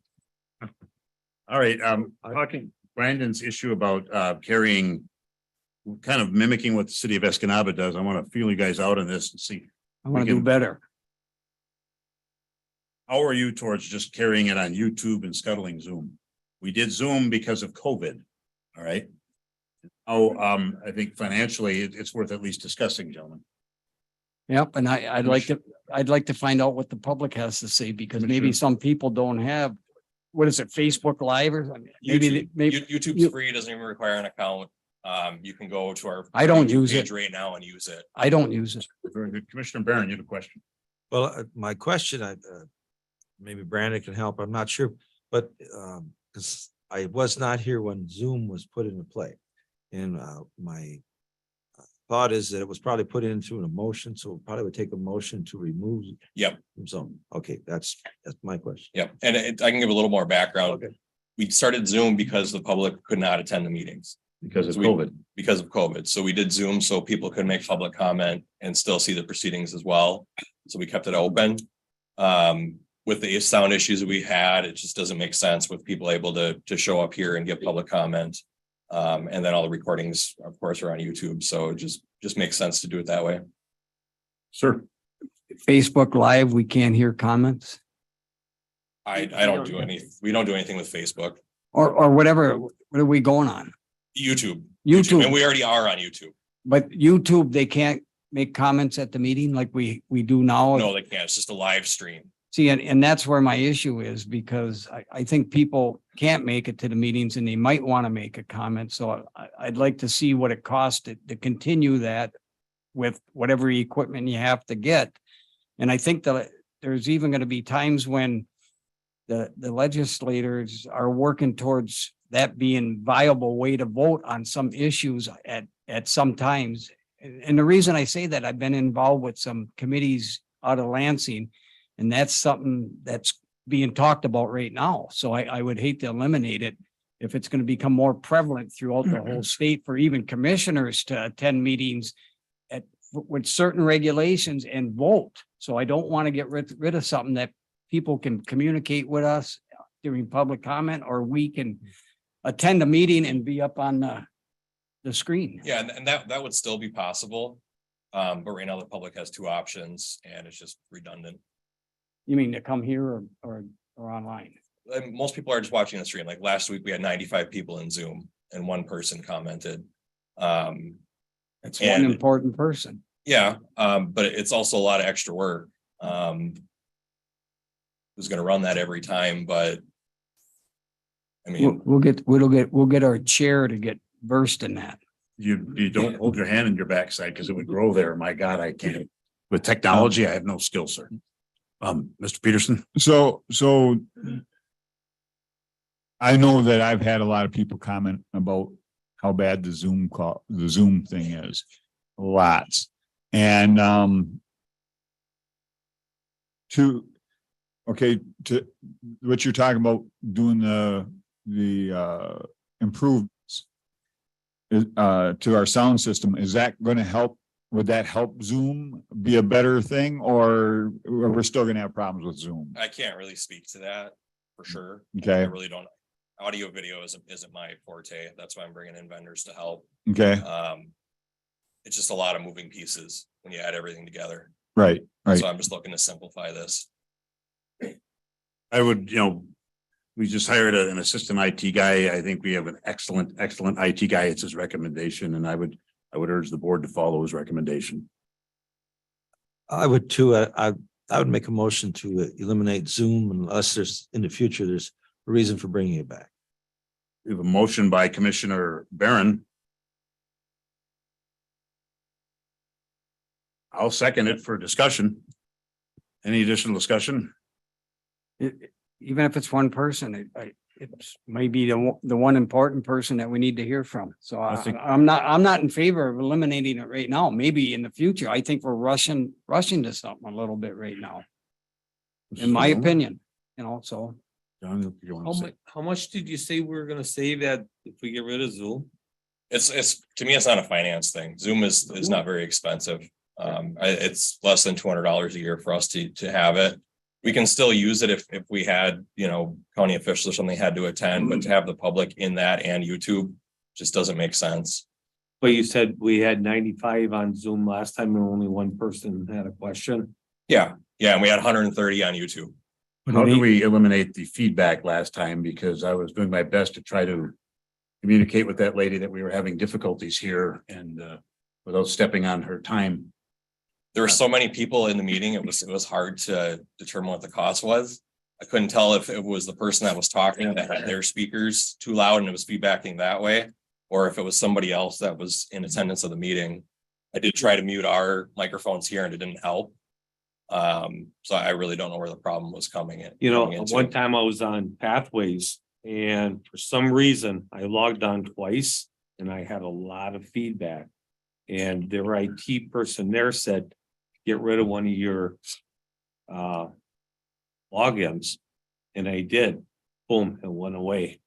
All right, talking Brandon's issue about carrying, kind of mimicking what the city of Escanaba does. I want to feel you guys out on this and see. I want We to do can- better. How are you towards just carrying it on YouTube and scuttling Zoom? We did Zoom because of COVID. All right. Oh, I think financially it's worth at least discussing, gentlemen. Yep, and I'd like to find out what the public has to say, because maybe Commissioner. some people don't have, what is it, Facebook Live or something? Maybe, maybe, YouTube's free, doesn't even require an account. You can go to our. I don't use page it. Right now and use it. I don't use it. Very good. Commissioner Barron, you had a question. Well, my question, maybe Brandon can help, I'm not sure, but, because I was not here when Zoom was put into play. And, my thought is that it was probably put into an emotion, so it probably would take a motion to remove. Yep. Zoom. Okay, that's my question. Yep. And I can give a little more background. Okay. We started Zoom because the public could not attend the meetings Because of So we- COVID. because of COVID. So we did Zoom so people could make public comment and still see the proceedings as well. So we kept it open. With the sound issues that we had, it just doesn't make sense with people able to show up here and give public comment. And then all the recordings, of course, are on YouTube. So it just makes sense to do it that way. Sir. Facebook Live, we can't hear comments I don't do we don't do anything with Facebook, or whatever. What are we going on? YouTube. YouTube. And we already are on YouTube. But YouTube, they can't make comments at the meeting like we do now. No, they can't. It's just a live stream. See, and that's where my issue is, because I think people can't make it to the meetings and they might want to make a comment. So I'd like to see what it costs to continue that with whatever equipment you have to get. And I think that there's even going to be times when the legislators are working towards that being viable way to vote on some issues at some times. And the reason I say that, I've been involved with some committees out of Lansing, and that's something that's being talked about right now. So I would hate to eliminate it if it's going to become more prevalent throughout the whole state for even commissioners to attend meetings with certain regulations and vote. So I don't want to get rid of something that people can communicate with us during public comment, or we can attend a meeting and be up on the screen. Yeah, and that would still be possible. But right now the public has two options and it's just redundant. You mean to come here or online? And most people are just watching the stream. Like last week, we had 95 people in Zoom and one person commented. That's one important person. Yeah, but it's also a lot of extra work. Who's gonna run that every time, but I mean, We'll get our chair to get versed in that. You don't hold your hand in your backside because it would grow there. My God, I can't. With technology, I have no skill, sir. Mr. Peterson. So I know that I've had a lot of people comment about how bad the Zoom thing is. Lots. And to what you're talking about, doing the improvements to our sound system, is that going to help? Would that help Zoom be a better thing, or we're still going to have problems with Zoom? I can't really speak to that for sure. Okay. I really don't. Audio video isn't my forte. That's why I'm bringing in vendors to help. Okay. It's just a lot of moving pieces when you add everything together. Right. So I'm just looking to simplify this. I would, we just hired an assistant IT guy. I think we have an excellent IT guy. It's his recommendation, and I would urge the board to follow his recommendation. I would too. I would make a motion to eliminate Zoom unless there's, in the future, there's a reason for bringing it back. We have a motion by Commissioner Barron. I'll second it for discussion. Any additional discussion? Even if it's one person, it's maybe the one important person that we need to hear from. So I'm not in favor of eliminating it right now. Maybe in the future. I think we're rushing to something a little bit right now. In my opinion, so. John, you want to say? How much did you say we're gonna save if we get rid of Zoom? It's to me, it's not a finance thing. Zoom is not very expensive. It's less than $200 a year for us to have it. We can still use it if we had, county officials or something had to attend, but to have the public in that and YouTube just doesn't make sense. But you said we had 95 on Zoom last time and only one person had a question. Yeah, and we had 130 on YouTube. How do we eliminate the feedback last time? Because I was doing my best to try to communicate with that lady that we were having difficulties here and without stepping on her time. There were so many people in the meeting, it was hard to determine what the cost was. I couldn't tell if it was the person that was talking that had their speakers too loud and it was feedbacking that way, or if it was somebody else that was in attendance of the meeting. I did try to mute our microphones here and it didn't help. So I really don't know where the problem was coming in. One time I was on Pathways and for some reason I logged on twice and I had a lot of feedback. And their IT person there said, get rid of one of your logins. And I did. Boom, it went away.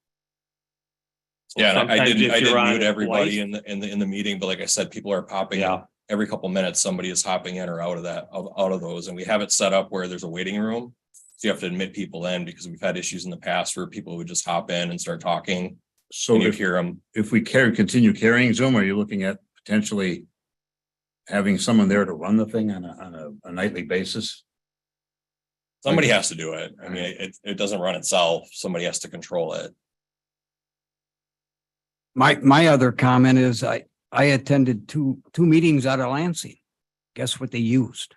Yeah, and I Sometimes didn't if you're on mute it everybody twice- in the meeting, but like I said, people are popping up. Every couple minutes, somebody is hopping in or out of those, and we have it set up where there's a waiting room. So you have to admit people in because we've had issues in the past where people would just hop in and start talking. So And you if, hear them. if we continue carrying Zoom, are you looking at potentially having someone there to run the thing on a nightly basis? Somebody has to do it. I mean, it doesn't run itself. Somebody has to control it. My other comment is I attended two meetings out of Lansing. Guess what they used?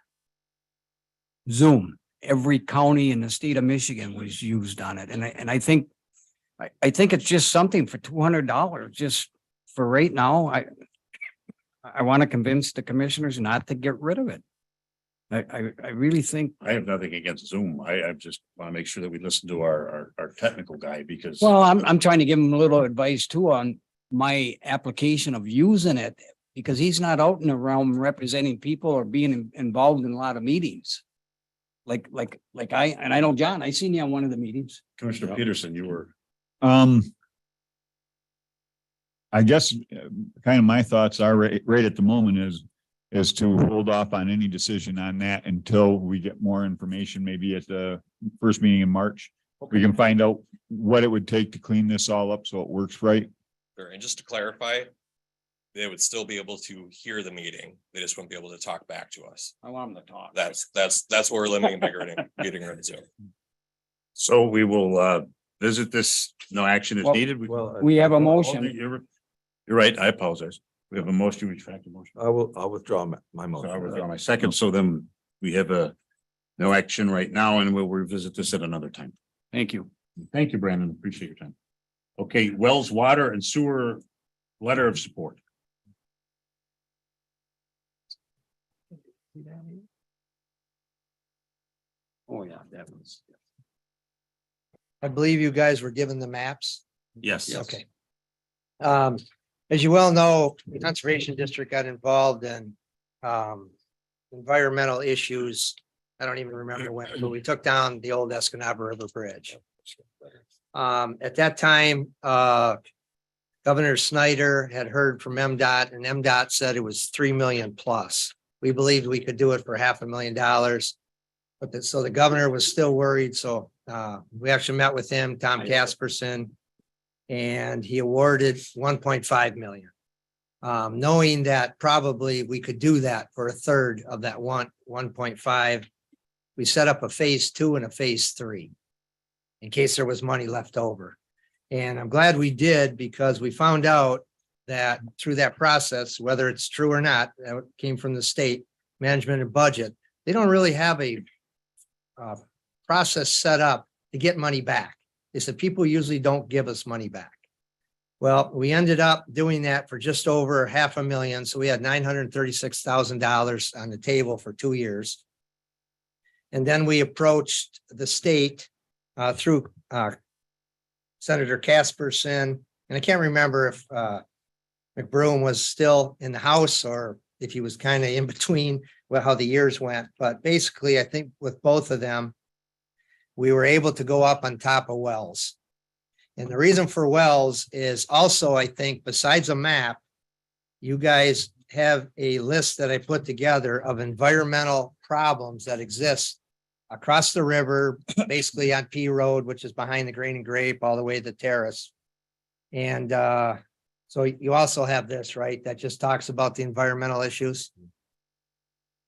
Zoom. Every county in the state of Michigan was used on it. And I think it's just something for $200 just for right now. I want to convince the commissioners not to get rid of it. I really think. I have nothing against Zoom. I just want to make sure that we listen to our technical guy because. Well, I'm trying to give him a little advice too on my application of using it because he's not out in the realm representing people or being involved in a lot of meetings. Like I know, John, I seen you on one of the meetings. Commissioner Peterson, you were. I guess kind of my thoughts are right at the moment is to hold off on any decision on that until we get more information, maybe at the first meeting in March. We can find out what it would take to clean this all up so it works right. Sure. And just to clarify, they would still be able to hear the meeting. They just wouldn't be able to talk back to us. I want them to talk. That's what we're limiting getting rid of Zoom. So we will visit this. No action is Well, needed. We have a motion. You're right. I apologize. We have a motion, retracted motion. I'll withdraw my So motion. I withdraw my second. So then we have no action right now and we'll revisit this at another time. Thank you. Thank you, Brandon. Appreciate your time. Okay, Wells Water and Sewer letter of support. Oh, yeah, that was. I believe you guys were given the maps. Yes. Okay. As you well know, the Conservation District got involved in environmental issues. I don't even remember when, but we took down the old Escanaba River Bridge. At that time, Governor Snyder had heard from MDOT and MDOT said it was 3 million plus. We believed we could do it for $500,000. But so the governor was still worried. So we actually met with him, Tom Casperson, and he awarded 1.5 million. Knowing that probably we could do that for a third of that 1.5. We set up a phase 2 and a phase 3 in case there was money left over. And I'm glad we did because we found out that through that process, whether it's true or not, that came from the state management and budget. They don't really have a process set up to get money back. It's that people usually don't give us money back. Well, we ended up doing that for just over $500,000. So we had $936,000 on the table for 2 years. And then we approached the state through Senator Casperson. And I can't remember if McBroom was still in the House or if he was kind of in between how the years went. But basically, I think with both of them, we were able to go up on top of Wells. And the reason for Wells is also, I think, besides a map, you guys have a list that I put together of environmental problems that exist across the river, basically on P Road, which is behind the Grain and Grape, all the way to the terrace. And so you also have this, right, that just talks about the environmental issues.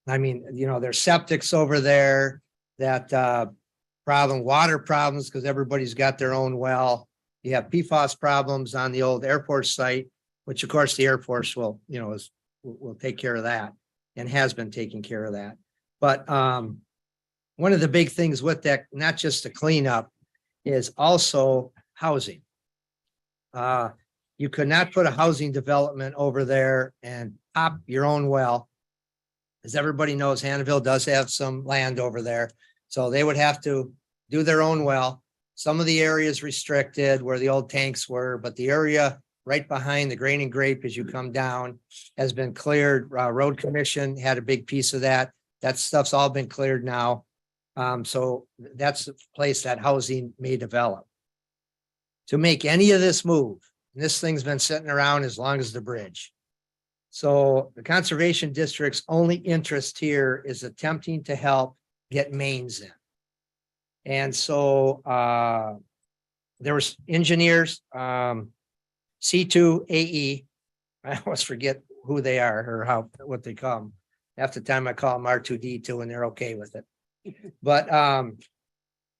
I mean, you know, there's septics over there, that water problems, because everybody's got their own well. You have PFAS problems on the old Air Force site, which of course the Air Force will, you know, will take care of that and has been taking care of that. But one of the big things with that, not just the cleanup, is also housing. You could not put a housing development over there and pop your own well. As everybody knows, Hannahville does have some land over there, so they would have to do their own well. Some of the areas restricted where the old tanks were, but the area right behind the Grain and Grape as you come down has been cleared. Road Commission had a big piece of that. That stuff's all been cleared now. So that's the place that housing may develop. To make any of this move, and this thing's been sitting around as long as the bridge. So the Conservation District's only interest here is attempting to help get mains in. And so there was engineers, C2AE, I always forget who they are or what they call them. Half the time I call them R2D2 and they're okay with it. But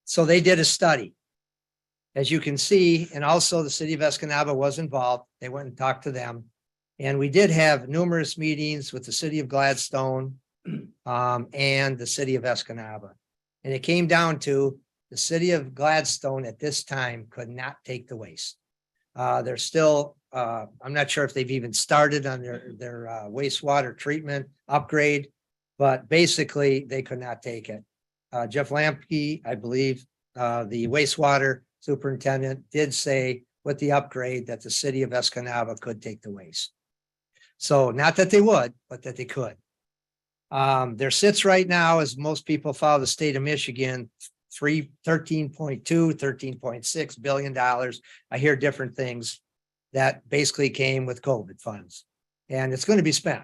so they did a study. As you can see, and also the city of Escanaba was involved. They went and talked to them. And we did have numerous meetings with the city of Gladstone and the city of Escanaba. And it came down to the city of Gladstone at this time could not take the waste. They're still, I'm not sure if they've even started on their wastewater treatment upgrade, but basically they could not take it. Jeff Lamke, I believe, the wastewater superintendent did say with the upgrade that the city of Escanaba could take the waste. So not that they would, but that they could. There sits right now, as most people follow the state of Michigan, $13.2, $13.6 billion. I hear different things that basically came with COVID funds, and it's going to be spent.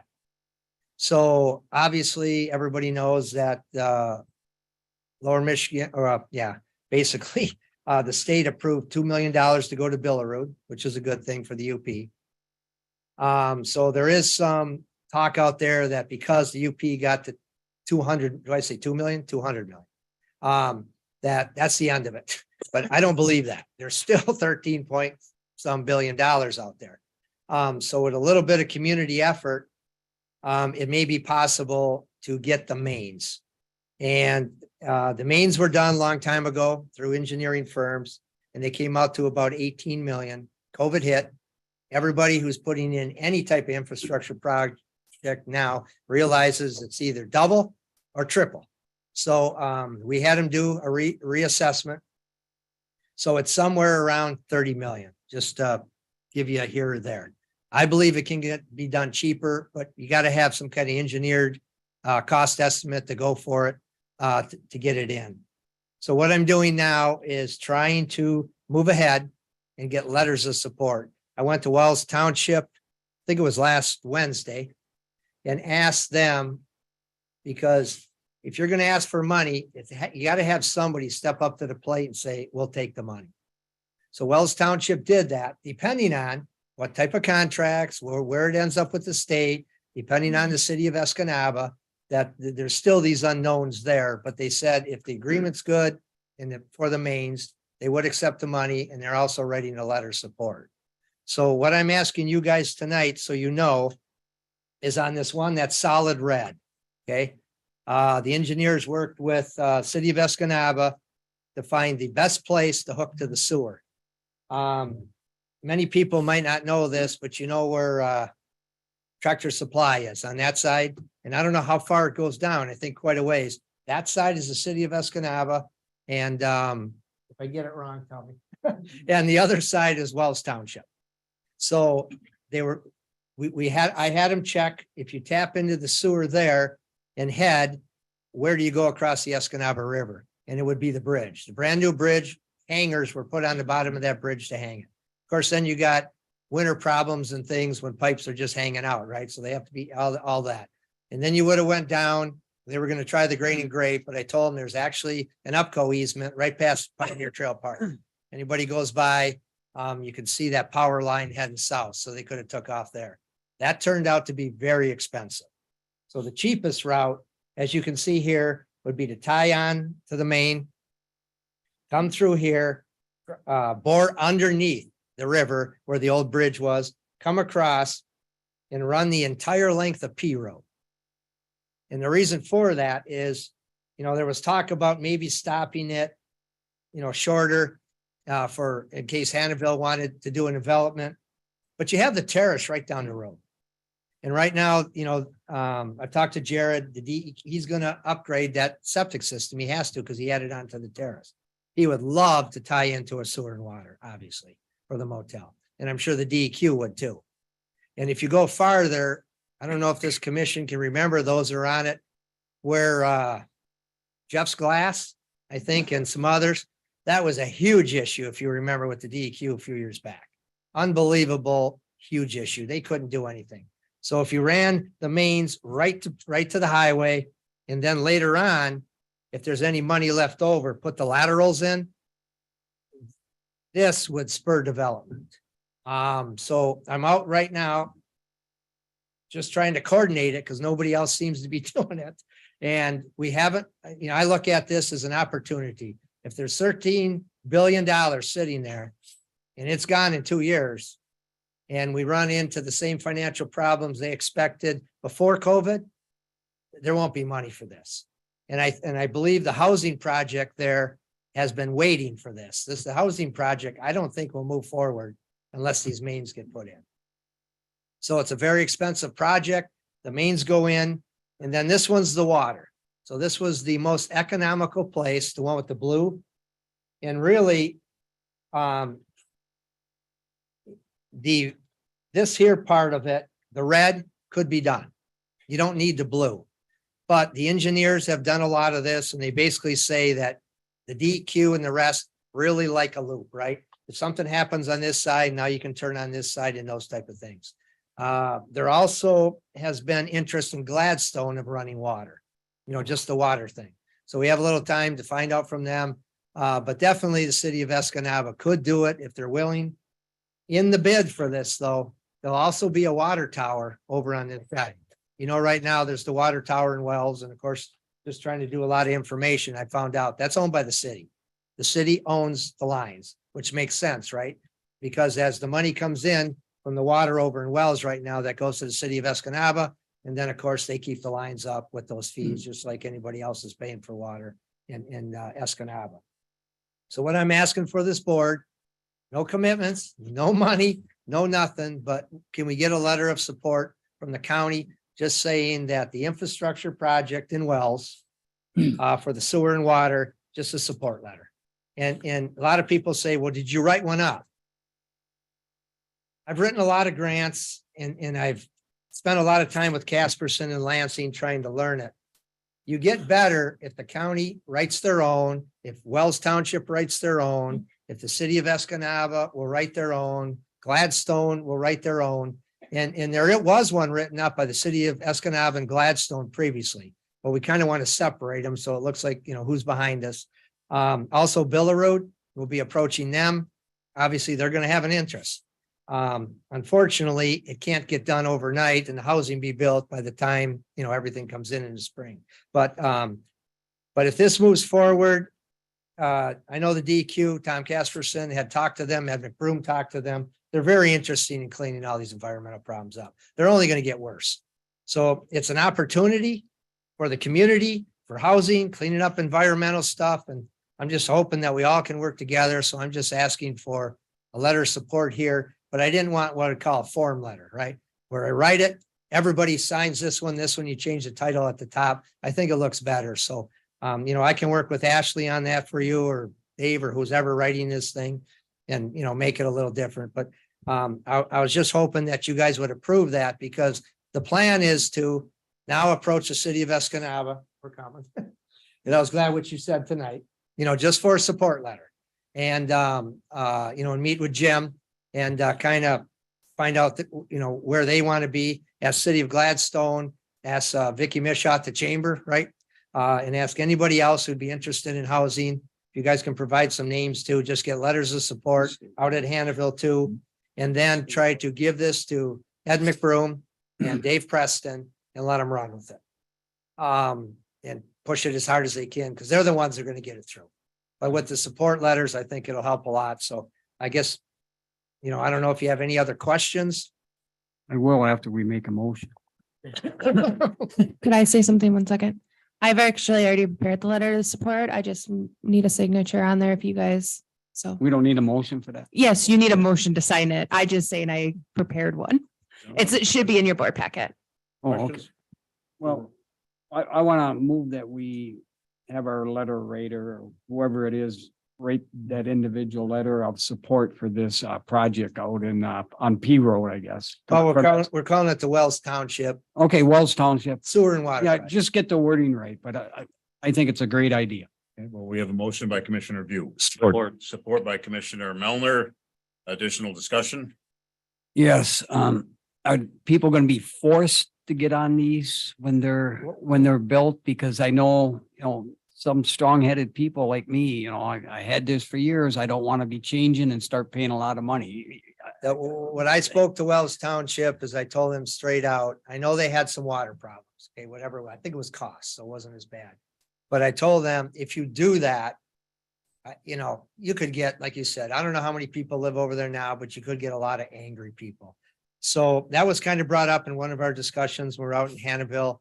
So obviously everybody knows that Lower Michigan, basically the state approved $2 million to go to Billerud, which is a good thing for the UP. So there is some talk out there that because the UP got to 200, do I say 2 million? 200 million. That's the end of it. But I don't believe that. There's still 13 point some billion dollars out there. So with a little bit of community effort, it may be possible to get the mains. And the mains were done a long time ago through engineering firms, and they came out to about 18 million. COVID hit. Everybody who's putting in any type of infrastructure project now realizes it's either double or triple. So we had them do a reassessment. So it's somewhere around 30 million, just to give you a here or there. I believe it can be done cheaper, but you got to have some kind of engineered cost estimate to go for it to get it in. So what I'm doing now is trying to move ahead and get letters of support. I went to Wells Township, I think it was last Wednesday, and asked them, because if you're going to ask for money, you got to have somebody step up to the plate and say, we'll take the money. So Wells Township did that, depending on what type of contracts, where it ends up with the state, depending on the city of Escanaba, that there's still these unknowns there. But they said if the agreement's good and for the mains, they would accept the money, and they're also writing a letter of support. So what I'm asking you guys tonight, so you know, is on this one that's solid red. Okay. The engineers worked with city of Escanaba to find the best place to hook to the sewer. Many people might not know this, but you know where Tractor Supply is on that side. And I don't know how far it goes down. I think quite a ways. That side is the city of Escanaba. And if I get it wrong, tell me. And the other side is Wells Township. So they were, I had them check, if you tap into the sewer there and head, where do you go across the Escanaba River? And it would be the bridge. The brand new bridge hangers were put on the bottom of that bridge to hang it. Of course, then you got winter problems and things when pipes are just hanging out, right? So they have to be all that. And then you would have went down They were gonna try the grain and grape, but I told them there's actually an upco easement right past Pioneer Trail Park. Anybody goes by, you can see that power line heading south, so they could have took off there. That turned out to be very expensive. So the cheapest route, as you can see here, would be to tie on to the main, come through here, bore underneath the river where the old bridge was, come across and run the entire length of P Road. And the reason for that is, there was talk about maybe stopping it, shorter for in case Hannahville wanted to do a development. But you have the terrace right down the road. And right now, I've talked to Jared, he's gonna upgrade that septic system. He has to because he added onto the terrace. He would love to tie into a sewer and water, obviously, for the motel. And I'm sure the DEQ would too. And if you go farther, I don't know if this commission can remember, those are on it, where Jeff's Glass, I think, and some others, that was a huge issue, if you remember, with the DEQ a few years back. Unbelievable, huge issue. They couldn't do anything. So if you ran the mains right to the highway, and then later on, if there's any money left over, put the laterals in, this would spur development. So I'm out right now just trying to coordinate it because nobody else seems to be doing it. And we haven't, I look at this as an opportunity. If there's $13 billion sitting there and it's gone in 2 years and we run into the same financial problems they expected before COVID, there won't be money for this. And I believe the housing project there has been waiting for this. The housing project, I don't think will move forward unless these mains get put in. So it's a very expensive project. The mains go in, and then this one's the water. So this was the most economical place, the one with the blue. And really, this here part of it, the red could be done. You don't need the blue. But the engineers have done a lot of this, and they basically say that the DEQ and the rest really like a loop, right? If something happens on this side, now you can turn on this side and those type of things. There also has been interest in Gladstone of running water, just the water thing. So we have a little time to find out from them. But definitely the city of Escanaba could do it if they're willing. In the bid for this, though, there'll also be a water tower over on this side. Right now there's the water tower in Wells, and of course, just trying to do a lot of information. I found out that's owned by the city. The city owns the lines, which makes sense, right? Because as the money comes in from the water over in Wells right now, that goes to the city of Escanaba. And then, of course, they keep the lines up with those fees, just like anybody else is paying for water in Escanaba. So what I'm asking for this board, no commitments, no money, no nothing, but can we get a letter of support from the county just saying that the infrastructure project in Wells for the sewer and water, just a support letter. And a lot of people say, well, did you write one up? I've written a lot of grants and I've spent a lot of time with Casperson and Lansing trying to learn it. You get better if the county writes their own, if Wells Township writes their own, if the city of Escanaba will write their own, Gladstone will write their own. And there was one written up by the city of Escanaba and Gladstone previously, but we kind of want to separate them. So it looks like, who's behind us. Also Billerud will be approaching them. Obviously, they're going to have an interest. Unfortunately, it can't get done overnight and the housing be built by the time, everything comes in the spring. But if this moves forward, I know the DEQ, Tom Casperson had talked to them, had McBroom talked to them. They're very interested in cleaning all these environmental problems up. They're only going to get worse. So it's an opportunity for the community, for housing, cleaning up environmental stuff. And I'm just hoping that we all can work together. So I'm just asking for a letter of support here, but I didn't want what I call a form letter, right? Where I write it, everybody signs this one, you change the title at the top. I think it looks better. So, I can work with Ashley on that for you or Dave or who's ever writing this thing and, make it a little different. But I was just hoping that you guys would approve that because the plan is to now approach the city of Escanaba for comment. And I was glad what you said tonight, just for a support letter and, and meet with Jim and kind of find out that, where they want to be as city of Gladstone, as Vicky Mish out the chamber, right? and ask anybody else who'd be interested in housing. If you guys can provide some names too, just get letters of support out at Hannahville too. And then try to give this to Ed McBroom and Dave Preston and let them run with it. And push it as hard as they can, because they're the ones that are gonna get it through. But with the support letters, I think it'll help a lot. So I guess, I don't know if you have any other questions. I will after we make a motion. Could I say something 1 second? I've actually already prepared the letter of support. I just need a signature on there if you guys, so. We don't need a motion for that. Yes, you need a motion to sign it. I just saying I prepared one. It should be in your board packet. Oh, okay. Well, I want to move that we have our letter writer, or whoever it is, write that individual letter of support for this project out in on P Road, I guess. Oh, we're calling it the Wells Township Okay, Wells Township. Sewer and Water. Yeah, Project. just get the wording right, but I think it's a great idea. Okay, well, we have a motion by Commissioner View. Support. By Commissioner Melner. Additional discussion? Yes, are people going to be forced to get on these when they're built? Because I know, some strong-headed people like me, I had this for years. I don't want to be changing and start paying a lot of money. When I spoke to Wells Township, as I told them straight out, I know they had some water problems. Okay, whatever, I think it was cost, so it wasn't as bad. But I told them, if you do that, you could get, like you said, I don't know how many people live over there now, but you could get a lot of angry people. So that was kind of brought up in one of our discussions. We're out in Hannahville.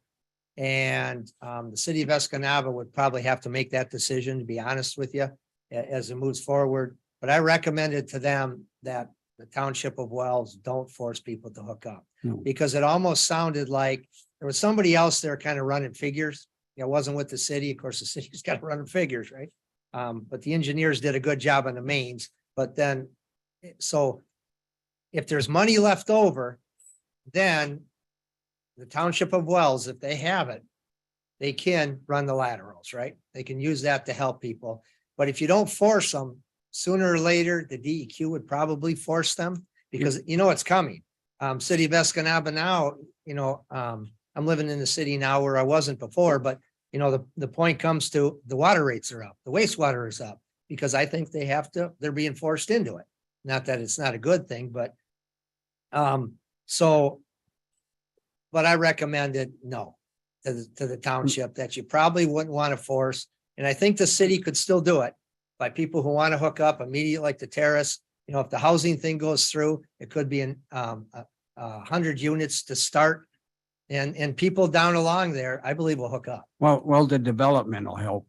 And the city of Escanaba would probably have to make that decision, to be honest with you, as it moves forward. But I recommended to them that the township of Wells don't force people to hook up. No. Because it almost sounded like there was somebody else there kind of running figures. It wasn't with the city. Of course, the city's got to run figures, right? But the engineers did a good job on the mains. But then, so if there's money left over, then the township of Wells, if they have it, they can run the laterals, right? They can use that to help people. But if you don't force them, sooner or later, the DEQ would probably force them, because it's coming. City of Escanaba now, I'm living in the city now where I wasn't before, but the point comes to the water rates are up, the wastewater is up, because I think they're being forced into it. Not that it's not a good thing, but but I recommended no to the township, that you probably wouldn't want to force. And I think the city could still do it by people who want to hook up immediately, like the terrace. If the housing thing goes through, it could be 100 units to start. And people down along there, I believe, will hook up. Well, the development will help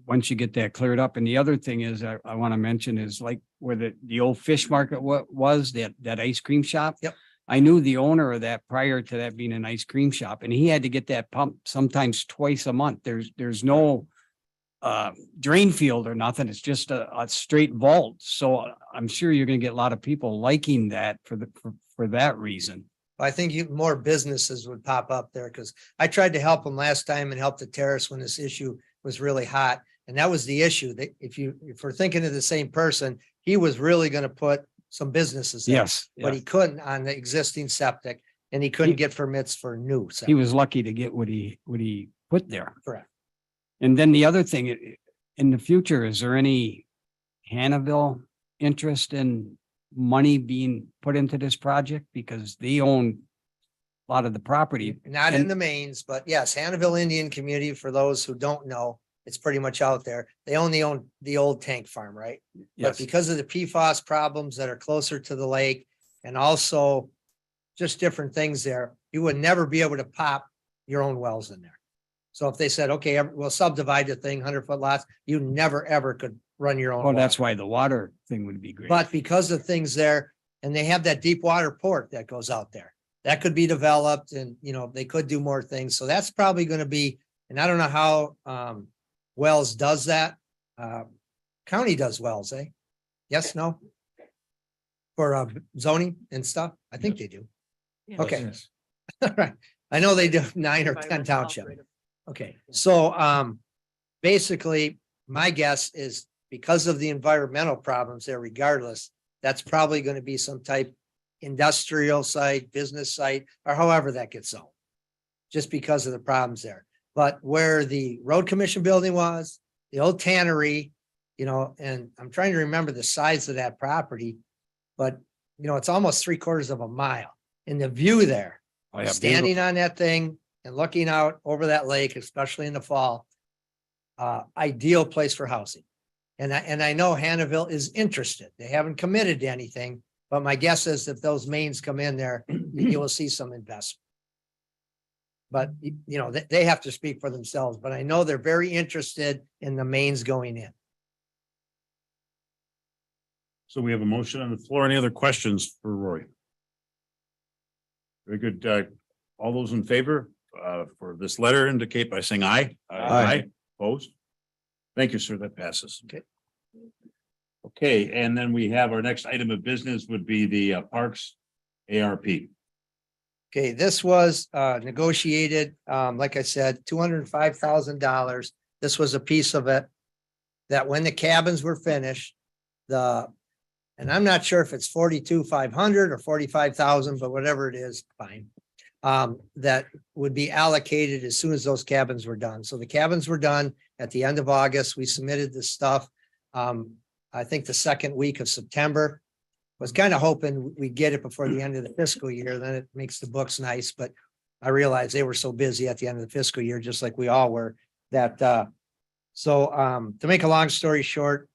once you get that cleared up. And the other thing is, I want to mention is like where the old fish market was, that ice cream shop. Yep. I knew the owner of that prior to that being an ice cream shop, and he had to get that pumped sometimes twice a month. There's no drain field or nothing. It's just a straight vault. So I'm sure you're going to get a lot of people liking that for that reason. I think more businesses would pop up there, because I tried to help them last time and help the terrace when this issue was really hot. And that was the issue. That if we're thinking of the same person, he was really going to put some businesses there. Yes. But he couldn't on the existing septic, and he couldn't get permits for new. He septic. was lucky to get what he put there. Correct. And then the other thing, in the future, is there any Hannahville interest in money being put into this project? Because they own a lot of the property. Not in the mains, but yes, Hannahville Indian Community, for those who don't know, it's pretty much out there. They only own the old tank farm, right? But Yes. because of the PFAS problems that are closer to the lake, and also just different things there, you would never be able to pop your own wells in there. So if they said, okay, we'll subdivide the thing, 100-foot lots, you never, ever could run your own. Well, that's well. why the water thing would be great. But because of things there, and they have that deep water port that goes out there, that could be developed, and, they could do more things. So that's probably going to be, and I don't know how Wells does that. County does wells, eh? Yes, no? For zoning and stuff? I think they do. Okay. All right. I know they do 9 or 10 township. Okay, so basically, my guess is because of the environmental problems there, regardless, that's probably going to be some type industrial site, business site, or however that gets zoned. Just because of the problems there. But where the road commission building was, the old tannery, you know, and I'm trying to remember the size of that property. But, you know, it's almost 3/4 of a mile. And the view there, Oh, yeah, standing on that thing and looking out over that lake, especially in the fall. Ideal place for housing. And I know Hannahville is interested. They haven't committed to anything, but my guess is if those mains come in there, you will see some investment. But you know, they have to speak for themselves, but I know they're very interested in the mains going in. So we have a motion on the floor. Any other questions for Roy? Very good. All those in favor for this letter indicate by saying aye. Aye. Opposed? Thank you, sir. That passes. Okay. Okay, and then we have our next item of business would be the Parks ARP. Okay, this was negotiated, like I said, $205,000. This was a piece of it. That when the cabins were finished, and I'm not sure if it's 42,500 or 45,000, but whatever it is, fine. That would be allocated as soon as those cabins were done. So the cabins were done at the end of August. We submitted the stuff. I think the second week of September. Was kind of hoping we'd get it before the end of the fiscal year, then it makes the books nice, but I realized they were so busy at the end of the fiscal year, just like we all were, that to make a long story short,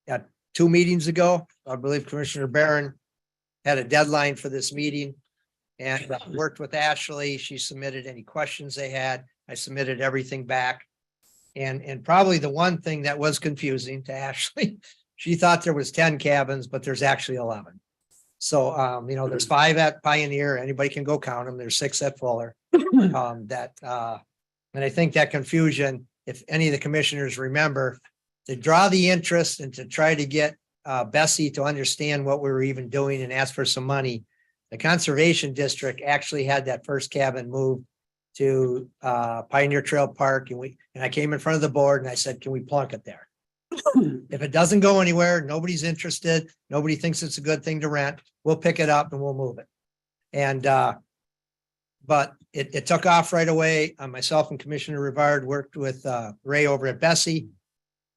at 2 meetings ago, I believe Commissioner Barron had a deadline for this meeting and worked with Ashley. She submitted any questions they had. I submitted everything back. And probably the one thing that was confusing to Ashley, she thought there was 10 cabins, but there's actually 11. So, you know, there's 5 at Pioneer. Anybody can go count them. There's 6 at Fuller. And I think that confusion, if any of the commissioners remember, to draw the interest and to try to get Bessie to understand what we were even doing and ask for some money, the Conservation District actually had that first cabin moved to Pioneer Trail Park. And I came in front of the board and I said, can we plunk it there? If it doesn't go anywhere, nobody's interested, nobody thinks it's a good thing to rent, we'll pick it up and we'll move it. And but it took off right away. Myself and Commissioner Rivard worked with Ray over at Bessie.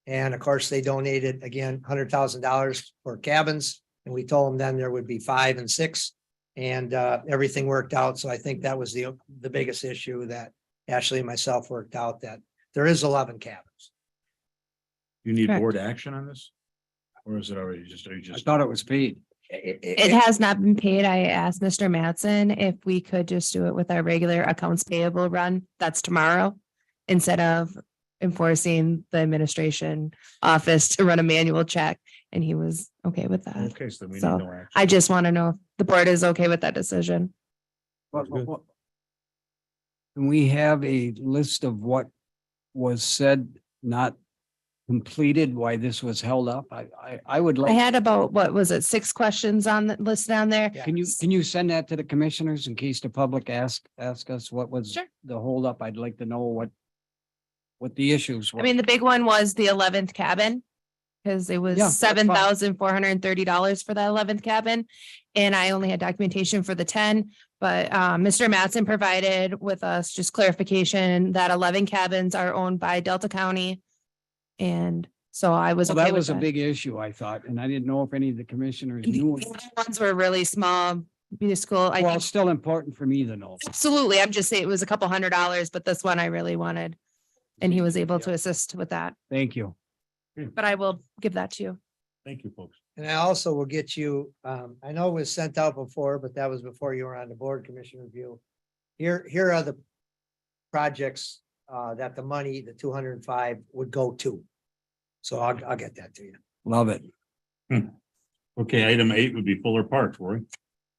And of course, they donated again $100,000 for cabins. And we told them then there would be 5 and 6. And everything worked out. So I think that was the biggest issue that Ashley and myself worked out, that there is 11 cabins. You need Correct. board action on this? Or is it already just, are you I just? thought it was paid. It has not been paid. I asked Mr. Mattson if we could just do it with our regular accounts payable run. That's tomorrow. Instead of enforcing the administration office to run a manual check. And he was okay with that. Okay, so we need So, no action. I just want to know if the board is okay with that decision. What? Can we have a list of what was said, not completed, why this was held up? I would I like, had about, what was it, 6 questions on the list down there? can you send that to the commissioners in case the public ask us what was Sure. the holdup? I'd like to know what the issues were. I mean, the big one was the 11th cabin. Because it was Yeah, that's fine. $7,430 for the 11th cabin. And I only had documentation for the 10, but Mr. Mattson provided with us just clarification that 11 cabins are owned by Delta County. And so I was Well, okay that with was a that. big issue, I thought, and I didn't know if any of the commissioners The knew. other ones were really small, minuscule. I Well, think it's still important for me to know. absolutely. I'm just saying it was a couple $100, but this one I really wanted. And he was able to assist with that, Thank you. but I will give that to you. Thank you, folks. And I also will get you, I know it was sent out before, but that was before you were on the board, Commissioner View. Here are the projects that the money, the 205 would go to. So I'll get that to you. Love it. Okay, item 8 would be Fuller Park, Roy.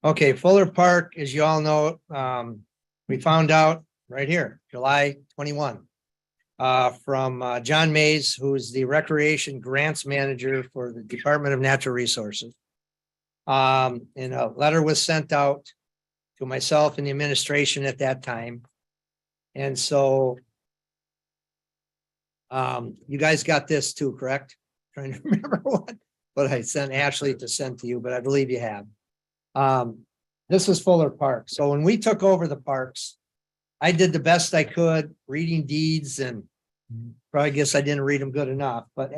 Okay, Fuller Park, as you all know, we found out right here, July 21. From John Mays, who's the Recreation Grants Manager for the Department of Natural Resources. And a letter was sent out to myself and the administration at that time. And so you guys got this too, correct? Trying to remember what I sent Ashley to send to you, but I believe you have. This is Fuller Park. So when we took over the parks, I did the best I could reading deeds and probably guess I didn't read them good enough, but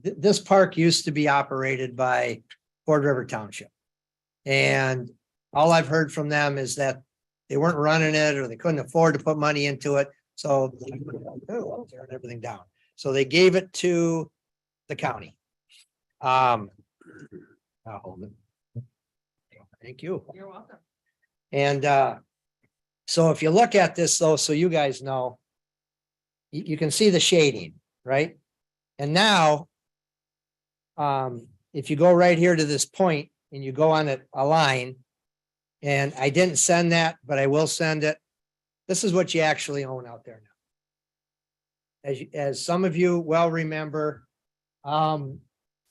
this park used to be operated by Ford River Township. And all I've heard from them is that they weren't running it or they couldn't afford to put money into it. So tearing everything down. So they gave it to the county. I'll hold it. Thank you. You're welcome. And so if you look at this though, so you guys know, you can see the shading, right? And now, if you go right here to this point and you go on a line, and I didn't send that, but I will send it. This is what you actually own out there now. As some of you well remember, when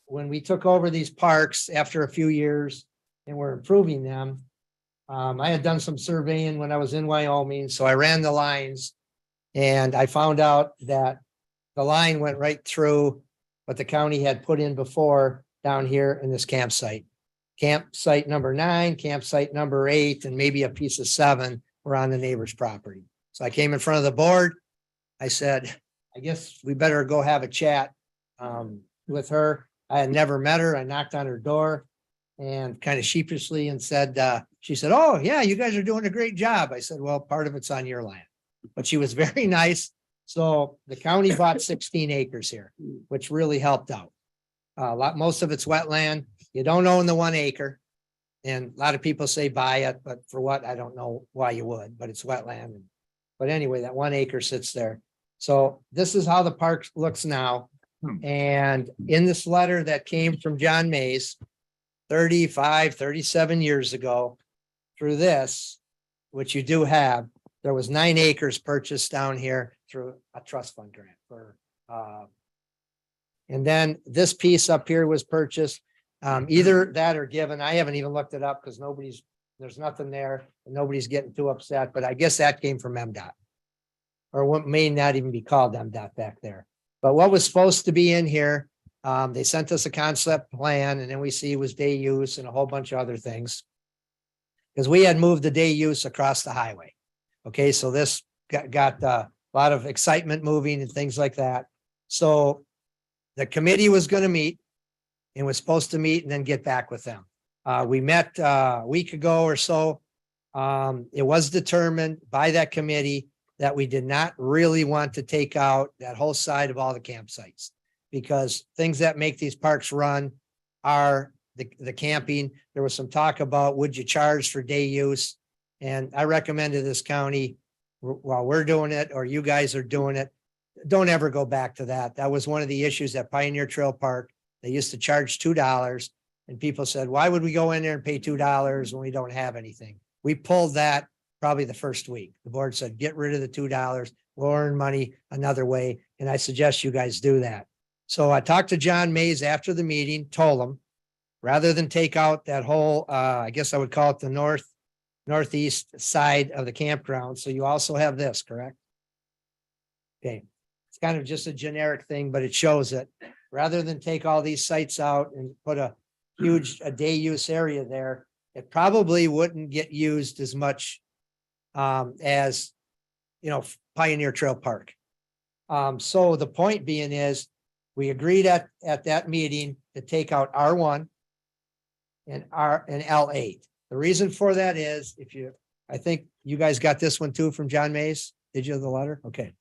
we took over these parks after a few years and we're improving them, I had done some surveying when I was in Wyoming, so I ran the lines and I found out that the line went right through what the county had put in before down here in this campsite. Campsite number 9, campsite number 8, and maybe a piece of 7 were on the neighbor's property. So I came in front of the board. I said, I guess we better go have a chat with her. I had never met her. I knocked on her door and kind of sheepishly and said, she said, oh yeah, you guys are doing a great job. I said, well, part of it's on your land, but she was very nice. So the county bought 16 acres here, which really helped out. Most of it's wetland. You don't own the 1 acre. And a lot of people say buy it, but for what? I don't know why you would, but it's wetland. But anyway, that 1 acre sits there. So this is how the park looks now. And in this letter that came from John Mays 35, 37 years ago, through this, which you do have, there was 9 acres purchased down here through a trust fund grant for, and then this piece up here was purchased, either that or given. I haven't even looked it up because there's nothing there and nobody's getting too upset, but I guess that came from MDOT. Or what may not even be called MDOT back there. But what was supposed to be in here, they sent us a concept plan and then we see it was day use and a whole bunch of other things. Because we had moved the day use across the highway. Okay, so this got a lot of excitement moving and things like that. So the committee was going to meet and was supposed to meet and then get back with them. We met a week ago or so. It was determined by that committee that we did not really want to take out that whole side of all the campsites because things that make these parks run are the camping. There was some talk about would you charge for day use? And I recommended this county while we're doing it or you guys are doing it, don't ever go back to that. That was one of the issues at Pioneer Trail Park. They used to charge $2 and people said, why would we go in there and pay $2 when we don't have anything? We pulled that probably the first week. The board said, get rid of the $2. We'll earn money another way. And I suggest you guys do that. So I talked to John Mays after the meeting, told him, rather than take out that whole, I guess I would call it the northeast side of the campground. So you also have this, correct? Okay. It's kind of just a generic thing, but it shows it. Rather than take all these sites out and put a huge day use area there, it probably wouldn't get used as much as, Pioneer Trail Park. So the point being is we agreed at that meeting to take out R1 and L8. The reason for that is I think you guys got this one too from John Mays. Did you have the letter? Okay.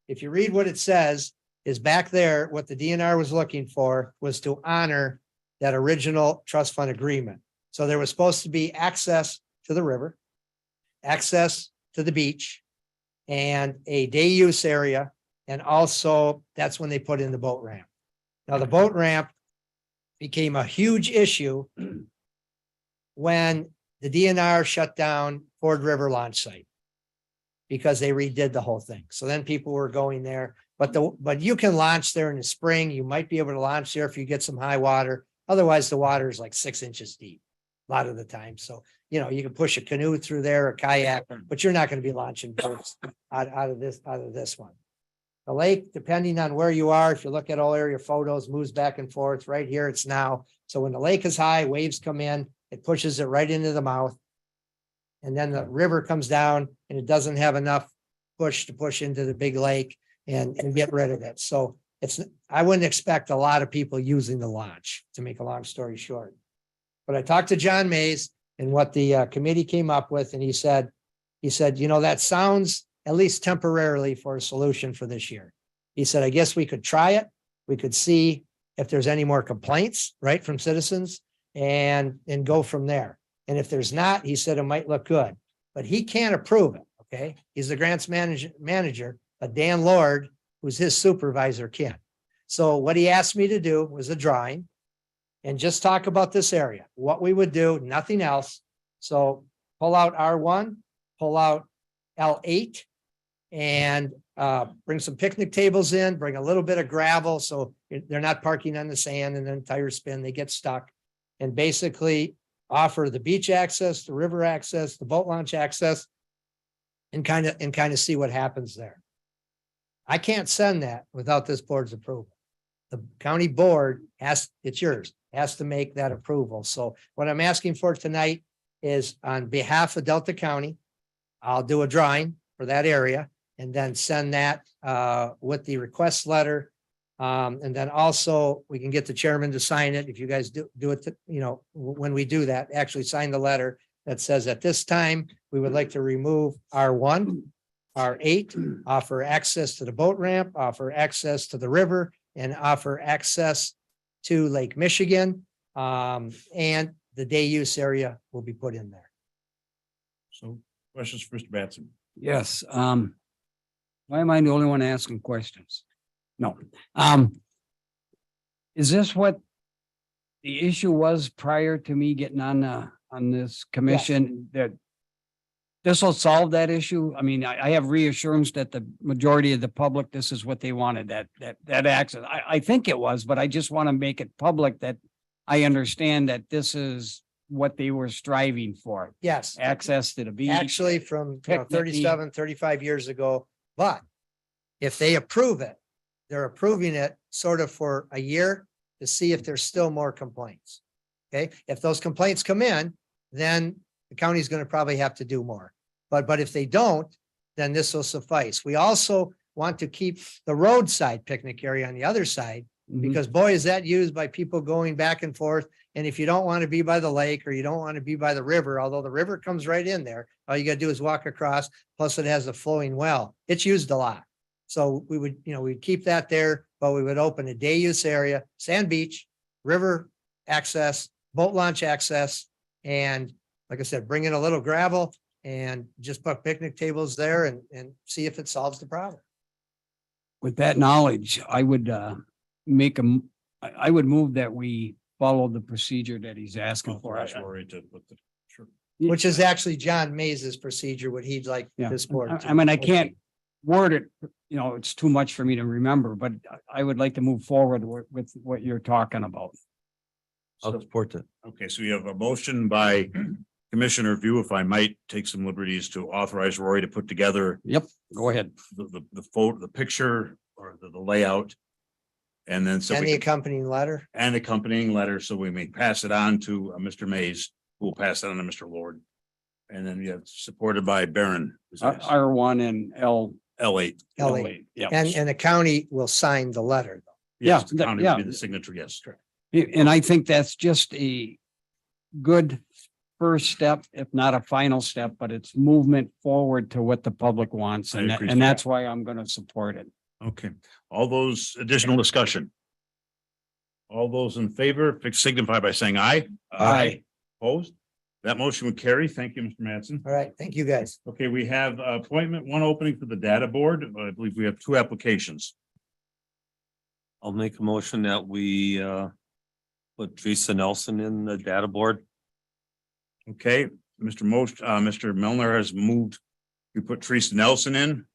If you read what it says is back there, what the DNR was looking for was to honor that original trust fund agreement. So there was supposed to be access to the river, access to the beach, and a day use area. And also that's when they put in the boat ramp. Now the boat ramp became a huge issue when the DNR shut down Ford River launch site because they redid the whole thing. So then people were going there, but you can launch there in the spring. You might be able to launch there if you get some high water. Otherwise the water is like 6 inches deep a lot of the time. So, you can push a canoe through there, a kayak, but you're not going to be launching boats out of this one. The lake, depending on where you are, if you look at all area photos, moves back and forth. Right here, it's now. So when the lake is high, waves come in, it pushes it right into the mouth. And then the river comes down and it doesn't have enough push to push into the big lake and get rid of it. So I wouldn't expect a lot of people using the launch, to make a long story short. But I talked to John Mays and what the committee came up with, and he said, that sounds at least temporarily for a solution for this year. He said, I guess we could try it. We could see if there's any more complaints, right, from citizens and go from there. And if there's not, he said it might look good, but he can't approve it. Okay. He's the grants manager, but Dan Lord, who's his supervisor, can. So what he asked me to do was a drawing and just talk about this area, what we would do, nothing else. So pull out R1, pull out L8, and bring some picnic tables in, bring a little bit of gravel so they're not parking on the sand and then tires spin, they get stuck. And basically offer the beach access, the river access, the boat launch access, and kind of see what happens there. I can't send that without this board's approval. The county board it's yours, has to make that approval. So what I'm asking for tonight is on behalf of Delta County, I'll do a drawing for that area and then send that with the request letter. And then also we can get the chairman to sign it. If you guys do it, when we do that, actually sign the letter that says at this time, we would like to remove R1, R8, offer access to the boat ramp, offer access to the river, and offer access to Lake Michigan. And the day use area will be put in there. So questions for Mr. Batson? Yes, why am I the only one asking questions? No. Is this what the issue was prior to me getting on this commission, that this will solve that issue? I mean, I have reassurance that the majority of the public, this is what they wanted, that access. I think it was, but I just want to make it public that I understand that this is what they were striving for. Yes. Access to the beach. Actually from Picnic. 37, 35 years ago. But if they approve it, they're approving it sort of for a year to see if there's still more complaints. Okay, if those complaints come in, then the county's going to probably have to do more. But if they don't, then this will suffice. We also want to keep the roadside picnic area on the other side, because boy, is that used by people going back and forth. And if you don't want to be by the lake or you don't want to be by the river, although the river comes right in there, all you got to do is walk across. Plus it has a flowing well. It's used a lot. So we would, we'd keep that there, but we would open a day use area, sand beach, river access, boat launch access. And like I said, bring in a little gravel and just put picnic tables there and see if it solves the problem. With that knowledge, I would I would move that we follow the procedure that he's asking for. Authorize Rory to put the, sure. Which is actually John Mays's procedure, what he'd like Yeah. this board. I mean, I can't word it, it's too much for me to remember, but I would like to move forward with what you're talking about. I'll support that. Okay, so we have a motion by Commissioner View, if I might take some liberties to authorize Rory to put together Yep, go ahead. the photo, the picture or the layout. And then so And we the can- accompanying letter. and accompanying letter, so we may pass it on to Mr. Mays, who will pass it on to Mr. Lord. And then you have supported by Baron. R1 and L8. L8. Yeah. And the county will sign the letter. Yes, Yeah, the county yeah. will be the signature, yes. And I think that's just a good first step, if not a final step, but it's movement forward to what the public wants. I And agree. and that's why I'm going to support it. Okay, all those additional discussion. All those in favor, signify by saying aye. Aye. Opposed? That motion would carry. Thank you, Mr. Mattson. All right, thank you guys. Okay, we have appointment, one opening for the data board. I believe we have two applications. I'll make a motion that we put Teresa Nelson in the data board. Okay, Mr. Milner has moved. We put Teresa Nelson in.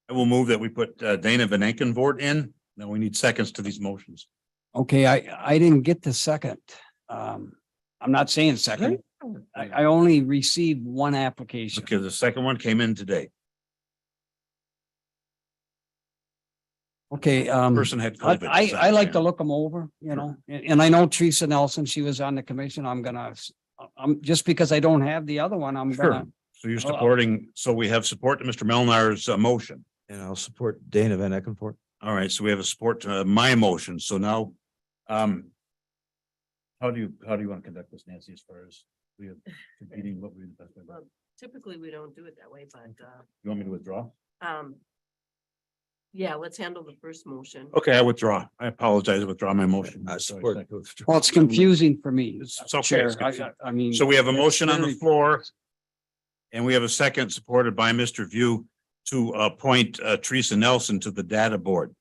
I will move that we put Dana Van Enkenvoort in. Now we need seconds to these motions. Okay, I didn't get the second. I'm not saying second. I only received one application. Okay, the second one came in today. Okay, Person had COVID. I like to look them over, and I know Teresa Nelson, she was on the commission. I'm just because I don't have the other one, I'm Sure. gonna So you're supporting, so we have support to Mr. Melnar's motion. And I'll support Dana Van Eckenfort. All right, so we have a support to my motion. So now, how do you want to conduct this, Nancy, as far as we have competing, what we? Well, typically, we don't do it that way, but, You want me to withdraw? yeah, let's handle the first motion. Okay, I withdraw. I apologize. I withdraw my motion. I support. Well, it's confusing for me. It's okay. Chair. It's confusing. I mean. So we have a motion on the very- floor. And we have a second supported by Mr. View to appoint Teresa Nelson to the data board.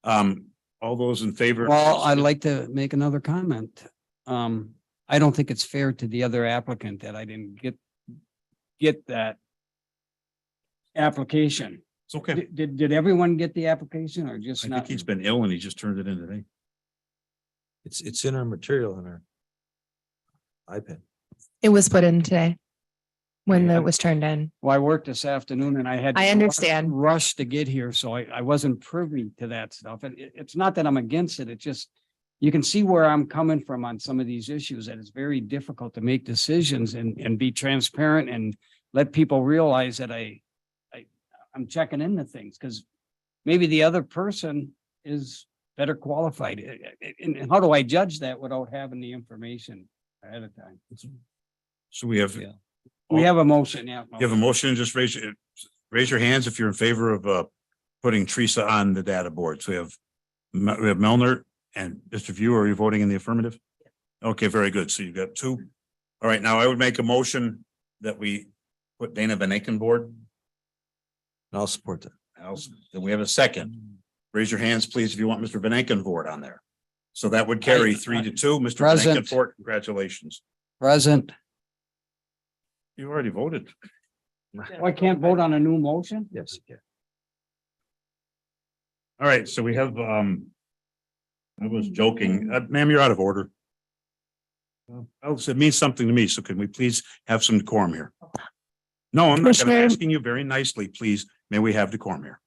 All those in favor? Well, I'd like to make another comment. I don't think it's fair to the other applicant that I didn't get that application. It's okay. Did everyone get the application or just I not? think he's been ill and he just turned it in today. It's in our material in our iPad. It was put in today when it was turned in. Well, I worked this afternoon and I had. I understand. Rush to get here, so I wasn't privy to that stuff. And it's not that I'm against it. It's just, you can see where I'm coming from on some of these issues, that it's very difficult to make decisions and be transparent and let people realize that I'm checking into things, because maybe the other person is better qualified. And how do I judge that without having the information ahead of time? So we have. We have a motion, yeah. You have a motion, just raise your hands if you're in favor of putting Teresa on the data board. So we have Melner and Mr. View. Are you voting in the affirmative? Okay, very good. So you've got two. All right, now I would make a motion that we put Dana Van Aken board. I'll support that. Then we have a second. Raise your hands, please, if you want Mr. Van Aken board on there. So that would carry 3-2. Mr. Van Present. Aken, congratulations. Present. You already voted. Oh, I can't vote on a new motion? Yes. Yeah. All right, so we have, I was joking, ma'am, you're out of order. It means something to me, so can we please have some decorum here? No, I'm not gonna Commissioner- asking you very nicely, please, may we have decorum here?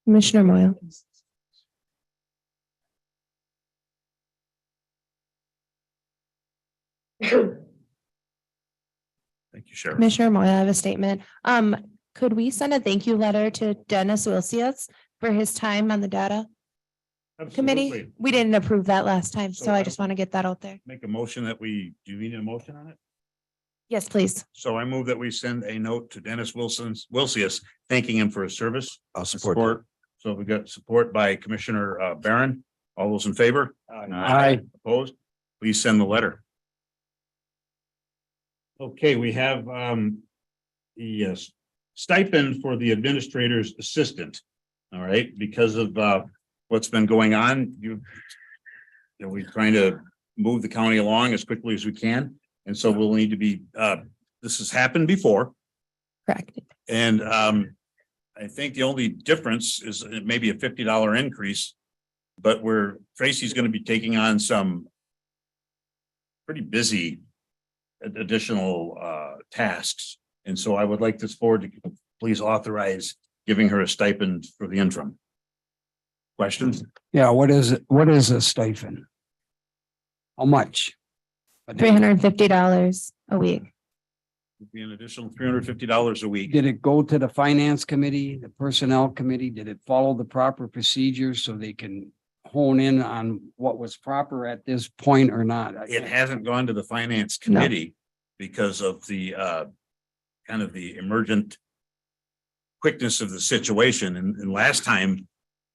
Commissioner Moyle. Thank you, Sheriff. Commissioner Moyle, I have a statement. Could we send a thank you letter to Dennis Wilsius for his time on the data committee? Absolutely. We didn't approve that last time, So so I- I just want to get that out there. Make a motion that we, do you need a motion on it? Yes, please. So I move that we send a note to Dennis Wilsius, thanking him for his service. I'll support. that. So we got support by Commissioner Barron. All those in favor? Aye. Opposed? Please send the letter. Okay, we have the stipend for the administrator's assistant. All right, because of what's been going on, we're trying to move the county along as quickly as we can. And so we'll need to be, this has happened before. Correct. And I think the only difference is maybe a $50 increase. But Tracy's going to be taking on some pretty busy additional tasks. And so I would like this board to please authorize giving her a stipend for the interim. Questions? Yeah, what is it? What is a stipend? How much? $350 a week. Would be an additional $350 a week. Did it go to the finance committee, the personnel committee? Did it follow the proper procedures so they can hone in on what was proper at this point or not? It hasn't gone to the finance committee because of the kind of the emergent quickness of the situation. And last time,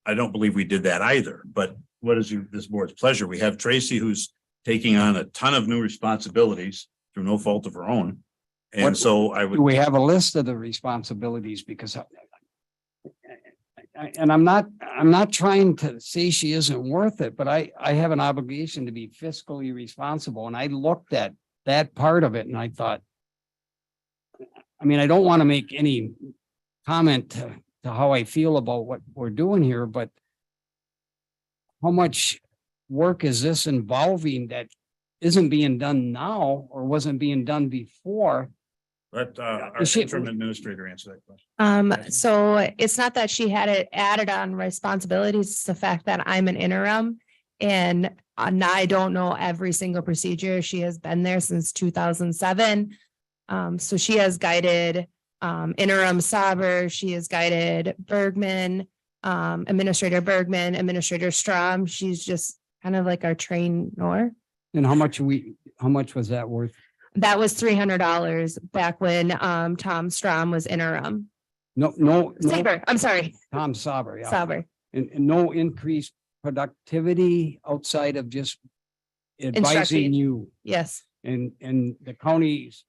I don't believe we did that either. But what is this board's pleasure? We have Tracy, who's taking on a ton of new responsibilities through no fault of her own. And so I would. Do we have a list of the responsibilities? Because and I'm not trying to say she isn't worth it, but I have an obligation to be fiscally responsible. And I looked at that part of it and I thought, I mean, I don't want to make any comment to how I feel about what we're doing here, but how much work is this involving that isn't being done now or wasn't being done before? Let our Is she- interim administrator answer that question. So it's not that she had it added on responsibilities, it's the fact that I'm an interim. And I don't know every single procedure. She has been there since 2007. So she has guided interim Saber, she has guided Bergman, Administrator Bergman, Administrator Strom. She's just kind of like our trainer. And how much was that worth? That was $300 back when Tom Strom was interim. No. Saber, I'm sorry, Tom Saber, yeah. Saber. And no increased productivity outside of just advising Instructing. you Yes. and the county's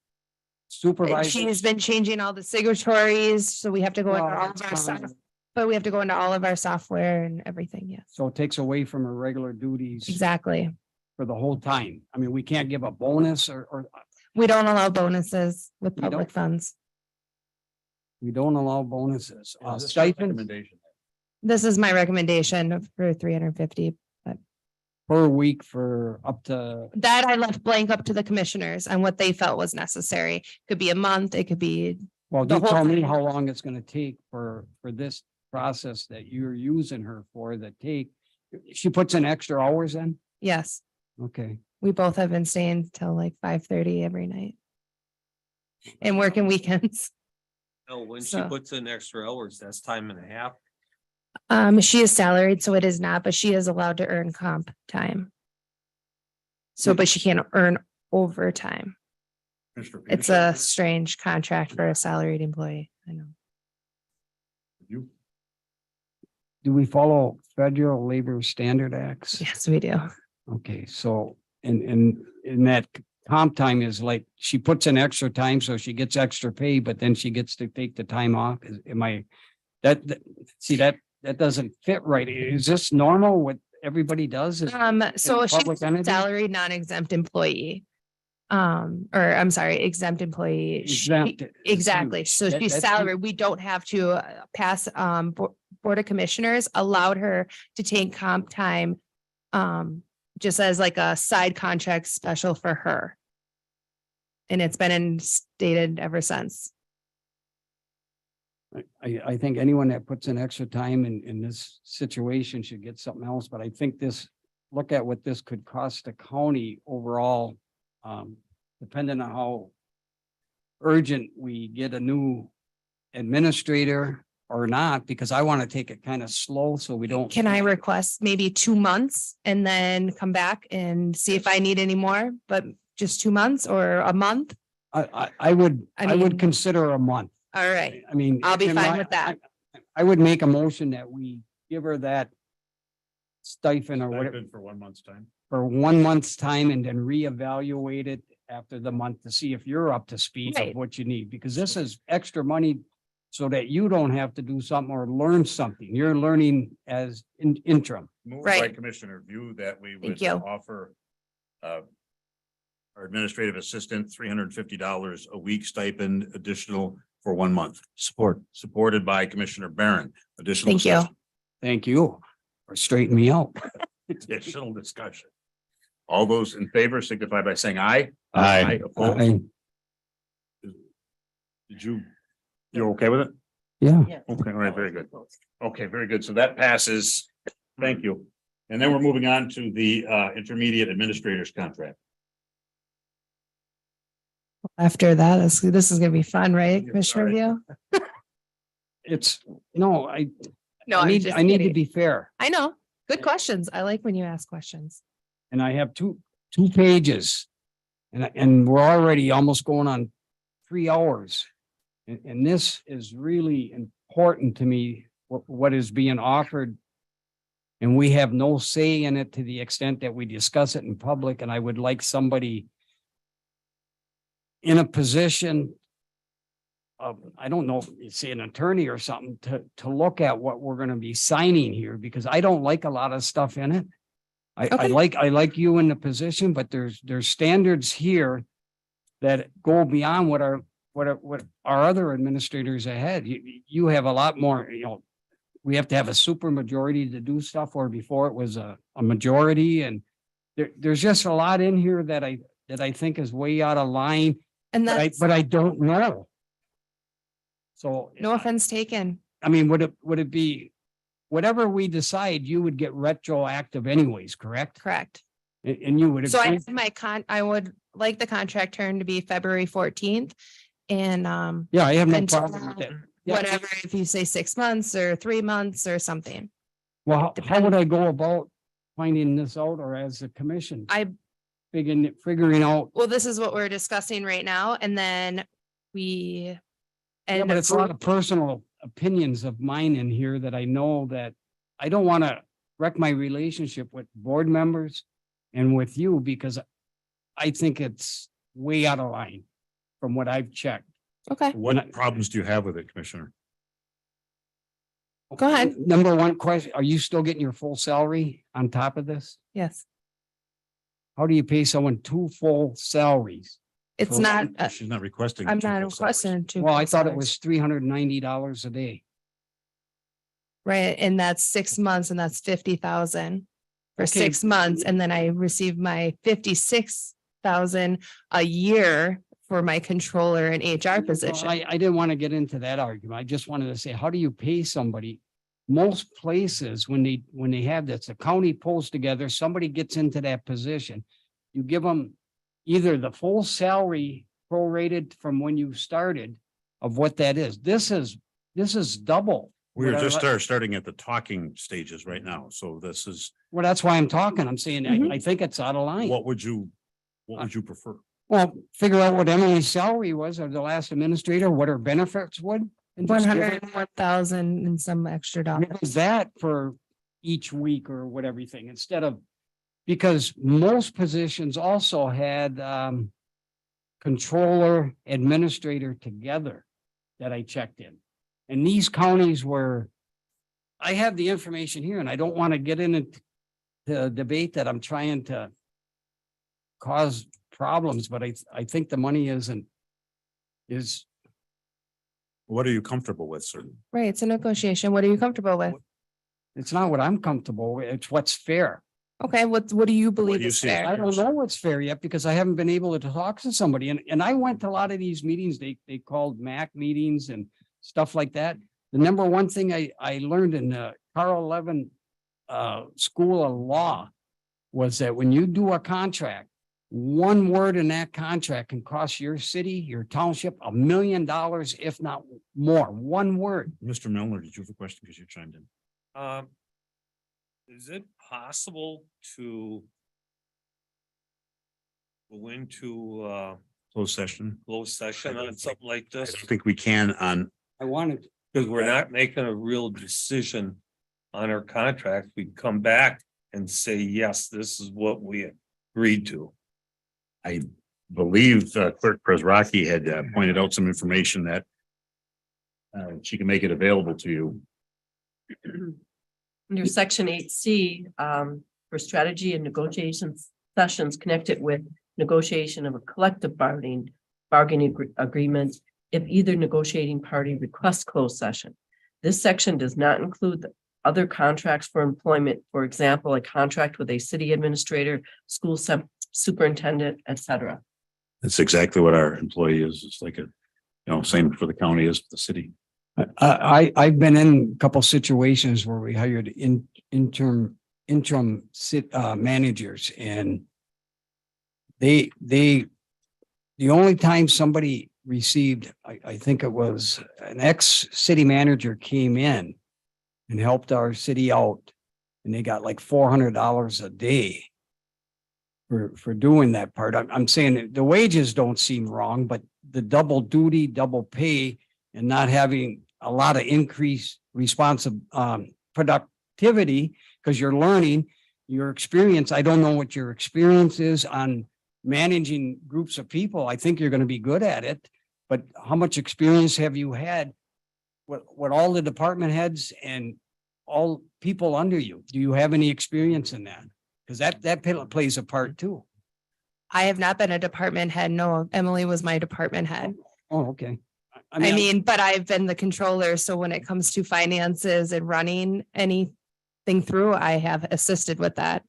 supervisor. She's been changing all the signatories, so we have to go into all of our stuff. But we have to go into all of our software and everything, yes. So it takes away from her regular duties. Exactly. For the whole time. I mean, we can't give a bonus or We don't allow bonuses with We don't? public funds. we don't allow bonuses. Is this Stipends recommendation? This is my recommendation for 350. per week for up to, That I left blank up to the commissioners and what they felt was necessary. Could be a month, it could be, well, The you whole tell me time. how long it's gonna take for this process that you're using her for that take. She puts in extra hours in? yes, Okay. we both have been staying till like 5:30 every night. And working weekends. No, when she So- puts in extra hours, that's time and a half. She is salaried, so it is not, but she is allowed to earn comp time. So, but she can't earn overtime. Mr. It's Peterson, a strange contract for a salaried employee. I know. you- Do we follow federal labor standard acts? Yes, we do. Okay, so in that comp time is like, she puts in extra time, so she gets extra pay, but then she gets to take the time off. Am I, see, that doesn't fit right. Is this normal what everybody does? Is- So in she's public a entity? salaried, non-exempt employee. Or I'm sorry, exempt employee. Exempt. Exactly. So That- she's that's- salaried. We don't have to pass, Board of Commissioners allowed her to take comp time. Just as like a side contract special for her. And it's been stated ever since. I think anyone that puts in extra time in this situation should get something else, but I think look at what this could cost the county overall. Depending on how urgent we get a new administrator or not, because I want to take it kind of slow so we don't. Can I request maybe 2 months and then come back and see if I need any more, but just 2 months or a month? I would mean- consider a month. All right, I mean. I'll be in fine my- with that. I would make a motion that we give her that stipend or whatever Stipend for 1 month's time. for 1 month's time and then reevaluate it after the month to see if you're up to speed of Right. what you need, because this is extra money so that you don't have to do something or learn something. You're learning as interim. Moved by Right. Commissioner View that we Thank would you. offer our administrative assistant $350 a week stipend additional for 1 month. Supported by Commissioner Barron. Additional. Thank you. discussion. Thank you for straightening me out. Additional discussion. All those in favor signify by saying aye. Aye. Opposed? You're okay with it? Yeah. Okay, all right, very good. Okay, very good. So that passes. Thank you. And then we're moving on to the intermediate administrators contract. After that, this is gonna be fun, right, Yeah, Commissioner sorry. View? It's, no, I No, I'm need, just I need to kidding. be fair. I know. Good questions. I like when you ask questions. And I have two pages. And we're already almost going on 3 hours. And this is really important to me, what is being offered. And we have no say in it to the extent that we discuss it in public, and I would like somebody in a position of, I don't know, say an attorney or something, to look at what we're gonna be signing here, because I don't like a lot of stuff in it. I Okay. like you in the position, but there's standards here that go beyond what our other administrators ahead. You have a lot more, we have to have a super majority to do stuff, where before it was a majority, and there's just a lot in here that I think is way out of line, And that's, but I don't know. So. no offense taken. I mean, would it be, whatever we decide, you would get retroactive anyways, correct? Correct. And you would So I agree, have I would like the contract term to be February 14th. And yeah, I have no until, problem with that. Yeah. whatever, if you say 6 months or 3 months or something. Well, how would I go about finding this out, or as a commission? I Figuring out, Well, this is what we're discussing right now, and then we. yeah, And but it's a lot of personal opinions of mine in here that I know that I don't want to wreck my relationship with board members and with you, because I think it's way out of line from what I've checked. Okay, What problems do you have with it, Commissioner? go ahead. Number one question, are you still getting your full salary on top of this? Yes, How do you pay someone 2 full salaries? it's So- not, She's not requesting. I'm two not full salaries. requesting to. Well, I thought it was $390 a day. Right, and that's 6 months and that's 50,000 for Okay. 6 months. And then I received my 56,000 a year for my controller and HR position. I didn't want to get into that argument. I just wanted to say, how do you pay somebody? Most places, when they have this, the county pulls together, somebody gets into that position. You give them either the full salary prorated from when you started of what that is. This is double. We're what I just li- starting at the talking stages right now. So this is, Well, that's why I'm talking. I'm saying, Mhm. I think it's out of line. what would you prefer? Well, figure out what Emily's salary was, or the last administrator, what her benefits would. And just give her- 101,000 and some extra dollars. What is that for each week or what everything, instead of, because most positions also had controller, administrator together that I checked in. And these counties were, I have the information here, and I don't want to get into the debate that I'm trying to cause problems, but I think the money is What are you comfortable with, sir? Right, it's a negotiation. What are you comfortable with? it's not what I'm comfortable with, it's what's fair. Okay, what do you believe do you is see as fair? I don't know what's fair yet, because I haven't been able to talk to somebody, and I went to a lot of these meetings, they called MAC meetings and stuff like that. The number one thing I learned in the Carl Levin School of Law was that when you do a contract, one word in that contract can cost your city, your township, $1 million, if not more. One word. Mr. Milner, did you have a question? Because you chimed in. Is it possible to go into Closed session. closed session on something like I this? don't think we can on, I wanted, Because we're not making a real decision on our contract. We come back and say, yes, this is what we agreed to. I believe Clerk Presrocki had pointed out some information that she can make it available to you. Under section 8C, for strategy and negotiations sessions connected with negotiation of a collective bargaining agreement if either negotiating party requests closed session. This section does not include the other contracts for employment, for example, a contract with a city administrator, school superintendent, etc. That's exactly what our employee is. It's like same for the county as the city. I've been in a couple situations where we hired interim managers, and the only time somebody received, I think it was an ex-city manager came in and helped our city out, and they got like $400 a day for doing that part. I'm saying that the wages don't seem wrong, but the double duty, double pay, and not having a lot of increased productivity, because you're learning your experience. I don't know what your experience is on managing groups of people. I think you're going to be good at it, but how much experience have you had with all the department heads and all people under you? Do you have any experience in that? Because that plays a part too. I have not been a department head. No, Emily was my department head. Oh, okay. I mean, but I've been the controller. So when it comes to finances and running anything through, I have assisted with that.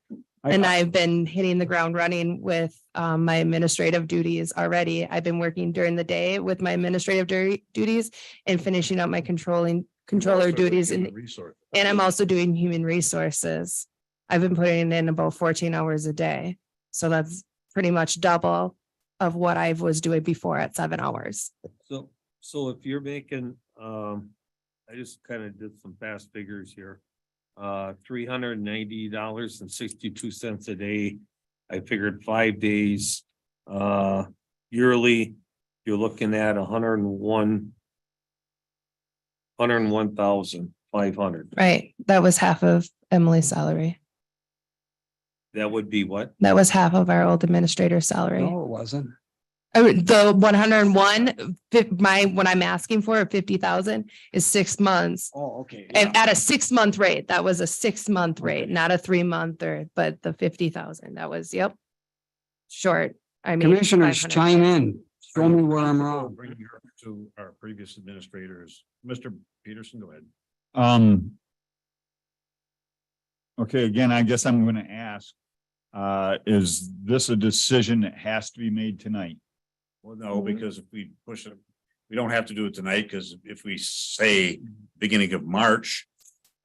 And I've been hitting the ground running with my administrative duties already. I've been working during the day with my administrative duties and finishing up my controller duties. And I'm also doing human resources. I've been putting in about 14 hours a day. So that's pretty much double of what I was doing before at 7 hours. So if you're making, I just kind of did some fast figures here. $390.62 a day. I figured 5 days, yearly, you're looking at 101,500. Right. That was half of Emily's salary. That would be what? That was half of our old administrator's salary. No, it wasn't. Oh, the 101, what I'm asking for, 50,000 is 6 months. Oh, okay. And at a 6-month rate, that was a 6-month rate, not a 3-month but the 50,000, that was, yep. Short. I mean. Commissioners 500. chime in. Show me where I'm wrong. Bring you up to our previous administrators. Mr. Peterson, go ahead. Okay, again, I guess I'm gonna ask, is this a decision that has to be made tonight? Well, no, because if we push it, we don't have to do it tonight, because if we say beginning of March,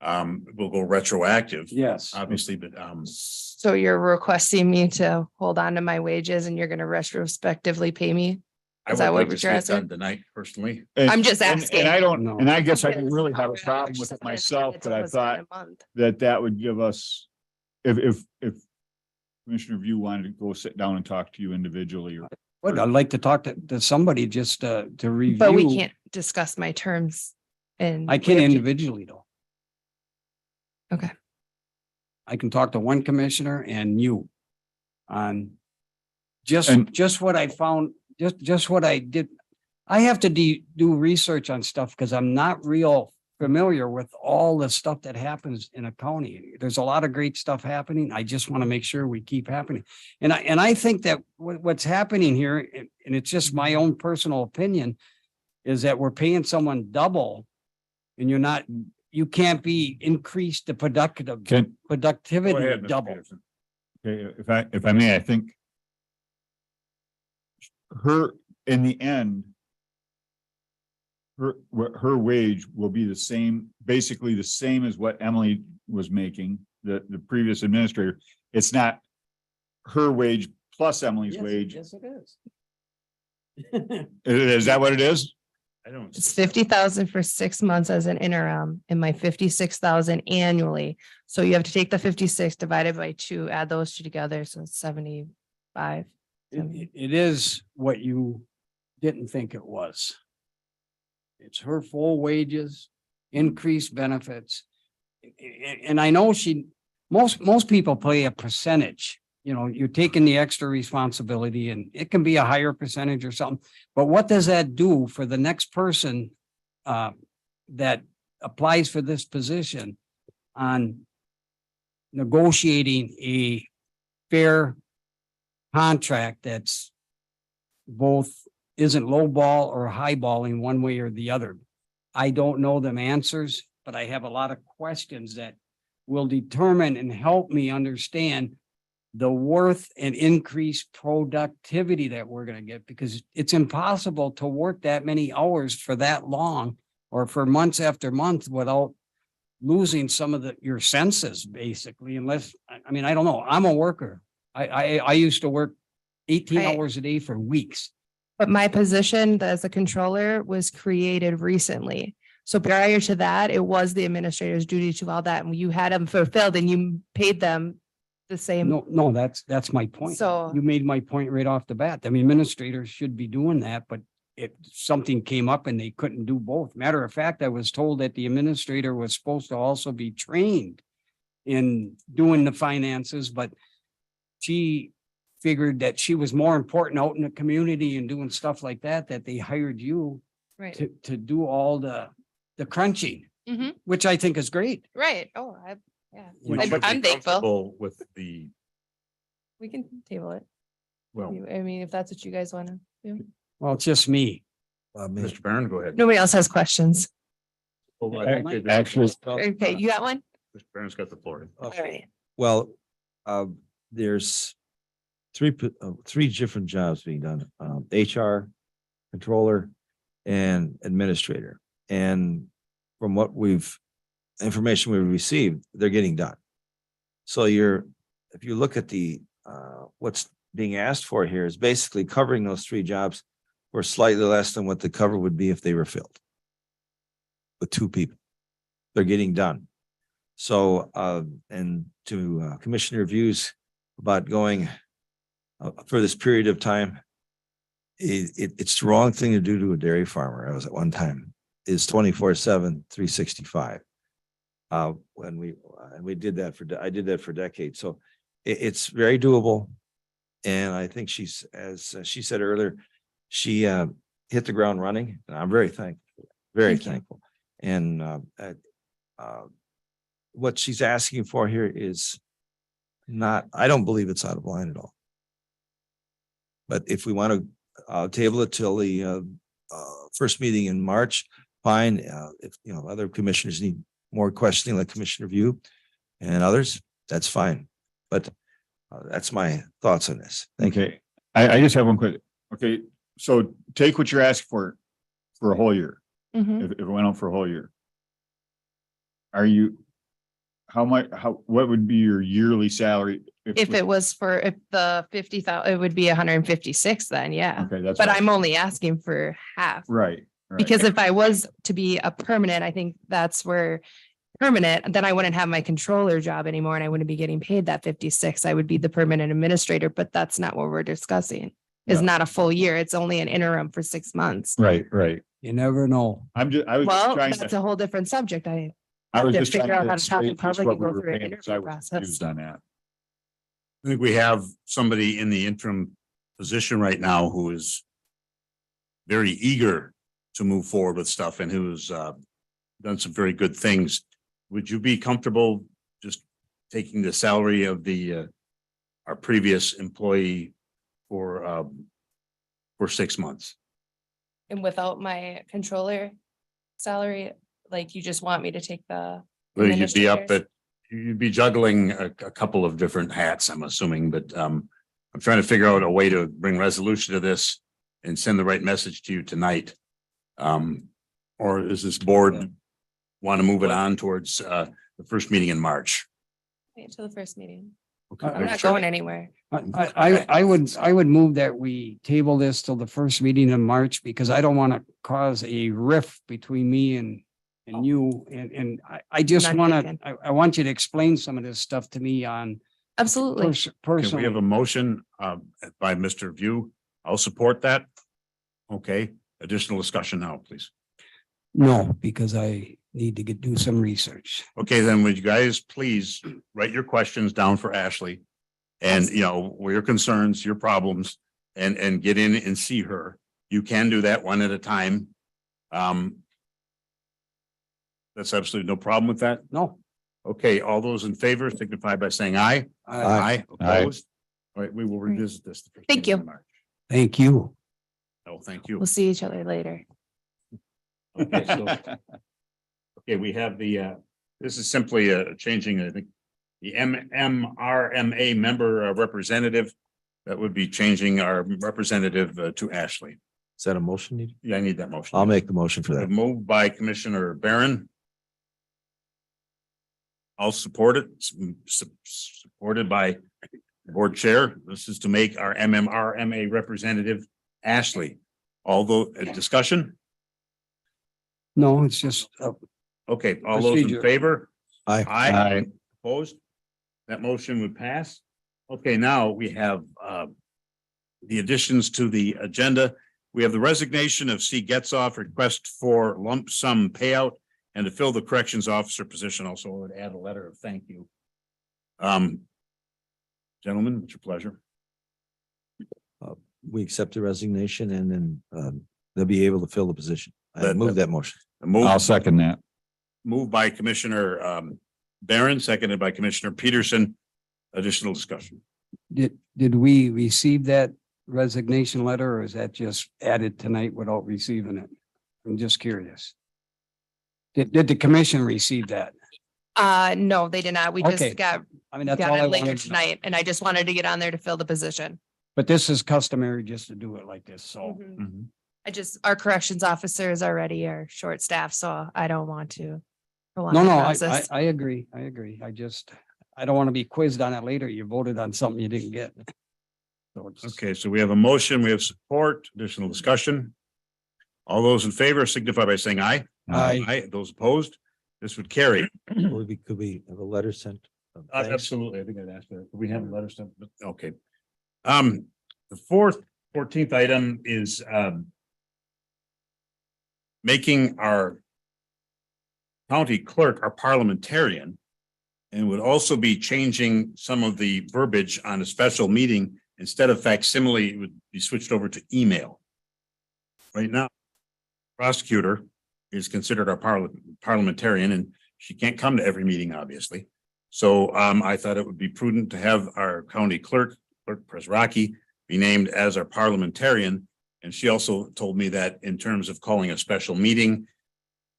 we'll go retroactive. Yes. Obviously, but, So you're requesting me to hold on to my wages and you're gonna retrospectively pay me? I Is that would what like to you're see it asking? done tonight personally. I'm just And asking. I don't, No. and I guess I didn't really have a problem with it myself, but I thought that would give us, if Commissioner View wanted to go sit down and talk to you individually or. But I'd like to talk to somebody just to review. But we can't discuss my terms and. I can individually though. Okay. I can talk to one commissioner and you on just what I found, just what I did. I have to do research on stuff because I'm not real familiar with all the stuff that happens in a county. There's a lot of great stuff happening. I just want to make sure we keep happening. And I think that what's happening here, and it's just my own personal opinion, is that we're paying someone double and you can't be increased the productivity double. Okay, if I may, I think in the end, her wage will be the same, basically the same as what Emily was making, the previous administrator. It's not her wage plus Emily's wage. Yes, it is. Is that what it is? I don't. It's 50,000 for 6 months as an interim and my 56,000 annually. So you have to take the 56 divided by 2, add those two together. So it's 75. It is what you didn't think it was. It's her full wages, increased benefits. And I know most people pay a percentage. You know, you're taking the extra responsibility and it can be a higher percentage or something. But what does that do for the next person that applies for this position on negotiating a fair contract that's both isn't lowball or highballing one way or the other? I don't know them answers, but I have a lot of questions that will determine and help me understand the worth and increased productivity that we're going to get, because it's impossible to work that many hours for that long or for months after month without losing some of your senses, basically, unless, I mean, I don't know. I'm a worker. I used to work 18 Right. hours a day for weeks. But my position as a controller was created recently. So prior to that, it was the administrator's duty to all that. And you had them fulfilled and you paid them the same. No, that's my point. So- You made my point right off the bat. I mean, administrators should be doing that, but if something came up and they couldn't do both. Matter of fact, I was told that the administrator was supposed to also be trained in doing the finances, but she figured that she was more important out in the community and doing stuff like that, that they hired you Right. to do all the crunching, Mhm. which I think is great. Right. Oh, yeah. You know, Would I'm be thankful. comfortable with the, We can table it. well, I mean, if that's what you guys want to do. Well, it's just me. Mr. Barron, go ahead. Nobody else has questions. Actually, Okay, you got one? Mr. Barron's got the floor. All right. Well, there's three different jobs being done, HR, controller, and administrator. And from what information we've received, they're getting done. So if you look at the what's being asked for here is basically covering those three jobs for slightly less than what the cover would be if they were filled. With two people. They're getting done. So, and to commissioner views about going for this period of time, it's the wrong thing to do to a dairy farmer. I was at one time, is 24/7, 365. When we did that I did that for decades. So it's very doable. And I think as she said earlier, she hit the ground running, and I'm very thankful, very thankful. And what she's asking for here is not, I don't believe it's out of line at all. But if we want to table it till the first meeting in March, fine. If, other commissioners need more questioning, like Commissioner View and others, that's fine. But that's my thoughts on this. Thank you. Okay, I just have one quick, okay, so take what you're asking for a whole year. Mhm. If it went out for a whole year. Are you, what would be your yearly salary? If it was if the 50,000, it would be 156 then, yeah. Okay, that's. But right. I'm only asking for half. Right. Because if I was to be a permanent, I think that's where permanent, then I wouldn't have my controller job anymore and I wouldn't be getting paid that 56. I would be the permanent administrator, but that's not what we're discussing. It's Yeah. not a full year. It's only an interim for 6 months. Right, right. You never know. I was just Well, trying that's to, a whole different subject. I was to just trying figure out how to to talk in state just public what and we go were through an paying, because interview I was process. confused on that. I think we have somebody in the interim position right now who is very eager to move forward with stuff and who's done some very good things. Would you be comfortable just taking the salary of our previous employee for 6 months? And without my controller salary, like you just want me to take the. Well, you'd be up administrators? you'd be juggling a couple of different hats, I'm assuming, but I'm trying to figure out a way to bring resolution to this and send the right message to you tonight. Or is this board want to move it on towards the first meeting in March? Wait until the first meeting. Okay. I'm not going anywhere. I would move that we table this till the first meeting in March, because I don't want to cause a rift between me and you, and I just Not want thinking. to, I want you to explain some of this stuff to me on Absolutely. Okay, we personally. have a motion by Mr. View. I'll support that. Okay, additional discussion now, please. No, because I need to do some research. Okay, then would you guys please write your questions down for Ashley? And your concerns, your problems, and get in and see her. You can do that one at a time. That's absolutely no problem with that. No. Okay, all those in favor signify by saying aye. Aye. Opposed? All right, we will revisit this. the first Thank meeting you. in March. Thank you. Oh, thank you. We'll see each other later. Okay, so, okay, we have this is simply changing, I think, the MMRMA member representative. That would be changing our representative to Ashley. Is that a motion needed? Yeah, I need that motion. I'll make the motion for that. Moved by Commissioner Barron. I'll support it, supported by board chair. This is to make our MMRMA representative Ashley. Although, discussion? No, it's just, Okay, all those in Procedure. favor? Aye. Aye. Opposed? That motion would pass. Okay, now we have the additions to the agenda. We have the resignation of C. Getzoff, request for lump sum payout and to fill the corrections officer position. Also, I would add a letter of thank you. Gentlemen, it's your pleasure. We accept the resignation and then they'll be able to fill the position. I That- move that motion. I'll second that. Moved by Commissioner Barron, seconded by Commissioner Peterson. Additional discussion. did we receive that resignation letter, or is that just added tonight without receiving it? I'm just curious. Did the commission receive that? No, they did not. We Okay. just got I mean, that's all I it later wanted to know. tonight and I just wanted to get on there to fill the position. But this is customary just to do it like this, so. Mhm. Our corrections officers already are short staffed, so I don't want to. prolong No, the no, process. I agree. I don't want to be quizzed on it later. You voted on something you didn't get. Okay, so we have a motion, we have support, additional discussion. All those in favor signify by saying aye. Aye. Those opposed, this would carry. Could we have a letter sent? of thanks? Absolutely. I think I'd ask that. We have a letter sent, but okay. The 14th item is, making our county clerk our parliamentarian, and would also be changing some of the verbiage on a special meeting. Instead of facsimile, it would be switched over to email. Right now, prosecutor is considered our parliamentarian, and she can't come to every meeting, obviously. So I thought it would be prudent to have our county clerk, Clerk Presraki, be named as our parliamentarian. And she also told me that in terms of calling a special meeting,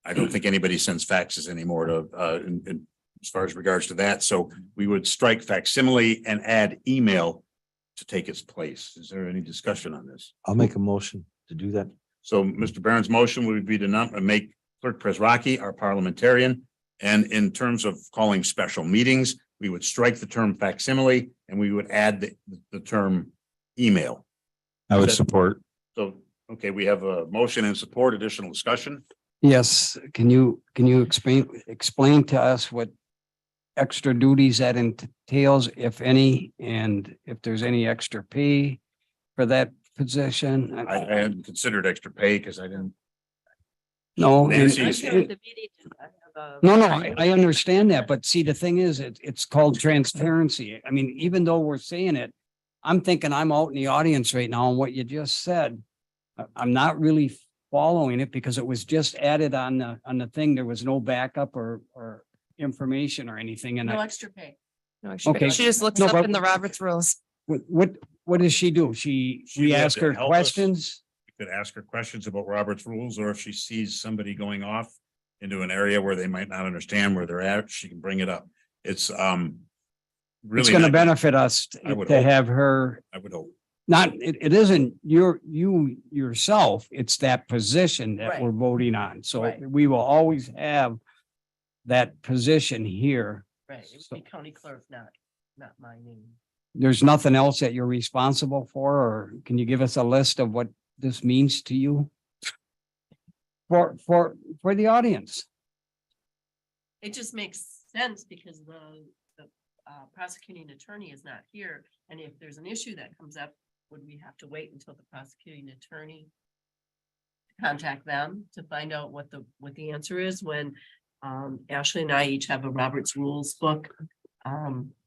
I don't think anybody sends faxes anymore to as far as regards to that. So we would strike facsimile and add email to take its place. Is there any discussion on this? I'll make a motion to do that. So Mr. Barron's motion would be to make Clerk Presraki our parliamentarian. And in terms of calling special meetings, we would strike the term facsimile and we would add the term email. I would support. So, okay, we have a motion and support, additional discussion. Yes, can you explain to us what extra duties that entails, if any, and if there's any extra pay for that position? I hadn't considered extra pay because I didn't. No, Nancy, I understand that, but see, the thing is, it's called transparency. I mean, even though we're saying it, I'm thinking I'm out in the audience right now and what you just said, I'm not really following it because it was just added on the thing. There was no backup or information or anything. And No I, extra pay. No, extra Okay. pay. She just looks No, up but- in the Roberts rules. what does she do? We would have ask to her help us. questions? You could ask her questions about Robert's rules, or if she sees somebody going off into an area where they might not understand where they're at, she can bring it up. It's really It's going to not- benefit us I would to hope. have her. I would hope. Not, it isn't you yourself, it's that position that Right. we're voting on. So Right. we will always have that position here. Right, it would be county clerk, not my name. There's nothing else that you're responsible for, or can you give us a list of what this means to you? For the audience. It just makes sense because the prosecuting attorney is not here. And if there's an issue that comes up, would we have to wait until the prosecuting attorney contact them to find out what the answer is when Ashley and I each have a Robert's Rules book?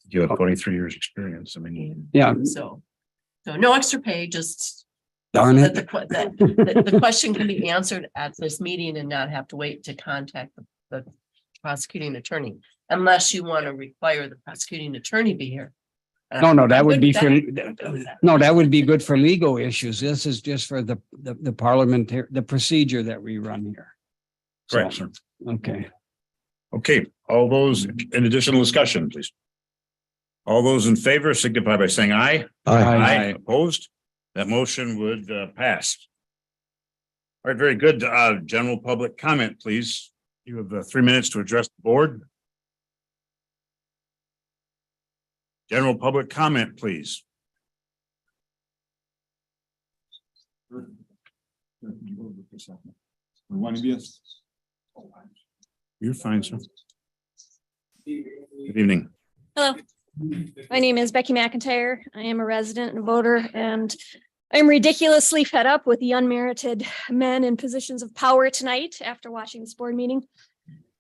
You have 23 years experience. I mean, Yeah, So no extra pay, just darn that it. the question can be answered at this meeting and not have to wait to contact the prosecuting attorney, unless you want to require the prosecuting attorney be here. No, that would be for, that. no, that would be good for legal issues. This is just for the parliamentary, the procedure that we run here. correct, So, sir. okay. Okay, all those in additional discussion, please. All those in favor signify by saying aye. Aye. Opposed? That motion would pass. All right, very good. General public comment, please. You have 3 minutes to address the board. General public comment, please. You're fine, sir. Good evening. Hello, my name is Becky McIntyre. I am a resident and voter, and I'm ridiculously fed up with the unmerited men in positions of power tonight after watching this board meeting.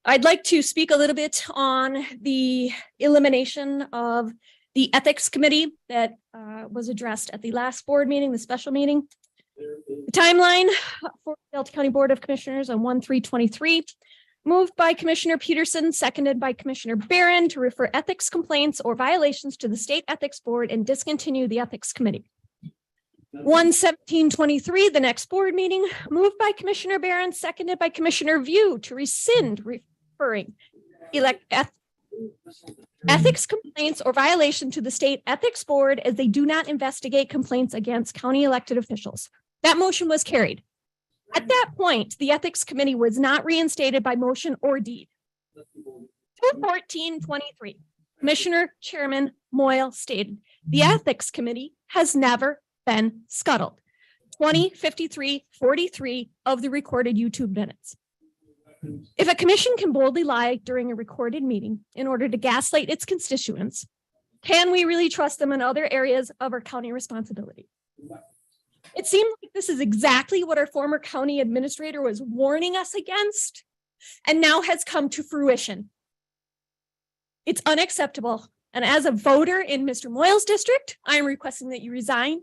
I'd like to speak a little bit on the elimination of the ethics committee that was addressed at the last board meeting, the special meeting. The timeline for Delta County Board of Commissioners on 1/3/23. Moved by Commissioner Peterson, seconded by Commissioner Barron to refer ethics complaints or violations to the State Ethics Board and discontinue the Ethics Committee. 1/17/23, the next board meeting, moved by Commissioner Barron, seconded by Commissioner View to rescind referring ethics complaints or violation to the State Ethics Board as they do not investigate complaints against county elected officials. That motion was carried. At that point, the Ethics Committee was not reinstated by motion or deed. 2/14/23, Commissioner Chairman Moyle stated, the Ethics Committee has never been scuttled. 20:53:43 of the recorded YouTube minutes. If a commission can boldly lie during a recorded meeting in order to gaslight its constituents, can we really trust them in other areas of our county responsibility? It seemed like this is exactly what our former county administrator was warning us against, and now has come to fruition. It's unacceptable. And as a voter in Mr. Moyle's district, I am requesting that you resign.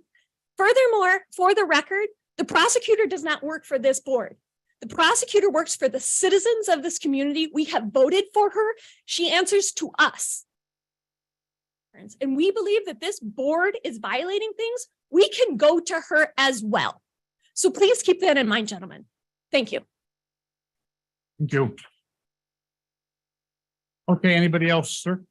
Furthermore, for the record, the prosecutor does not work for this board. The prosecutor works for the citizens of this community. We have voted for her. She answers to us. And we believe that this board is violating things. We can go to her as well. So please keep that in mind, gentlemen. Thank you. Thank you. Okay, anybody else, sir?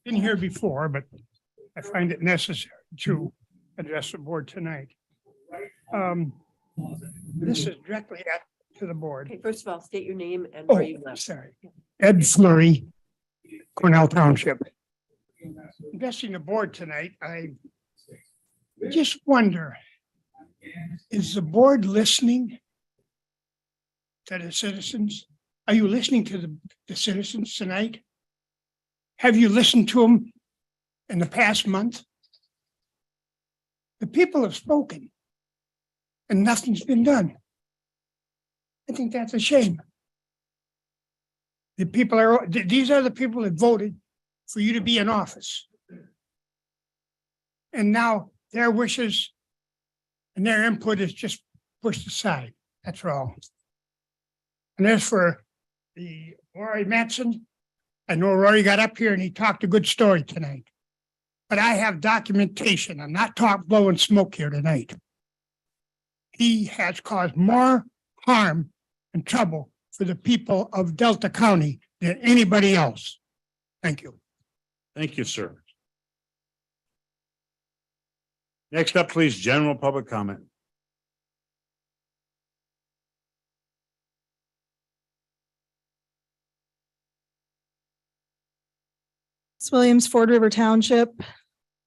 Been here before, but I find it necessary to address the board tonight. This is directly to the board. Okay, first of all, state your name and where you live. Sorry. Ed Flurry, Cornell Township. Addressing the board tonight, I just wonder, is the board listening to the citizens? Are you listening to the citizens tonight? Have you listened to them in the past month? The people have spoken and nothing's been done. I think that's a shame. These are the people that voted for you to be in office. And now their wishes and their input is just pushed aside. That's all. And as for the Rory Mattson, I know Rory got up here and he talked a good story tonight. But I have documentation. I'm not blowing smoke here tonight. He has caused more harm and trouble for the people of Delta County than anybody else. Thank you. Thank you, sir. Next up, please, general public comment. Williams, Ford River Township.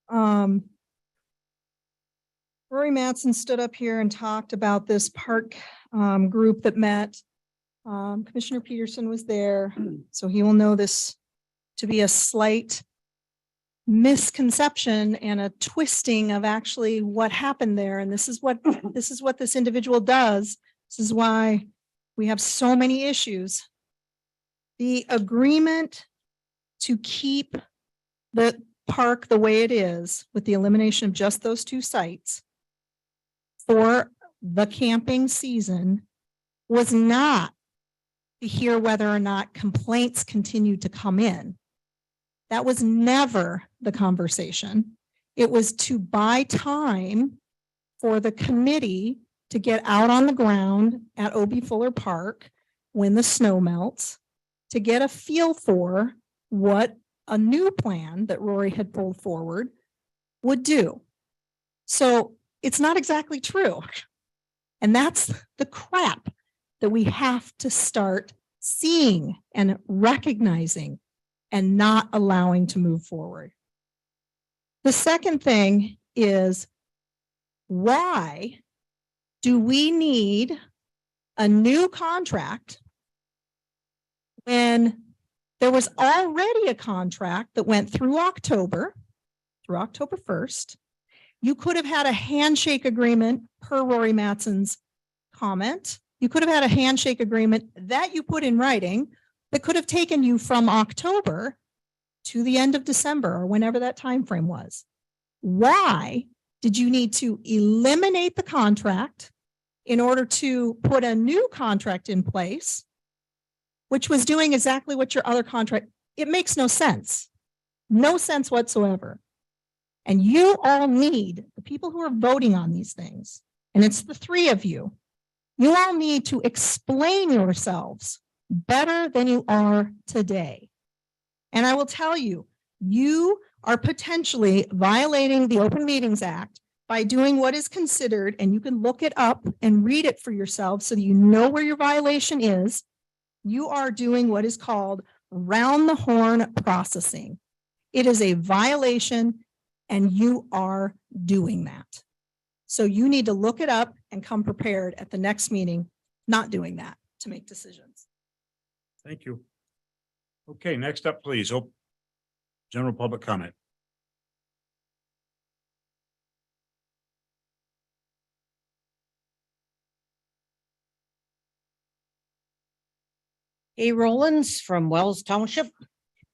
Rory Mattson stood up here and talked about this park group that met. Commissioner Peterson was there, so he will know this to be a slight misconception and a twisting of actually what happened there. And this is what this individual does. This is why we have so many issues. The agreement to keep the park the way it is with the elimination of just those two sites for the camping season was not to hear whether or not complaints continued to come in. That was never the conversation. It was to buy time for the committee to get out on the ground at O.B. Fuller Park when the snow melts, to get a feel for what a new plan that Rory had pulled forward would do. So it's not exactly true. And that's the crap that we have to start seeing and recognizing and not allowing to move forward. The second thing is, why do we need a new contract when there was already a contract that went through October 1st. You could have had a handshake agreement per Rory Mattson's comment. You could have had a handshake agreement that you put in writing that could have taken you from October to the end of December or whenever that time frame was. Why did you need to eliminate the contract in order to put a new contract in place, which was doing exactly what your other contract? It makes no sense. No sense whatsoever. And you all need, the people who are voting on these things, and it's the three of you, you all need to explain yourselves better than you are today. And I will tell you, you are potentially violating the Open Meetings Act by doing what is considered, and you can look it up and read it for yourself so that you know where your violation is. You are doing what is called round the horn processing. It is a violation and you are doing that. So you need to look it up and come prepared at the next meeting, not doing that to make decisions. Thank you. Okay, next up, please. Oh, general public comment. A. Rollins from Wells Township.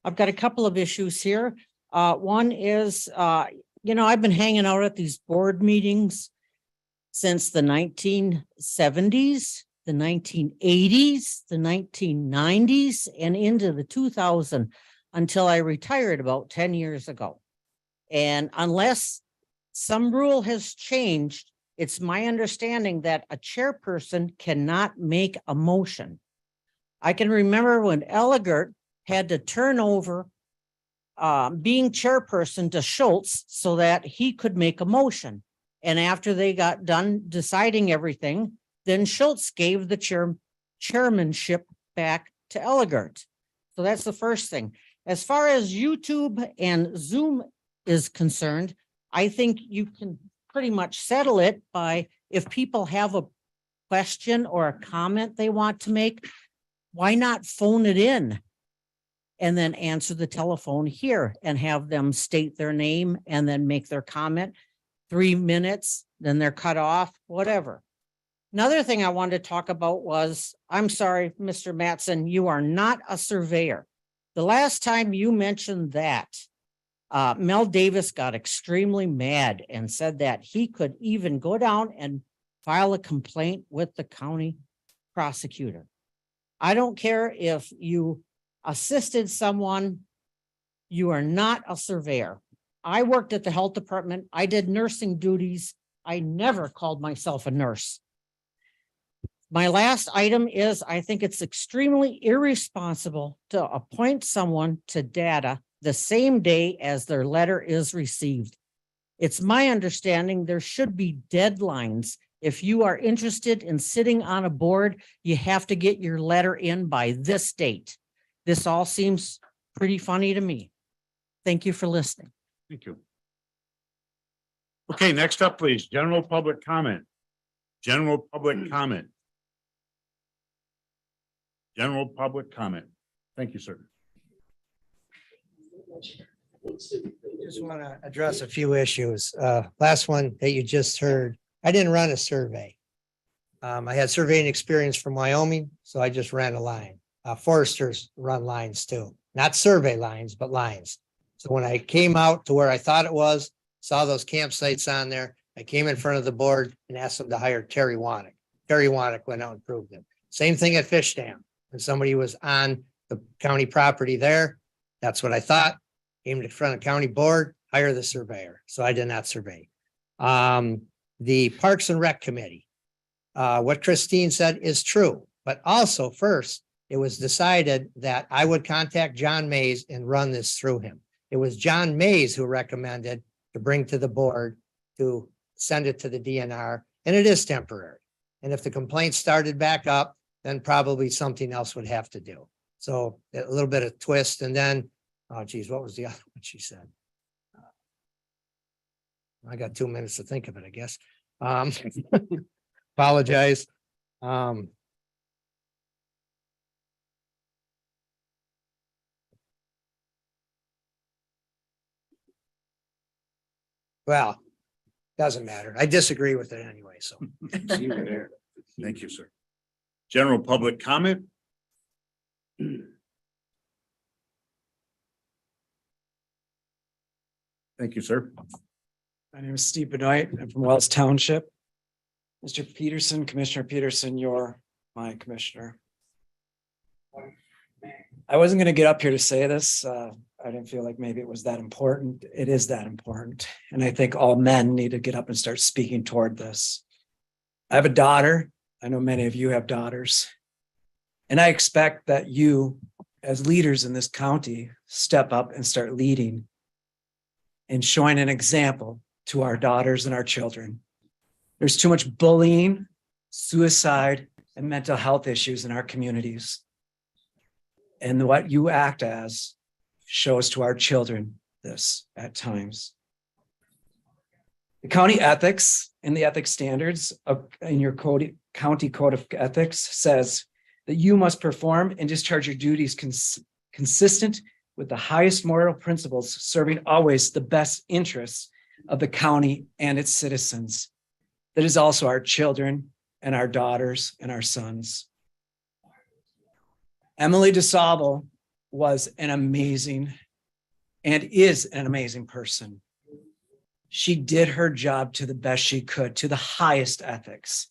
I've got a couple of issues here. One is, I've been hanging out at these board meetings since the 1970s, the 1980s, the 1990s, and into the 2000 until I retired about 10 years ago. And unless some rule has changed, it's my understanding that a chairperson cannot make a motion. I can remember when Elegert had to turn over being chairperson to Schultz so that he could make a motion. And after they got done deciding everything, then Schultz gave the chairmanship back to Elegert. So that's the first thing. As far as YouTube and Zoom is concerned, I think you can pretty much settle it by if people have a question or a comment they want to make, why not phone it in and then answer the telephone here and have them state their name and then make their comment? 3 minutes, then they're cut off, whatever. Another thing I wanted to talk about was, I'm sorry, Mr. Mattson, you are not a surveyor. The last time you mentioned that, Mel Davis got extremely mad and said that he could even go down and file a complaint with the county prosecutor. I don't care if you assisted someone, you are not a surveyor. I worked at the health department. I did nursing duties. I never called myself a nurse. My last item is, I think it's extremely irresponsible to appoint someone to data the same day as their letter is received. It's my understanding there should be deadlines. If you are interested in sitting on a board, you have to get your letter in by this date. This all seems pretty funny to me. Thank you for listening. Thank you. Okay, next up, please. General public comment. General public comment. General public comment. Thank you, sir. Just want to address a few issues. Last one that you just heard, I didn't run a survey. I had surveying experience from Wyoming, so I just ran a line. Foresters run lines too, not survey lines, but lines. So when I came out to where I thought it was, saw those campsites on there, I came in front of the board and asked them to hire Terry Wannick. Terry Wannick went out and proved it. Same thing at Fish Dam. When somebody was on the county property there, that's what I thought. Came to front of county board, hire the surveyor. So I did not survey. The Parks and Rec Committee. What Christine said is true, but also first, it was decided that I would contact John Mays and run this through him. It was John Mays who recommended to bring to the board to send it to the DNR, and it is temporary. And if the complaint started back up, then probably something else would have to do. So a little bit of twist, and then, oh geez, what was the other one she said? I got 2 minutes to think of it, I guess. Apologize. Well, doesn't matter. I disagree with it anyway, so. Thank you, sir. General public comment. Thank you, sir. My name is Steve Benoit. I'm from Wells Township. Mr. Peterson, Commissioner Peterson, you're my commissioner. I wasn't going to get up here to say this. I didn't feel like maybe it was that important. It is that important. And I think all men need to get up and start speaking toward this. I have a daughter. I know many of you have daughters. And I expect that you, as leaders in this county, step up and start leading and showing an example to our daughters and our children. There's too much bullying, suicide, and mental health issues in our communities. And what you act as shows to our children this at times. The county ethics and the ethics standards in your county code of ethics says that you must perform and discharge your duties consistent with the highest moral principles, serving always the best interests of the county and its citizens. That is also our children and our daughters and our sons. Emily DeSalvo was an amazing and is an amazing person. She did her job to the best she could, to the highest ethics.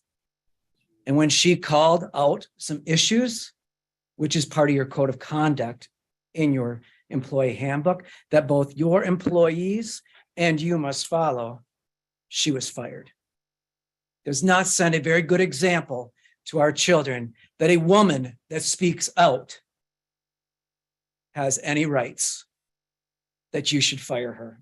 And when she called out some issues, which is part of your code of conduct in your employee handbook, that both your employees and you must follow, she was fired. Does not send a very good example to our children that a woman that speaks out has any rights, that you should fire her.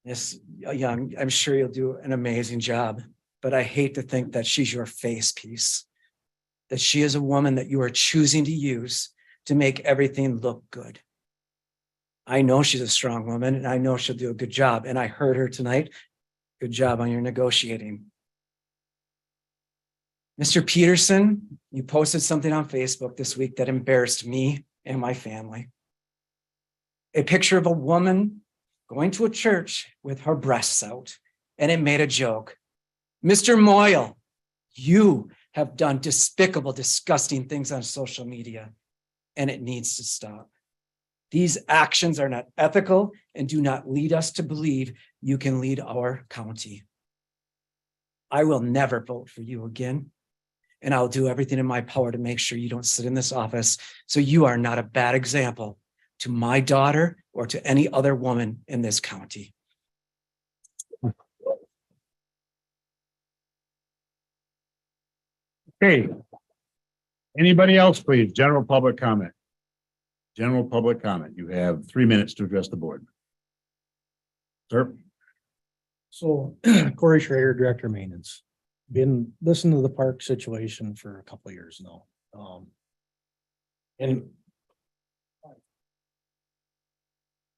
Yes, young, I'm sure you'll do an amazing job, but I hate to think that she's your face piece, that she is a woman that you are choosing to use to make everything look good. I know she's a strong woman and I know she'll do a good job. And I heard her tonight. Good job on your negotiating. Mr. Peterson, you posted something on Facebook this week that embarrassed me and my family. A picture of a woman going to a church with her breasts out, and it made a joke. Mr. Moyle, you have done despicable, disgusting things on social media, and it needs to stop. These actions are not ethical and do not lead us to believe you can lead our county. I will never vote for you again, and I'll do everything in my power to make sure you don't sit in this office so you are not a bad example to my daughter or to any other woman in this county. Okay. Anybody else, please? General public comment. General public comment. You have 3 minutes to address the board. Sir? So Corey Schrader, Director of Maintenance, been listening to the park situation for a couple of years now. And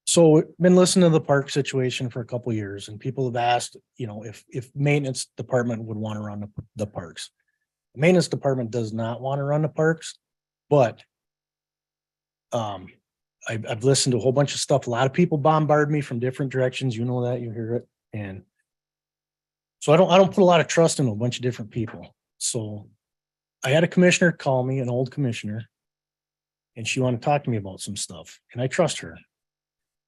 so been listening to the park situation for a couple of years, and people have asked, you know, if maintenance department would want to run the parks. The maintenance department does not want to run the parks, but I've listened to a whole bunch of stuff. A lot of people bombard me from different directions. You know that, you hear it. And so I don't put a lot of trust in a bunch of different people. So I had a commissioner call me, an old commissioner, and she wanted to talk to me about some stuff, and I trust her.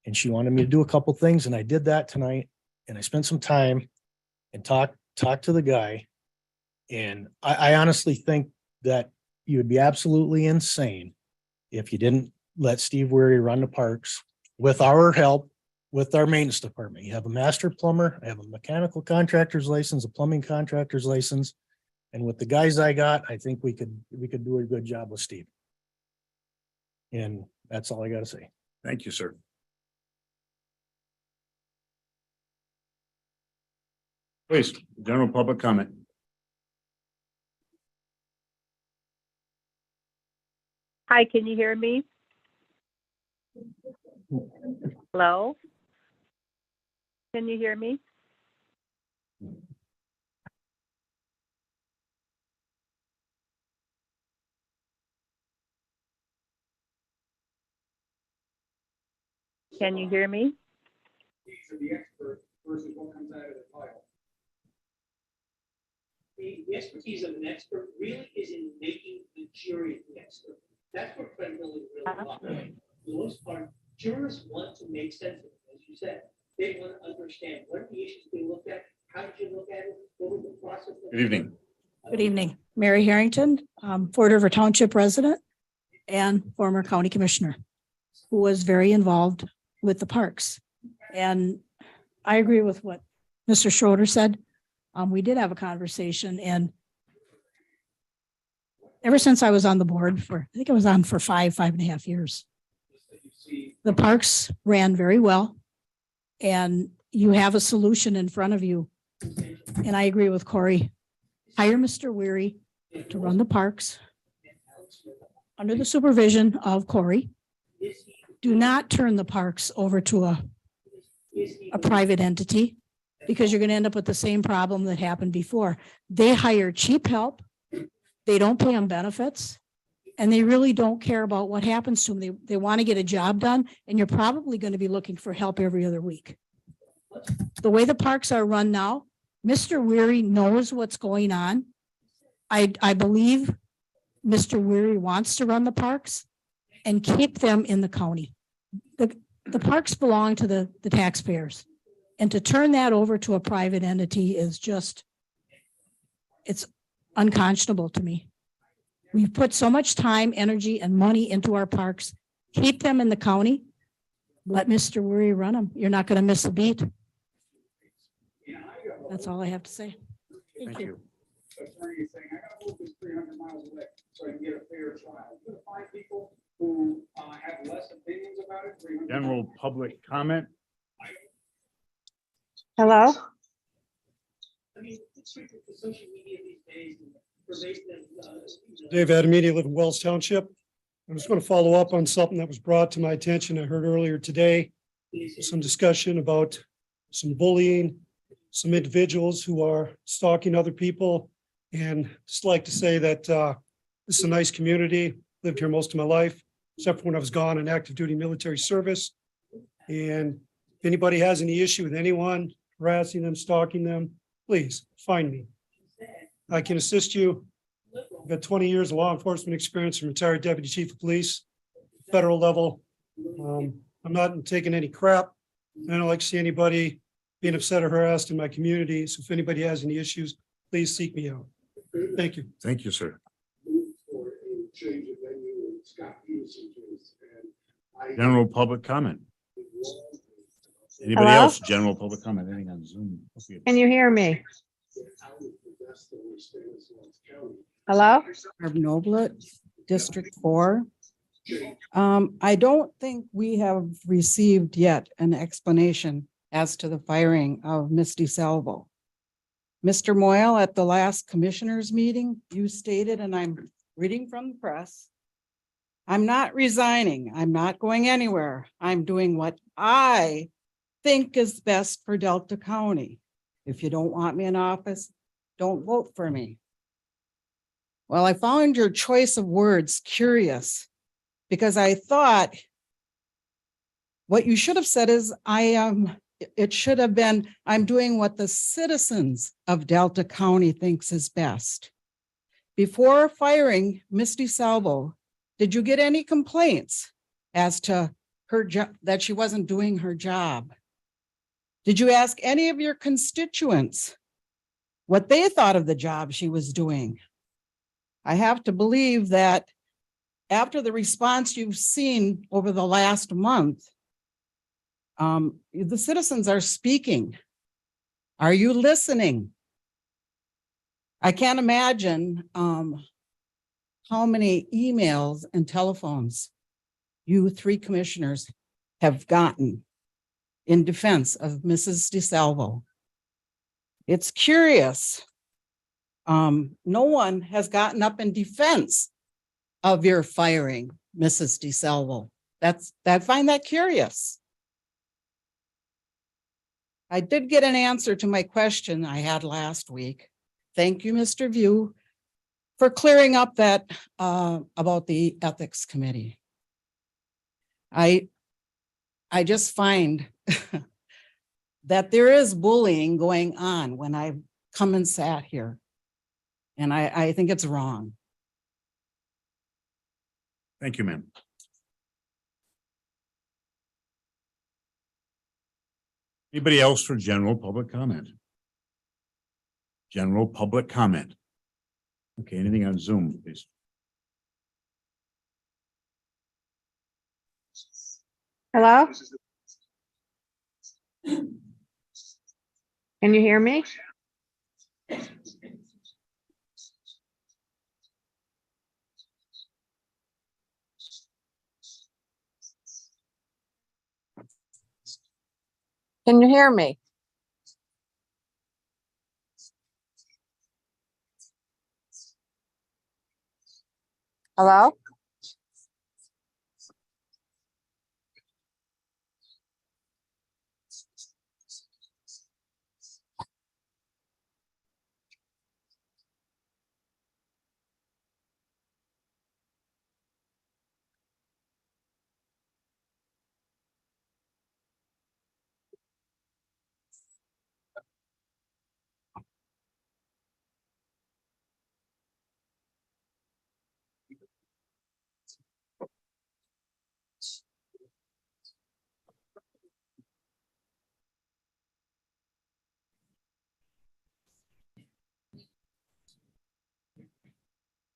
And she wanted me to do a couple things, and I did that tonight. And I spent some time and talked to the guy. And I honestly think that you would be absolutely insane if you didn't let Steve Weary run the parks with our help, with our maintenance department. You have a master plumber, I have a mechanical contractor's license, a plumbing contractor's license. And with the guys I got, I think we could do a good job with Steve. And that's all I got to say. Thank you, sir. Please, general public comment. Hi, can you hear me? Hello? Can you hear me? Can you hear me? The expertise of an expert really is in making the jury the expert. That's where credibility really lies. For the most part, jurors want to make sense of it, as you said. They want to understand what are the issues we looked at, how did you look at it, what was the process? Good evening. Good evening, Mary Harrington, Fort River Township resident and former county commissioner who was very involved with the parks. And I agree with what Mr. Schroeder said. We did have a conversation, and ever since I was on the board I think I was on for 5.5 years. You see The parks ran very well. And you have a solution in front of you. And I agree with Corey. Hire Mr. Weary to run the parks under the supervision of Corey. Do not turn the parks over to a private entity because you're going to end up with the same problem that happened before. They hire cheap help. They don't pay them benefits. And they really don't care about what happens to them. They want to get a job done, and you're probably going to be looking for help every other week. The way the parks are run now, Mr. Weary knows what's going on. I believe Mr. Weary wants to run the parks and keep them in the county. The parks belong to the taxpayers. And to turn that over to a private entity is just, it's unconscionable to me. We've put so much time, energy, and money into our parks. Keep them in the county. Let Mr. Weary run them. You're not going to miss a beat. That's all I have to say. Thank you. General public comment. Hello? Dave Adamini, live in Wells Township. I'm just going to follow up on something that was brought to my attention. I heard earlier today, some discussion about some bullying, some individuals who are stalking other people. And just like to say that this is a nice community. Lived here most of my life, except for when I was gone in active duty military service. And if anybody has any issue with anyone harassing them, stalking them, please find me. I can assist you. I've got 20 years of law enforcement experience from retired deputy chief of police, federal level. I'm not taking any crap. I don't like to see anybody being upset or harassed in my community. So if anybody has any issues, please seek me out. Thank you. Thank you, sir. General public comment. Anybody Hello? else? General public comment, anything on Zoom? Okay. Can you hear me? Hello? Of Noblet, District 4. I don't think we have received yet an explanation as to the firing of Misty Salvo. Mr. Moyle, at the last commissioners meeting, you stated, and I'm reading from the press, I'm not resigning. I'm not going anywhere. I'm doing what I think is best for Delta County. If you don't want me in office, don't vote for me. Well, I found your choice of words curious because I thought what you should have said is it should have been, I'm doing what the citizens of Delta County thinks is best. Before firing Misty Salvo, did you get any complaints as to her job, that she wasn't doing her job? Did you ask any of your constituents what they thought of the job she was doing? I have to believe that after the response you've seen over the last month, the citizens are speaking. Are you listening? I can't imagine how many emails and telephones you three commissioners have gotten in defense of Mrs. DeSalvo. It's curious. No one has gotten up in defense of your firing, Mrs. DeSalvo. I find that curious. I did get an answer to my question I had last week. Thank you, Mr. View, for clearing up that about the ethics committee. I just find that there is bullying going on when I come and sat here. And I think it's wrong. Thank you, ma'am. Anybody else for general public comment? General public comment. Okay, anything on Zoom, please? Hello? Can you hear me? Can you hear me? Hello?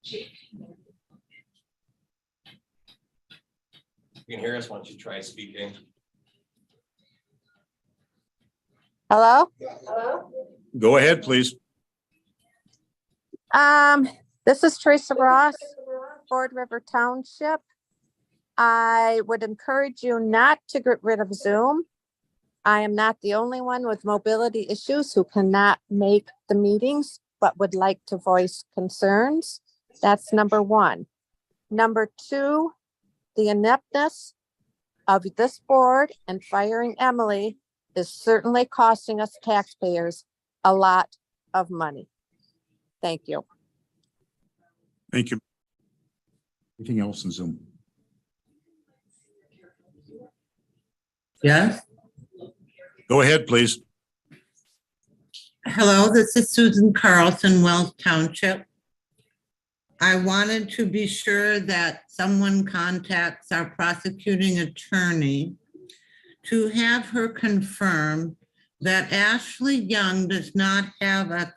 You can hear us once you try speaking. Hello? Go ahead, please. This is Teresa Ross, Ford River Township. I would encourage you not to get rid of Zoom. I am not the only one with mobility issues who cannot make the meetings, but would like to voice concerns. That's number one. Number two, the ineptness of this board and firing Emily is certainly costing us taxpayers a lot of money. Thank you. Thank you. Anything else in Zoom? Yes. Go ahead, please. Hello, this is Susan Carlson, Wells Township. I wanted to be sure that someone contacts our prosecuting attorney to have her confirm that Ashley Young does not have a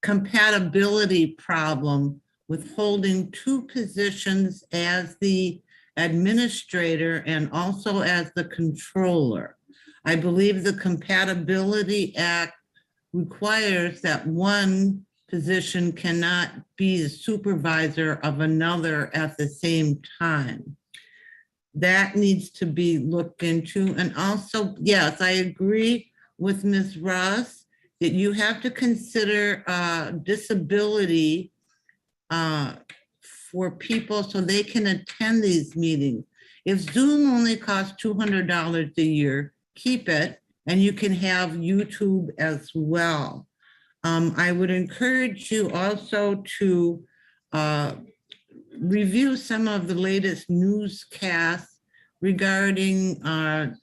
compatibility problem with holding two positions as the administrator and also as the controller. I believe the Compatibility Act requires that one position cannot be the supervisor of another at the same time. That needs to be looked into. And also, yes, I agree with Ms. Ross that you have to consider disability for people so they can attend these meetings. If Zoom only costs $200 a year, keep it, and you can have YouTube as well. I would encourage you also to review some of the latest newscasts regarding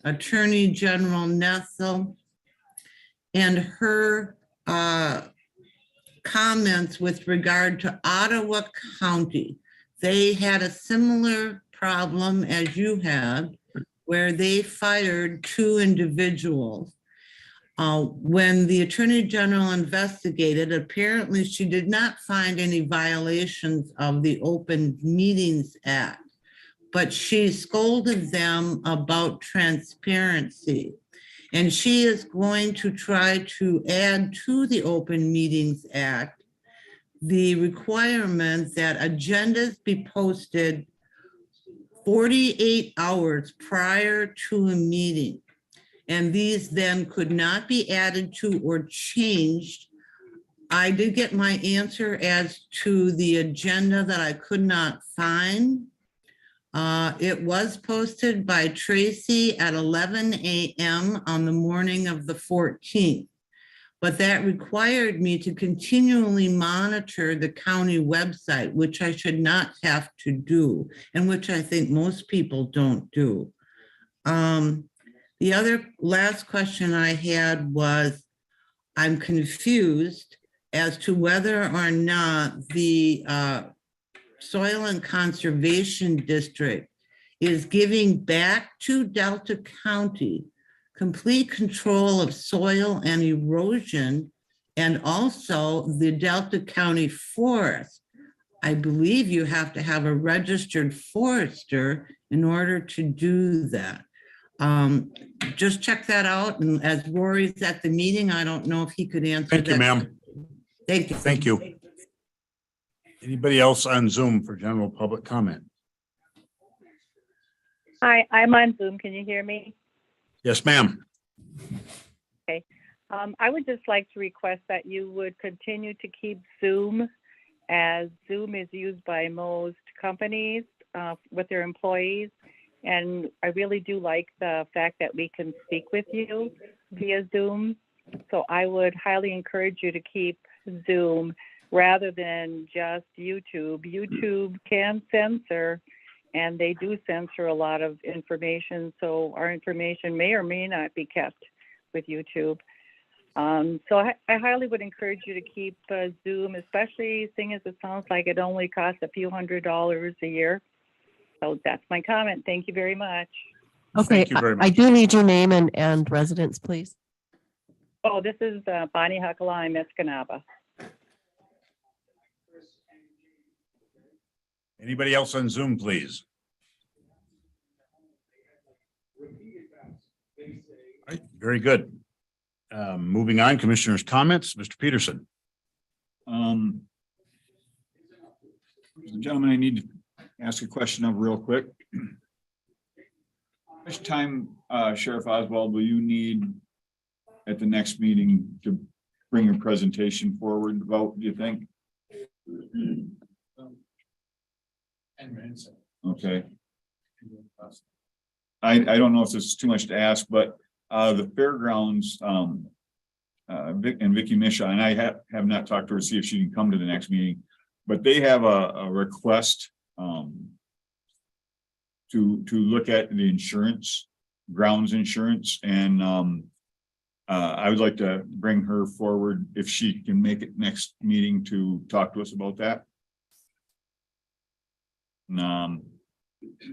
Attorney General Nessel and her comments with regard to Ottawa County. They had a similar problem as you had, where they fired two individuals. When the Attorney General investigated, apparently she did not find any violations of the Open Meetings Act, but she scolded them about transparency. And she is going to try to add to the Open Meetings Act the requirement that agendas be posted 48 hours prior to a meeting. And these then could not be added to or changed. I did get my answer as to the agenda that I could not find. It was posted by Tracy at 11 a.m. on the morning of the 14th. But that required me to continually monitor the county website, which I should not have to do, and which I think most people don't do. The other last question I had was, I'm confused as to whether or not the Soil and Conservation District is giving back to Delta County complete control of soil and erosion, and also the Delta County Forest. I believe you have to have a registered forester in order to do that. Just check that out. And as Rory's at the meeting, I don't know if he could answer. Thank you, ma'am. Thank you. Thank you. Anybody else on Zoom for general public comment? Hi, I'm on Zoom. Can you hear me? Yes, ma'am. I would just like to request that you would continue to keep Zoom, as Zoom is used by most companies with their employees. And I really do like the fact that we can speak with you via Zoom. So I would highly encourage you to keep Zoom rather than just YouTube. YouTube can censor, and they do censor a lot of information. So our information may or may not be kept with YouTube. So I highly would encourage you to keep Zoom, especially seeing as it sounds like it only costs a few $100s a year. So that's my comment. Thank you very much. Okay, Thank you very I much. do need your name and residence, please. Oh, this is Bonnie Huckala. I'm Escanaba. Anybody else on Zoom, please? All right, very good. Moving on, commissioners' comments, Mr. Peterson. Gentlemen, I need to ask a question of real quick. How much time, Sheriff Oswald, will you need at the next meeting to bring a presentation forward about, do you think? 10 minutes. Okay. I don't know if this is too much to ask, but the fairgrounds, Vic and Vicky Misha, and I have not talked to her to see if she can come to the next meeting, but they have a request to look at the insurance, grounds insurance, and I would like to bring her forward if she can make it next meeting to talk to us about that.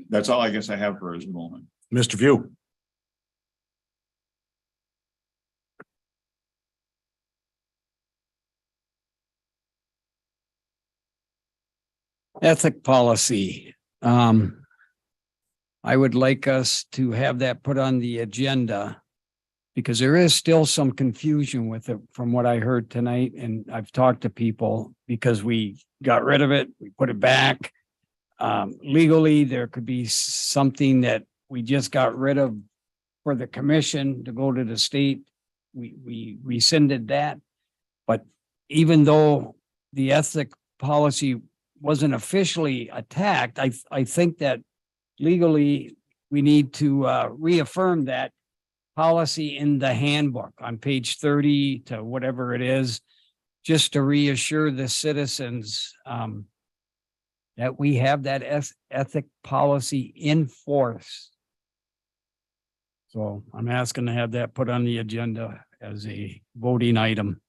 That's all I guess I have for us at the moment. Mr. View. Ethic policy. I would like us to have that put on the agenda because there is still some confusion with it from what I heard tonight. And I've talked to people because we got rid of it, we put it back. Legally, there could be something that we just got rid of for the commission to go to the state. We rescinded that. But even though the ethic policy wasn't officially attacked, I think that legally we need to reaffirm that policy in the handbook on page 30 to whatever it is, just to reassure the citizens that we have that ethic policy in force. So I'm asking to have that put on the agenda as a voting item.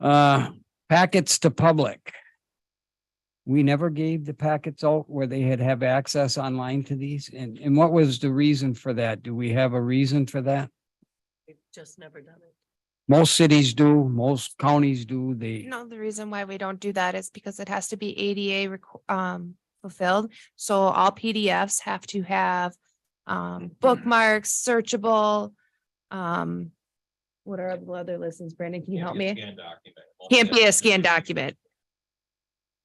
Packets to public. We never gave the packets out where they had have access online to these. And what was the reason for that? Do we have a reason for that? We've just never done it. Most cities do, most counties do. They, No, the reason why we don't do that is because it has to be ADA fulfilled. So all PDFs have to have bookmarks, searchable. What are the other listings, Brandon? Can you help me? Can't be a scanned document.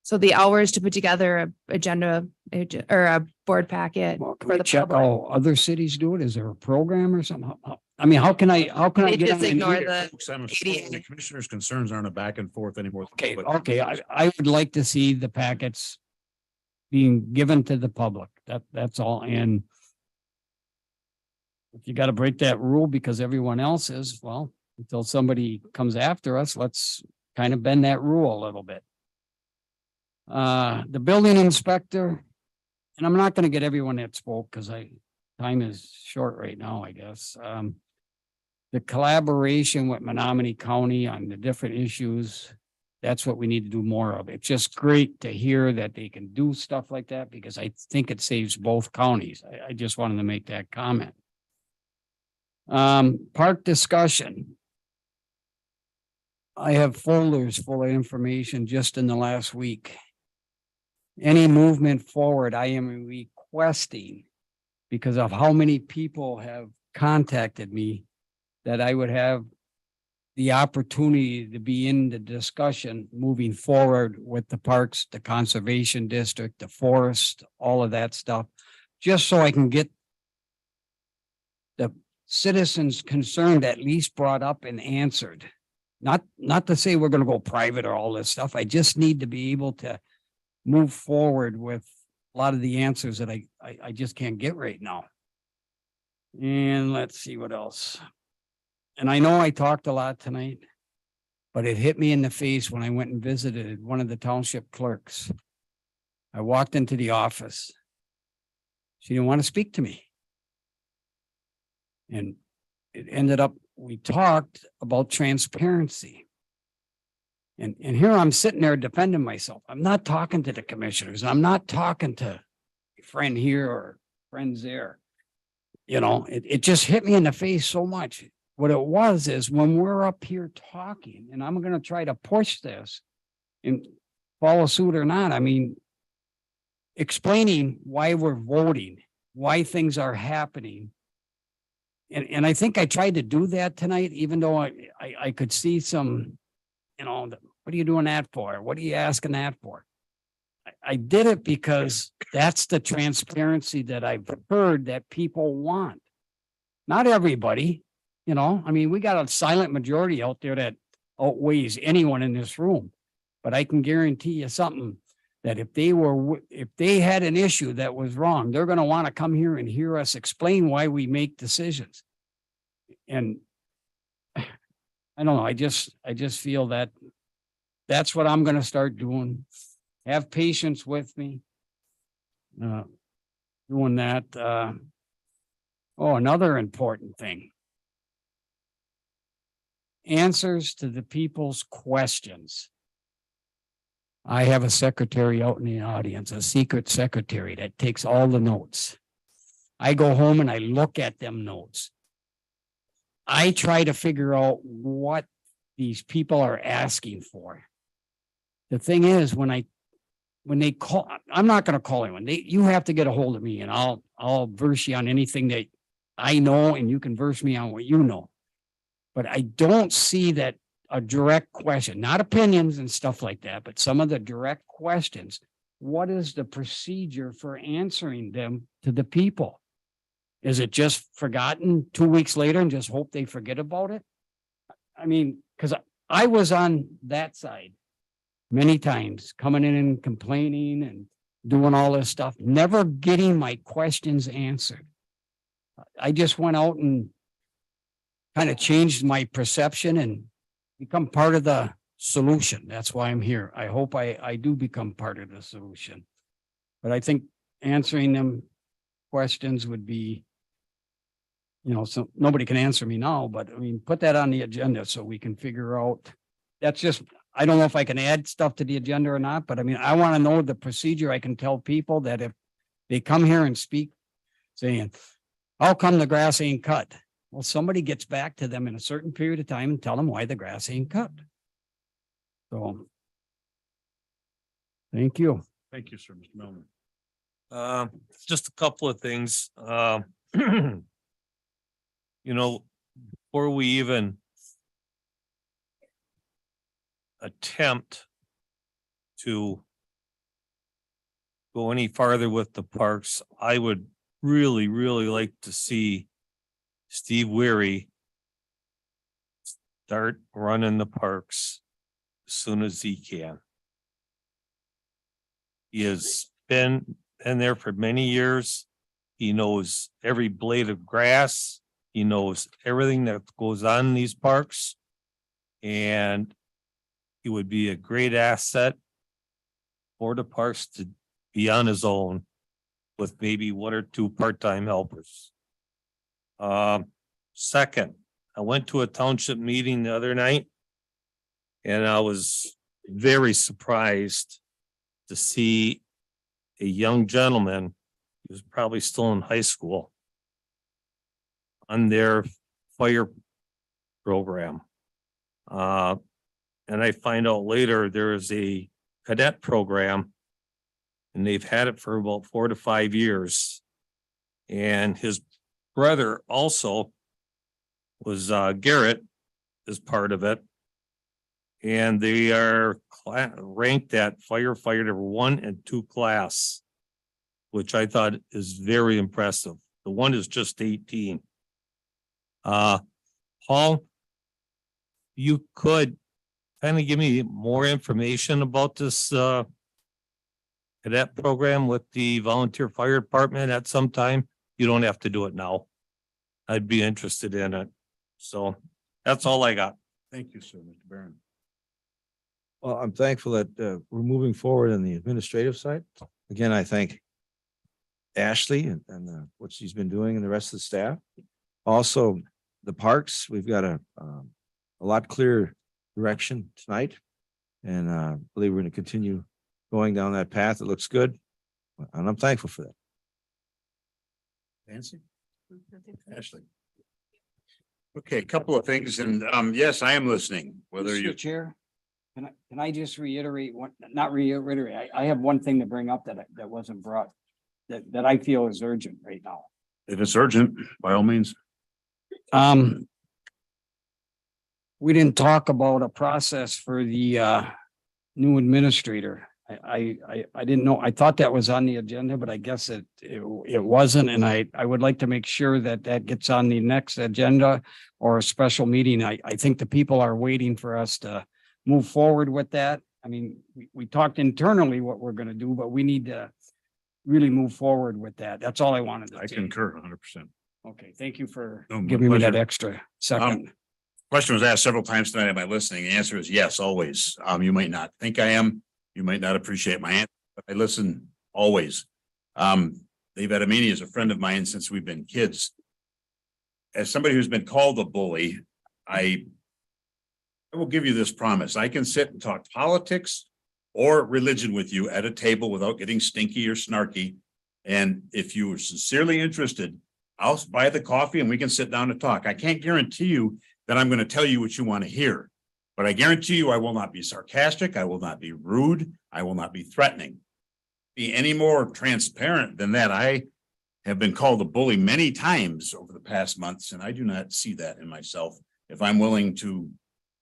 So the hours to put together a agenda or a board packet well, can for we the check public. how other cities do it? Is there a program or something? I mean, how can I They get just on an ignore email? the Folks, I'm assuming the commissioner's concerns aren't a back and forth anymore. Okay, okay, I would like to see the packets being given to the public. That's all. And if you got to break that rule because everyone else is, well, until somebody comes after us, let's kind of bend that rule a little bit. The building inspector, and I'm not going to get everyone that spoke because time is short right now, I guess. The collaboration with Menominee County on the different issues, that's what we need to do more of. It's just great to hear that they can do stuff like that because I think it saves both counties. I just wanted to make that comment. Park discussion. I have folders full of information just in the last week. Any movement forward, I am requesting because of how many people have contacted me that I would have the opportunity to be in the discussion moving forward with the parks, the conservation district, the forest, all of that stuff, just so I can get the citizens concerned at least brought up and answered. Not to say we're gonna go private or all this stuff. I just need to be able to move forward with a lot of the answers that I just can't get right now. And let's see what else. And I know I talked a lot tonight, but it hit me in the face when I went and visited one of the township clerks. I walked into the office. She didn't want to speak to me. And it ended up, we talked about transparency. And here I'm sitting there defending myself. I'm not talking to the commissioners. I'm not talking to a friend here or friends there. You know, it just hit me in the face so much. What it was is when we're up here talking, and I'm going to try to push this and follow suit or not. I mean, explaining why we're voting, why things are happening. And I think I tried to do that tonight, even though I could see some, you know, what are you doing that for? What are you asking that for? I did it because that's the transparency that I've heard that people want. Not everybody, you know, I mean, we got a silent majority out there that outweighs anyone in this room. But I can guarantee you something, that if they had an issue that was wrong, they're going to want to come here and hear us explain why we make decisions. And I don't know, I just feel that that's what I'm going to start doing. Have patience with me. Doing that. Another important thing. Answers to the people's questions. I have a secretary out in the audience, a secret secretary that takes all the notes. I go home and I look at them notes. I try to figure out what these people are asking for. The thing is, when they call, I'm not going to call anyone. You have to get a hold of me, and I'll verse you on anything that I know, and you can verse me on what you know. But I don't see that a direct question, not opinions and stuff like that, but some of the direct questions. What is the procedure for answering them to the people? Is it just forgotten 2 weeks later and just hope they forget about it? I mean, because I was on that side many times, coming in and complaining and doing all this stuff, never getting my questions answered. I just went out and kind of changed my perception and become part of the solution. That's why I'm here. I hope I do become part of the solution. But I think answering them questions would be, you know, so nobody can answer me now, but I mean, put that on the agenda so we can figure out. That's just, I don't know if I can add stuff to the agenda or not, but I mean, I want to know the procedure. I can tell people that if they come here and speak saying, how come the grass ain't cut? Well, somebody gets back to them in a certain period of time and tell them why the grass ain't cut. So. Thank you. Thank you, sir, Mr. Melvin. Just a couple of things. You know, before we even attempt to go any farther with the parks, I would really, really like to see Steve Weary start running the parks as soon as he can. He has been there for many years. He knows every blade of grass. He knows everything that goes on in these parks. And he would be a great asset for the parks to be on his own with maybe one or two part-time helpers. Second, I went to a township meeting the other night and I was very surprised to see a young gentleman, he was probably still in high school, on their fire program. And I find out later there is a cadet program and they've had it for about 4 to 5 years. And his brother also was Garrett is part of it. And they are ranked at firefighter 1 and 2 class, which I thought is very impressive. The one is just 18. Paul, you could kind of give me more information about this cadet program with the volunteer fire department at some time. You don't have to do it now. I'd be interested in it. So that's all I got. Thank you, sir, Mr. Barron. Well, I'm thankful that we're moving forward on the administrative side. Again, I thank Ashley and what she's been doing and the rest of the staff. Also, the parks, we've got a lot clearer direction tonight. And I believe we're going to continue going down that path. It looks good. And I'm thankful for that. Nancy? Ashley? Okay, a couple of things, and yes, I am listening, whether Mr. you. Chair, can I just reiterate one, not reiterate, I have one thing to bring up that wasn't brought, that I feel is urgent right now. If it's urgent, by all means. We didn't talk about a process for the new administrator. I didn't know, I thought that was on the agenda, but I guess it wasn't, and I would like to make sure that that gets on the next agenda or a special meeting. I think the people are waiting for us to move forward with that. I mean, we talked internally what we're gonna do, but we need to really move forward with that. That's all I wanted to I say. concur 100%. Okay, thank you for No, my giving me that pleasure. extra second. Question was asked several times tonight. Am I listening? The answer is yes, always. You might not think I am. You might not appreciate my answer, but I listen always. Dave Adamini is a friend of mine since we've been kids. As somebody who's been called a bully, I will give you this promise. I can sit and talk politics or religion with you at a table without getting stinky or snarky. And if you are sincerely interested, I'll buy the coffee and we can sit down and talk. I can't guarantee you that I'm going to tell you what you want to hear, but I guarantee you I will not be sarcastic. I will not be rude. I will not be threatening. Be any more transparent than that. I have been called a bully many times over the past months, and I do not see that in myself. If I'm willing to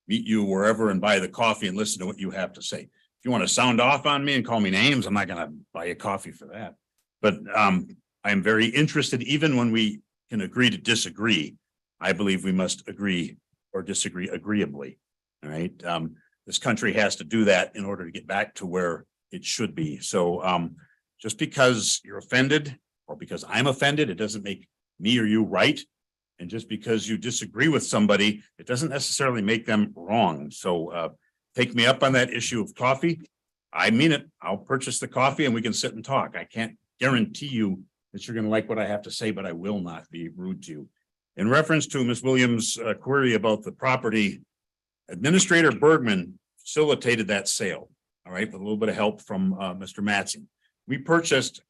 meet you wherever and buy the coffee and listen to what you have to say. If you want to sound off on me and call me names, I'm not going to buy you coffee for that. But I'm very interested, even when we can agree to disagree. I believe we must agree or disagree agreeably. All right. This country has to do that in order to get back to where it should be. So just because you're offended or because I'm offended, it doesn't make me or you right. And just because you disagree with somebody, it doesn't necessarily make them wrong. So take me up on that issue of coffee. I mean it. I'll purchase the coffee and we can sit and talk. I can't guarantee you that you're going to like what I have to say, but I will not be rude to you. In reference to Ms. Williams' query about the property, Administrator Bergman facilitated that sale, all right, with a little bit of help from Mr. Mattson. We purchased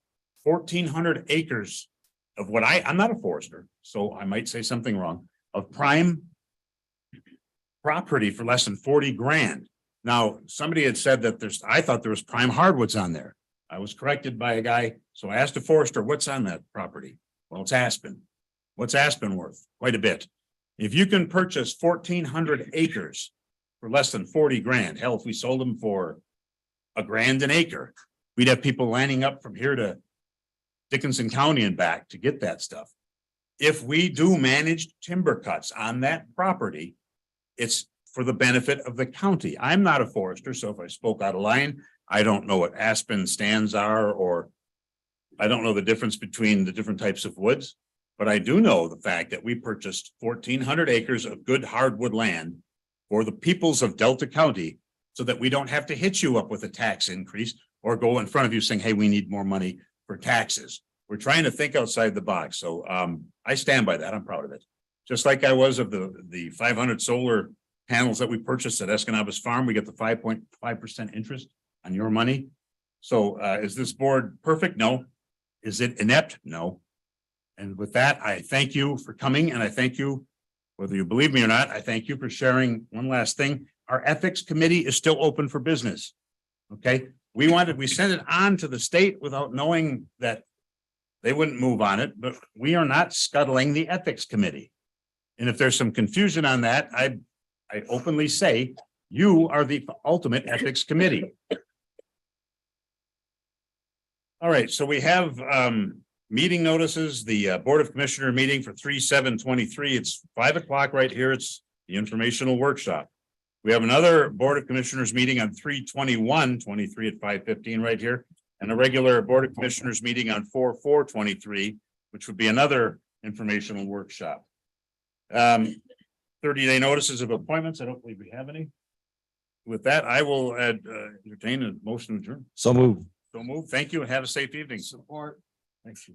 1,400 acres of what I'm not a forester, so I might say something wrong, of prime property for less than 40 grand. Now, somebody had said that I thought there was prime hardwoods on there. I was corrected by a guy, so I asked a forester, what's on that property? Well, it's aspen. What's aspen worth? Quite a bit. If you can purchase 1,400 acres for less than 40 grand, hell, if we sold them for $1,000 an acre, we'd have people lining up from here to Dickinson County and back to get that stuff. If we do managed timber cuts on that property, it's for the benefit of the county. I'm not a forester, so if I spoke out of line, I don't know what aspen stands are, or I don't know the difference between the different types of woods. But I do know the fact that we purchased 1,400 acres of good hardwood land for the peoples of Delta County so that we don't have to hit you up with a tax increase or go in front of you saying, hey, we need more money for taxes. We're trying to think outside the box. So I stand by that. I'm proud of it. Just like I was of the 500 solar panels that we purchased at Escanabas Farm, we get the 5.5% interest on your money. So is this board perfect? No. Is it inept? No. And with that, I thank you for coming, and I thank you, whether you believe me or not, I thank you for sharing. One last thing, our ethics committee is still open for business. Okay, we sent it on to the state without knowing that they wouldn't move on it, but we are not scuttling the ethics committee. And if there's some confusion on that, I openly say, you are the ultimate ethics committee. All right, so we have Meeting notices, the Board of Commissioner meeting for 3/7/23. It's 5 o'clock right here. It's the informational workshop. We have another Board of Commissioners meeting on 3/21/23 at 5:15 right here. And a regular Board of Commissioners meeting on 4/4/23, which would be another informational workshop. 30-day notices of appointments. I don't believe we have any. With that, I will entertain a motion to adjourn. So move. So move. Thank you and have a safe evening. Support. Thanks.